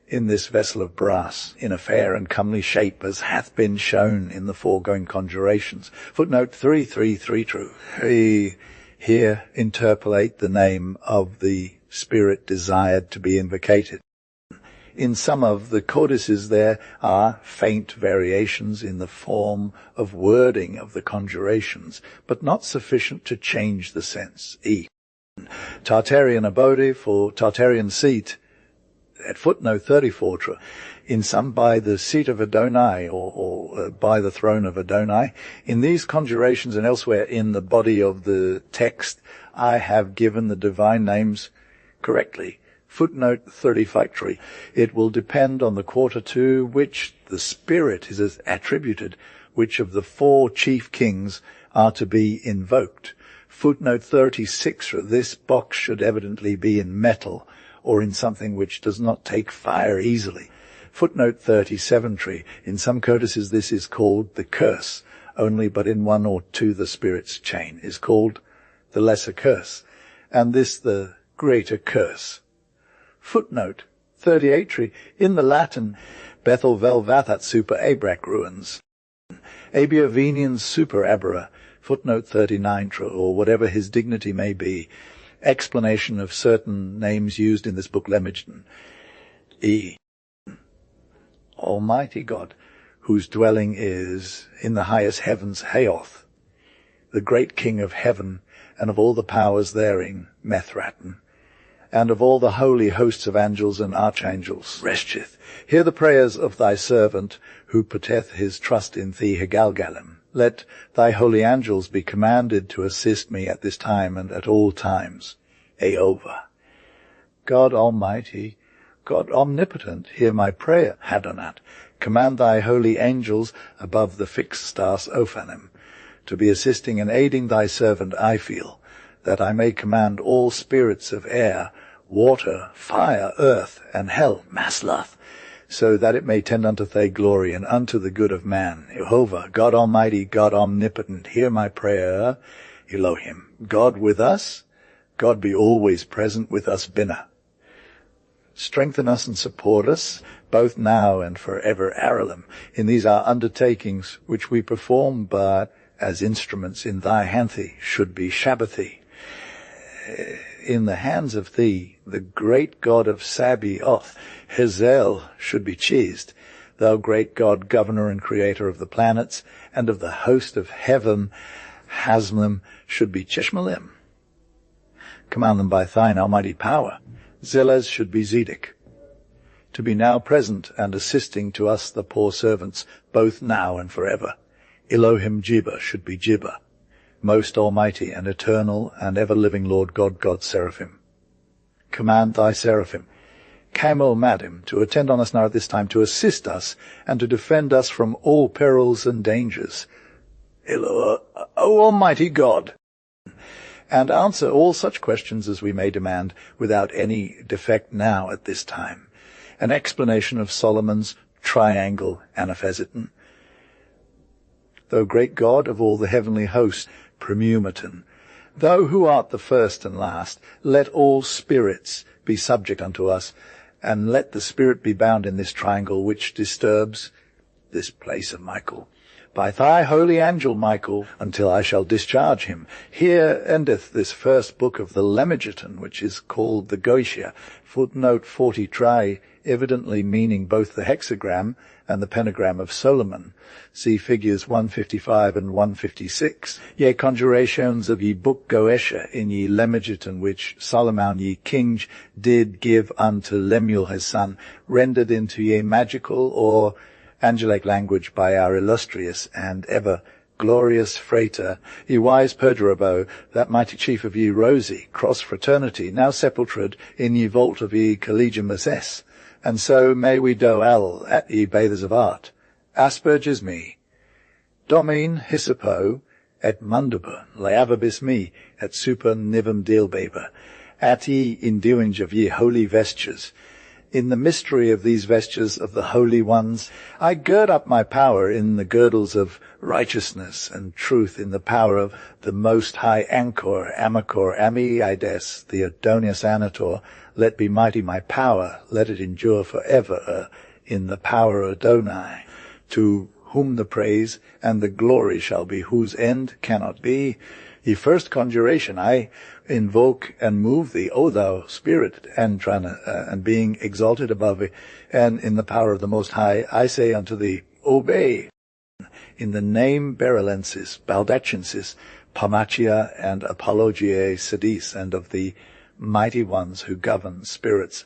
in this vessel of brass, in a fair and comely shape, as hath been shown in the foregoing conjurations. Footnote 333 true. We here interpolate the name of the spirit desired to be invocated. In some of the codices there are faint variations in the form of wording of the conjurations, but not sufficient to change the sense. E. Tartarian abode for Tartarian seat, at footnote 34, in some by the seat of Adonai, or by the throne of Adonai. In these conjurations and elsewhere in the body of the text, I have given the divine names correctly. Footnote 35. It will depend on the quarter to which the Spirit is attributed, which of the 4 chief kings are to be invoked. Footnote 36. This box should evidently be in metal, or in something which does not take fire easily. Footnote 37. In some codices this is called the curse, only but in 1 or 2 the spirit's chain is called the lesser curse, and this the greater curse. Footnote 38. In the Latin, Bethel vel vathat super abrac ruins. Abia veniens super abera. Footnote 39, or whatever his dignity may be. Explanation of certain names used in this book Lemigden. E. Almighty God, whose dwelling is in the highest heavens, Haoth, the great King of heaven, and of all the powers therein, Methraten, and of all the holy hosts of angels and archangels, Reshchith, hear the prayers of thy servant, who putteth his trust in thee, Hegalgalim. Let thy holy angels be commanded to assist me at this time and at all times. Eova. God Almighty, God Omnipotent, hear my prayer, Hadonat. Command thy holy angels above the fixed stars Ophanim, to be assisting and aiding thy servant I feel, that I may command all spirits of air, water, fire, earth, and hell, Maslath, so that it may tend unto thy glory and unto the good of man. Jehovah, God Almighty, God Omnipotent, hear my prayer. Elohim, God with us, God be always present with us, Binah. Strengthen us and support us, both now and forever, Aralim, in these our undertakings which we perform, but as instruments in thy hand should be Shabbathi. In the hands of thee, the great God of Sabaoth, Hazel, should be cheesed. Thou great God, governor and creator of the planets, and of the host of heaven, Hasmim, should be Cheshmalim. Command them by thine almighty power. Zelez should be Zedek, to be now present and assisting to us the poor servants, both now and forever. Elohim Jibba should be Jibba, most almighty and eternal and ever-living Lord God, God Seraphim. Command thy Seraphim, Camel Madim, to attend on us now at this time, to assist us and to defend us from all perils and dangers. O Almighty God, and answer all such questions as we may demand without any defect now at this time. An explanation of Solomon's triangle Anapheseton. Thou great God of all the heavenly host, Premumaton, thou who art the first and last, let all spirits be subject unto us, and let the spirit be bound in this triangle which disturbs this place of Michael. By thy holy angel, Michael, until I shall discharge him. Here endeth this first book of the Lemegeton, which is called the Goetia, footnote 40 tri, evidently meaning both the hexagram and the pentagram of Solomon. See figures 155 and 156. Ye conjurations of ye book Goetia in ye Lemegeton, which Solomon ye king did give unto Lemuel his son, rendered into ye magical or angelic language by our illustrious and ever glorious Frater, ye wise Perdurabo, that mighty chief of ye Rosi, cross fraternity, now sepultured in ye vault of ye Collegiumus S. And so may we doel at ye bathers of art. Asperges me. Domine Hyssopo et mundubur leavabis me et super nivum dealbeber, at ye induinge of ye holy vestures. In the mystery of these vestures of the holy ones, I gird up my power in the girdles of righteousness and truth, in the power of the Most High Anchor, Amacor, Amiides, the Adonius Anator. Let be mighty my power, let it endure for ever, in the power of Adonai, to whom the praise and the glory shall be, whose end cannot be. Ye first conjuration, I invoke and move thee, O thou Spirit, and being exalted above it, and in the power of the Most High, I say unto thee, obey. In the name Berelensis, Baldachensis, Palmachia, and Apologiae Sedis, and of the mighty ones who govern spirits,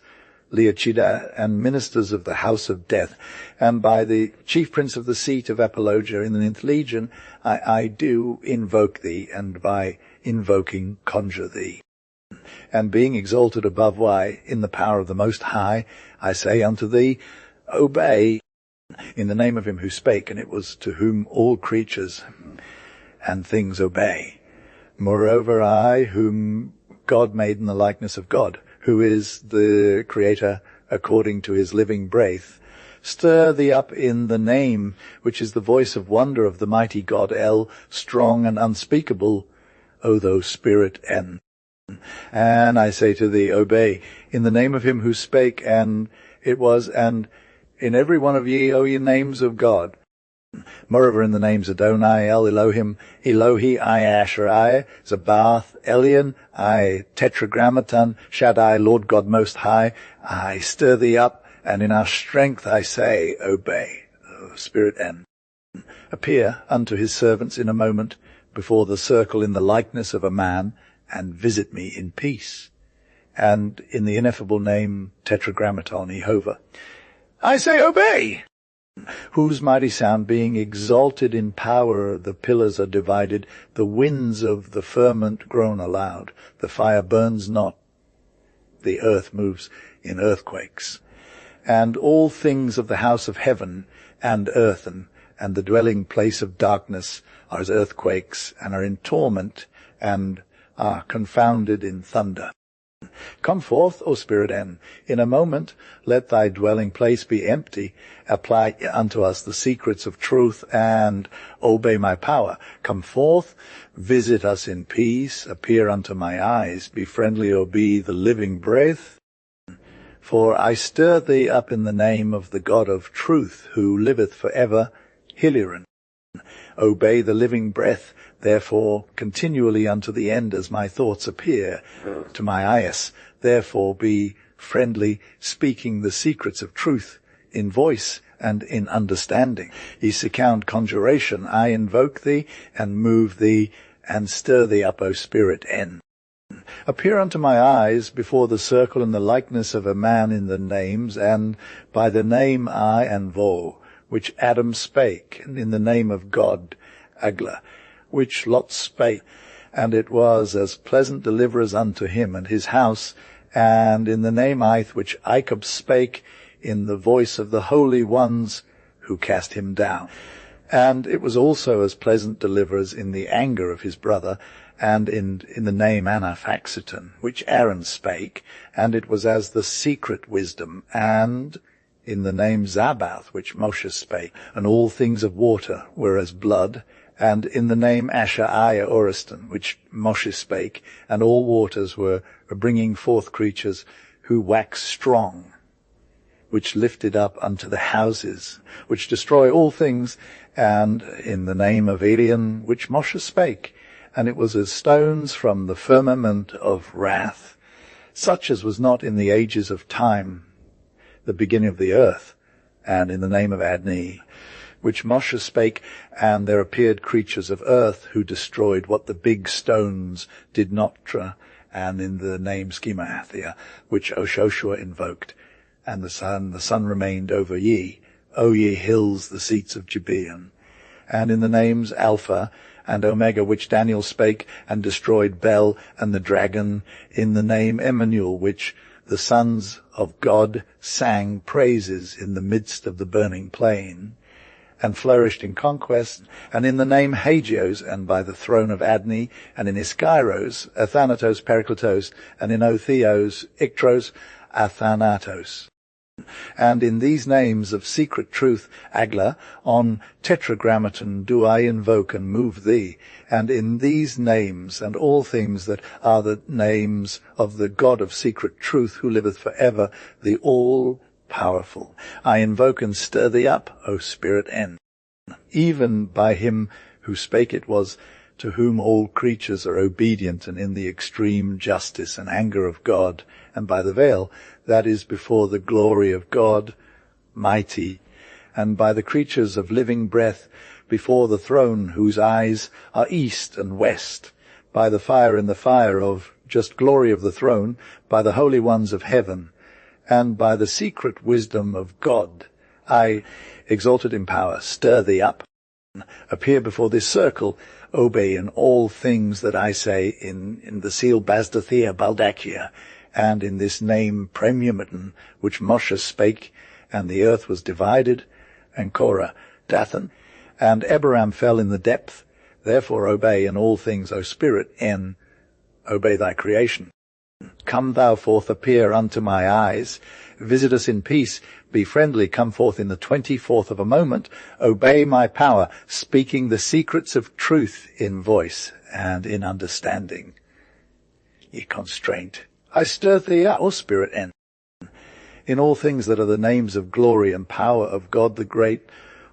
Leocida, and ministers of the house of death, and by the chief prince of the seat of Apologia in the 9th legion, I do invoke thee, and by invoking conjure thee. And being exalted above why, in the power of the Most High, I say unto thee, obey, in the name of him who spake, and it was to whom all creatures and things obey. Moreover, I, whom God made in the likeness of God, who is the Creator according to his living breath, stir thee up in the name, which is the voice of wonder of the mighty God El, strong and unspeakable, O thou Spirit N. And I say to thee, obey, in the name of him who spake, and it was, and in every one of ye, O ye names of God. Moreover, in the names Adonai, El, Elohim, Elohi, I, Asher, I, Zabath, Elion, I, Tetragrammaton, Shaddai, Lord God Most High, I stir thee up, and in our strength I say, obey, O Spirit N. Appear unto his servants in a moment before the circle in the likeness of a man, and visit me in peace. And in the ineffable name Tetragrammaton, Jehovah, I say, obey! Whose mighty sound being exalted in power, the pillars are divided, the winds of the firmament groan aloud, the fire burns not, the earth moves in earthquakes. And all things of the house of heaven and earthen, and the dwelling place of darkness are as earthquakes, and are in torment, and are confounded in thunder. Come forth, O Spirit N. In a moment let thy dwelling place be empty. Apply unto us the secrets of truth, and obey my power. Come forth, visit us in peace, appear unto my eyes, be friendly, O be the living breath. For I stir thee up in the name of the God of truth, who liveth for ever, Hilarion. Obey the living breath, therefore, continually unto the end as my thoughts appear to my eyes. Therefore be friendly, speaking the secrets of truth in voice and in understanding. Ye second conjuration, I invoke thee, and move thee, and stir thee up, O Spirit N. Appear unto my eyes before the circle in the likeness of a man in the names, and by the name I and Vo, which Adam spake, and in the name of God, Agla, which Lot spake, and it was as pleasant deliverers unto him and his house, and in the name Ith, which Ichab spake, in the voice of the holy ones who cast him down. And it was also as pleasant deliverers in the anger of his brother, and in the name Anaphaxiton, which Aaron spake, and it was as the secret wisdom, and in the name Zabath, which Moshe spake, and all things of water were as blood, and in the name Ashaiah Oriston, which Moshe spake, and all waters were bringing forth creatures who wax strong. which lifted up unto the houses, which destroy all things, and in the name of Elion, which Moshe spake, and it was as stones from the firmament of wrath, such as was not in the ages of time, the beginning of the earth, and in the name of Adni, which Moshe spake, and there appeared creatures of earth who destroyed what the big stones did not and in the name Schemathia, which Oshoshua invoked, and the sun remained over ye, O ye hills, the seats of Gibeon, and in the names Alpha and Omega, which Daniel spake, and destroyed Bel and the dragon, in the name Emmanuel, which the sons of God sang praises in the midst of the burning plain, and flourished in conquest, and in the name Hagios, and by the throne of Adni, and in Iskyros, Athanatos, Perikletos, and in Otheos, Iktros, Athanatos. And in these names of secret truth, Agla, on tetragrammaton do I invoke and move thee, and in these names and all things that are the names of the God of secret truth, who liveth for ever, the all-powerful, I invoke and stir thee up, O Spirit N. Even by him who spake it was, to whom all creatures are obedient, and in the extreme justice and anger of God, and by the veil, that is before the glory of God, mighty, and by the creatures of living breath, before the throne, whose eyes are east and west, by the fire in the fire of just glory of the throne, by the holy ones of heaven, and by the secret wisdom of God, I, exalted in power, stir thee up, appear before this circle, obey in all things that I say in the seal Bazdathia Baldachia, and in this name Premiumiton, which Moshe spake, and the earth was divided, and Korah, Dathan, and Abiram fell in the depth. Therefore obey in all things, O Spirit, N, obey thy creation. Come thou forth, appear unto my eyes, visit us in peace, be friendly, come forth in the 24th of a moment, obey my power, speaking the secrets of truth in voice and in understanding. Ye constraint, I stir thee up, O Spirit N, in all things that are the names of glory and power of God the great,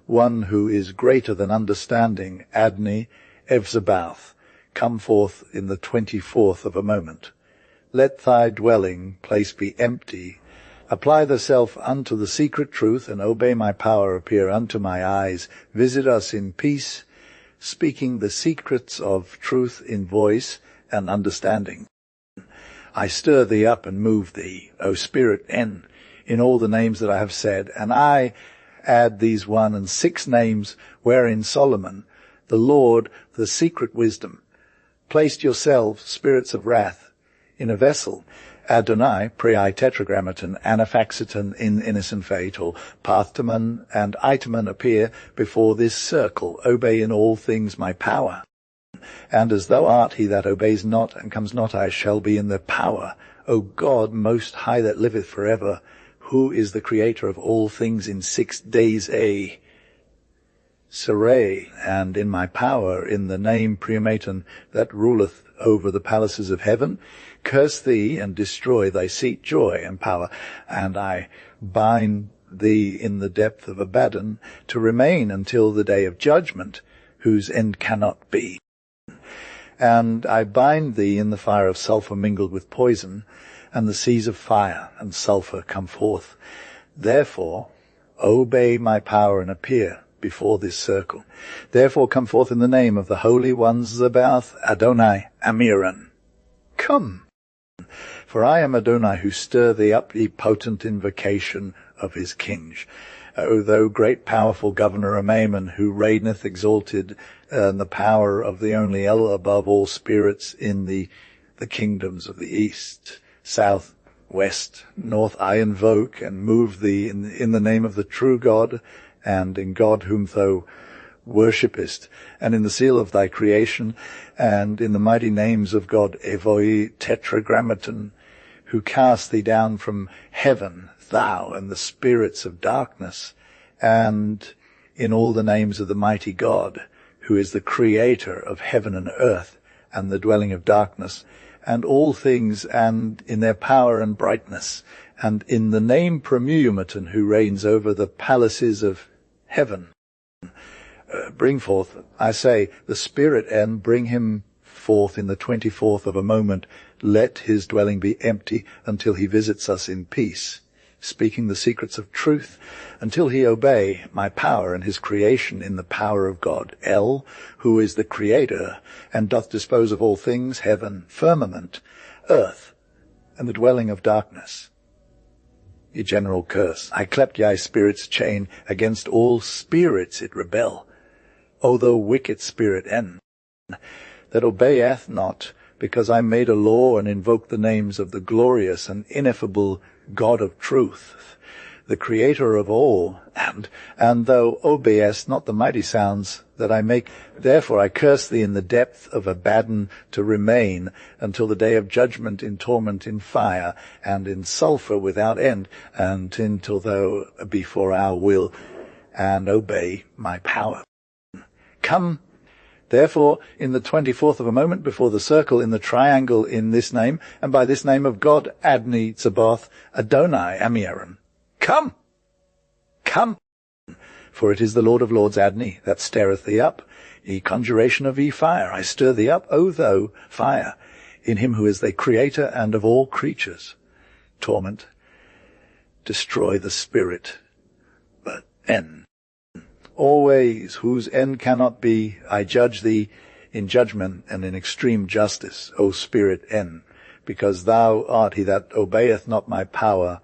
one who is greater than understanding, Adni, Evzebouth, come forth in the 24th of a moment. Let thy dwelling place be empty. Apply thyself unto the secret truth, and obey my power, appear unto my eyes. Visit us in peace, speaking the secrets of truth in voice and understanding. I stir thee up and move thee, O Spirit N, in all the names that I have said, and I add these 1 and 6 names wherein Solomon, the Lord, the secret wisdom, placed yourselves, spirits of wrath, in a vessel, Adonai, Priai Tetragrammaton, Anaphaxiton in innocent fate, or Partheman and Itaman appear before this circle, obey in all things my power. And as thou art he that obeys not and comes not, I shall be in the power, O God most high that liveth for ever, who is the creator of all things in 6 days, Sarai, and in my power, in the name Priamaton, that ruleth over the palaces of heaven, curse thee and destroy thy seat, joy and power, and I bind thee in the depth of Abaddon to remain until the day of judgment, whose end cannot be. And I bind thee in the fire of sulphur mingled with poison, and the seas of fire and sulphur come forth. Therefore obey my power and appear before this circle. Therefore come forth in the name of the Holy Ones, Zebaoth, Adonai, Amiran. Come, for I am Adonai, who stir thee up, ye potent invocation of his king. O thou great powerful governor Amaman, who reigneth exalted in the power of the only El above all spirits in the kingdoms of the east, south, west, north, I invoke and move thee in the name of the true God, and in God whom thou worshippest, and in the seal of thy creation, and in the mighty names of God, Evoi Tetragrammaton, who cast thee down from heaven, thou and the spirits of darkness, and in all the names of the mighty God, who is the creator of heaven and earth, and the dwelling of darkness, and all things, and in their power and brightness, and in the name Premiumaton, who reigns over the palaces of heaven. Bring forth, I say, the Spirit, and bring him forth in the 24th of a moment. Let his dwelling be empty until he visits us in peace, speaking the secrets of truth, until he obey my power and his creation in the power of God. El, who is the Creator, and doth dispose of all things, heaven, firmament, earth, and the dwelling of darkness. Ye general curse, I clept ye spirit's chain, against all spirits it rebel. O thou wicked spirit N, that obeyeth not, because I made a law and invoked the names of the glorious and ineffable God of truth, the Creator of all, and thou obeyest not the mighty sounds that I make. Therefore I curse thee in the depth of Abaddon to remain until the day of judgment in torment, in fire, and in sulphur without end, and until thou be for our will, and obey my power. Come, therefore, in the 24th of a moment before the circle in the triangle in this name, and by this name of God, Adni, Tzaboth, Adonai, Amiaron. Come! Come! For it is the Lord of Lords, Adni, that stirreth thee up. Ye conjuration of ye fire, I stir thee up, O thou fire, in him who is the Creator and of all creatures. Torment, destroy the spirit, but N. Always, whose end cannot be, I judge thee in judgment and in extreme justice, O Spirit N, because thou art he that obeyeth not my power,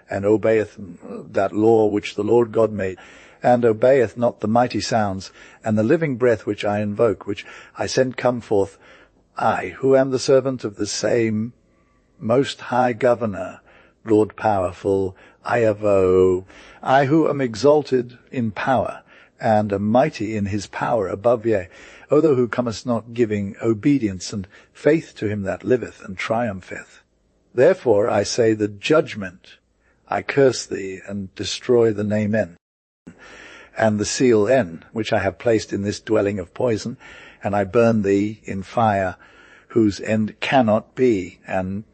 and obeyeth that law which the Lord God made, and obeyeth not the mighty sounds, and the living breath which I invoke, which I send come forth, I, who am the servant of the same Most High Governor, Lord Powerful, Iavo, I who am exalted in power, and am mighty in his power above ye, O thou who comest not giving obedience and faith to him that liveth and triumpheth. Therefore I say the judgment, I curse thee and destroy the name N, and the seal N, which I have placed in this dwelling of poison, and I burn thee in fire, whose end cannot be, and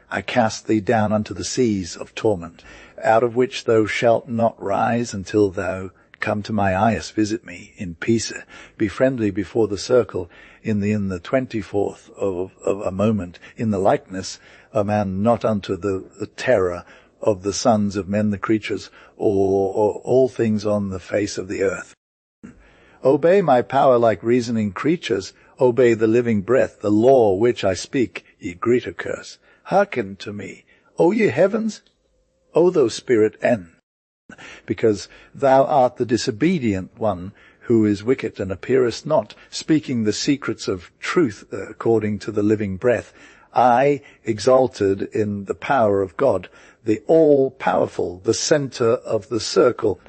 I cast thee down unto the seas of torment, out of which thou shalt not rise until thou come to my eyes, visit me in peace, be friendly before the circle, in the 24th of a moment, in the likeness of man, not unto the terror of the sons of men, the creatures, or all things on the face of the earth. Obey my power like reasoning creatures, obey the living breath, the law which I speak, ye greater curse. Hearken to me, O ye heavens, O thou spirit N, because thou art the disobedient one, who is wicked and appearest not, speaking the secrets of truth according to the living breath. I, exalted in the power of God, the all-powerful, the center of the circle,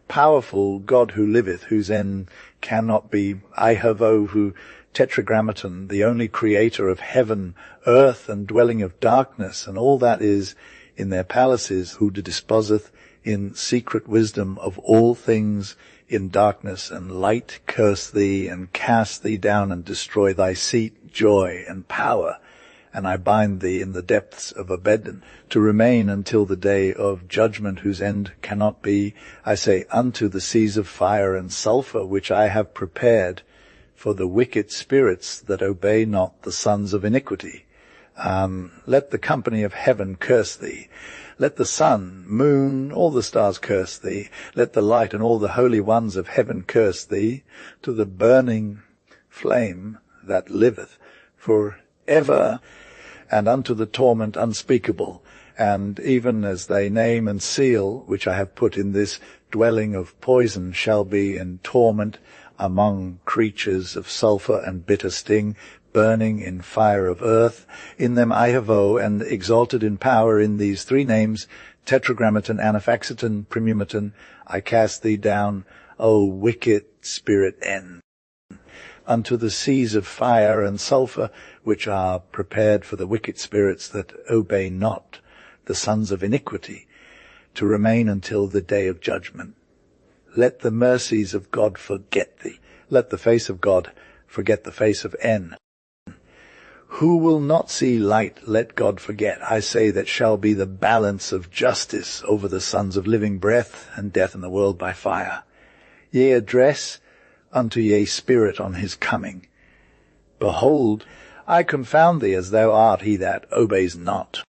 powerful God who liveth, whose end cannot be, Ihavo, who tetragrammaton, the only creator of heaven, earth, and dwelling of darkness, and all that is in their palaces, who disposeth in secret wisdom of all things in darkness and light, curse thee and cast thee down and destroy thy seat, joy and power. And I bind thee in the depths of Abaddon to remain until the day of judgment, whose end cannot be, I say, unto the seas of fire and sulphur, which I have prepared for the wicked spirits that obey not the sons of iniquity. Let the company of heaven curse thee. Let the sun, moon, all the stars curse thee. Let the light and all the holy ones of heaven curse thee, to the burning flame that liveth for ever, and unto the torment unspeakable. And even as they name and seal, which I have put in this dwelling of poison, shall be in torment among creatures of sulphur and bitter sting, burning in fire of earth. In them I have and exalted in power in these three names, tetragrammaton, anaphaxiton, premiumaton, I cast thee down, O wicked spirit N, unto the seas of fire and sulphur, which are prepared for the wicked spirits that obey not the sons of iniquity, to remain until the day of judgment. Let the mercies of God forget thee. Let the face of God forget the face of N, Who will not see light, let God forget. I say that shall be the balance of justice over the sons of living breath, and death in the world by fire. Ye address unto ye spirit on his coming. Behold, I confound thee as thou art he that obeys not.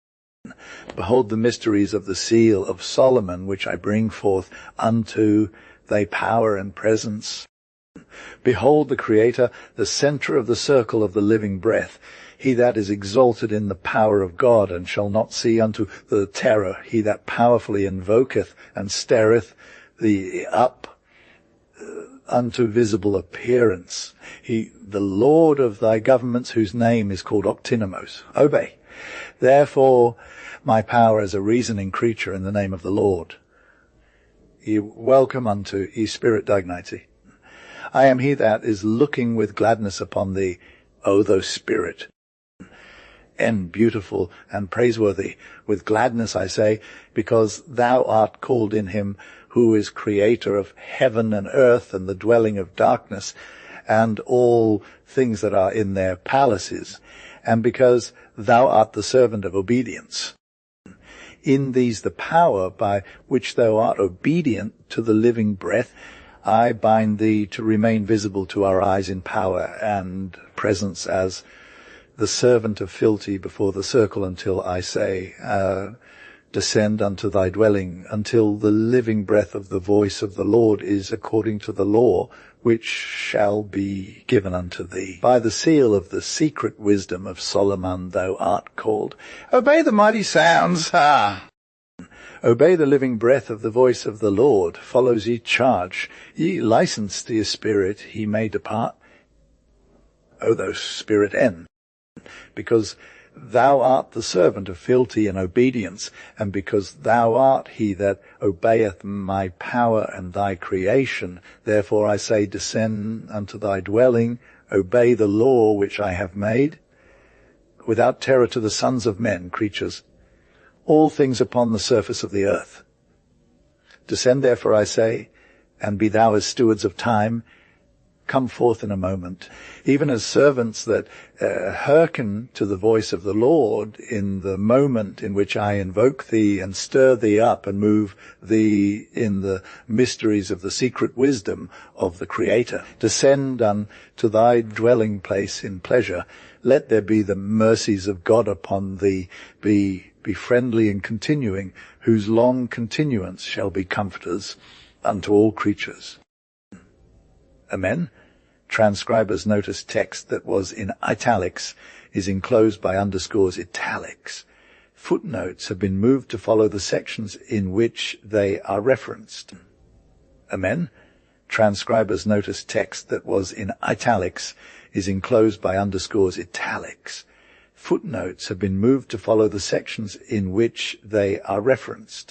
Behold the mysteries of the seal of Solomon, which I bring forth unto thy power and presence. Behold the Creator, the centre of the circle of the living breath, he that is exalted in the power of God, and shall not see unto the terror, he that powerfully invoketh and stareth thee up unto visible appearance. He, the Lord of thy governments, whose name is called Octinamos. Obey. Therefore, my power as a reasoning creature in the name of the Lord. Ye welcome unto ye spirit dignity. I am he that is looking with gladness upon thee, O thou spirit. And beautiful and praiseworthy, with gladness I say, because thou art called in him who is creator of heaven and earth and the dwelling of darkness and all things that are in their palaces, and because thou art the servant of obedience. In these the power by which thou art obedient to the living breath, I bind thee to remain visible to our eyes in power and presence as the servant of fealty before the circle until I say, descend unto thy dwelling, until the living breath of the voice of the Lord is according to the law, which shall be given unto thee. By the seal of the secret wisdom of Solomon thou art called. Obey the mighty sounds, Obey the living breath of the voice of the Lord, follows ye charge. Ye license to your spirit, he may depart. O thou spirit, end. Because thou art the servant of fealty and obedience, and because thou art he that obeyeth my power and thy creation, therefore I say, descend unto thy dwelling, obey the law which I have made, without terror to the sons of men, creatures, all things upon the surface of the earth. Descend therefore, I say, and be thou as stewards of time. Come forth in a moment, even as servants that hearken to the voice of the Lord in the moment in which I invoke thee and stir thee up and move thee in the mysteries of the secret wisdom of the Creator. Descend unto thy dwelling place in pleasure. Let there be the mercies of God upon thee. Be friendly and continuing, whose long continuance shall be comforters unto all creatures. Amen. Transcribers notice text that was in italics is enclosed by underscores italics. Footnotes have been moved to follow the sections in which they are referenced. Amen. Transcribers notice text that was in italics is enclosed by underscores italics. Footnotes have been moved to follow the sections in which they are referenced.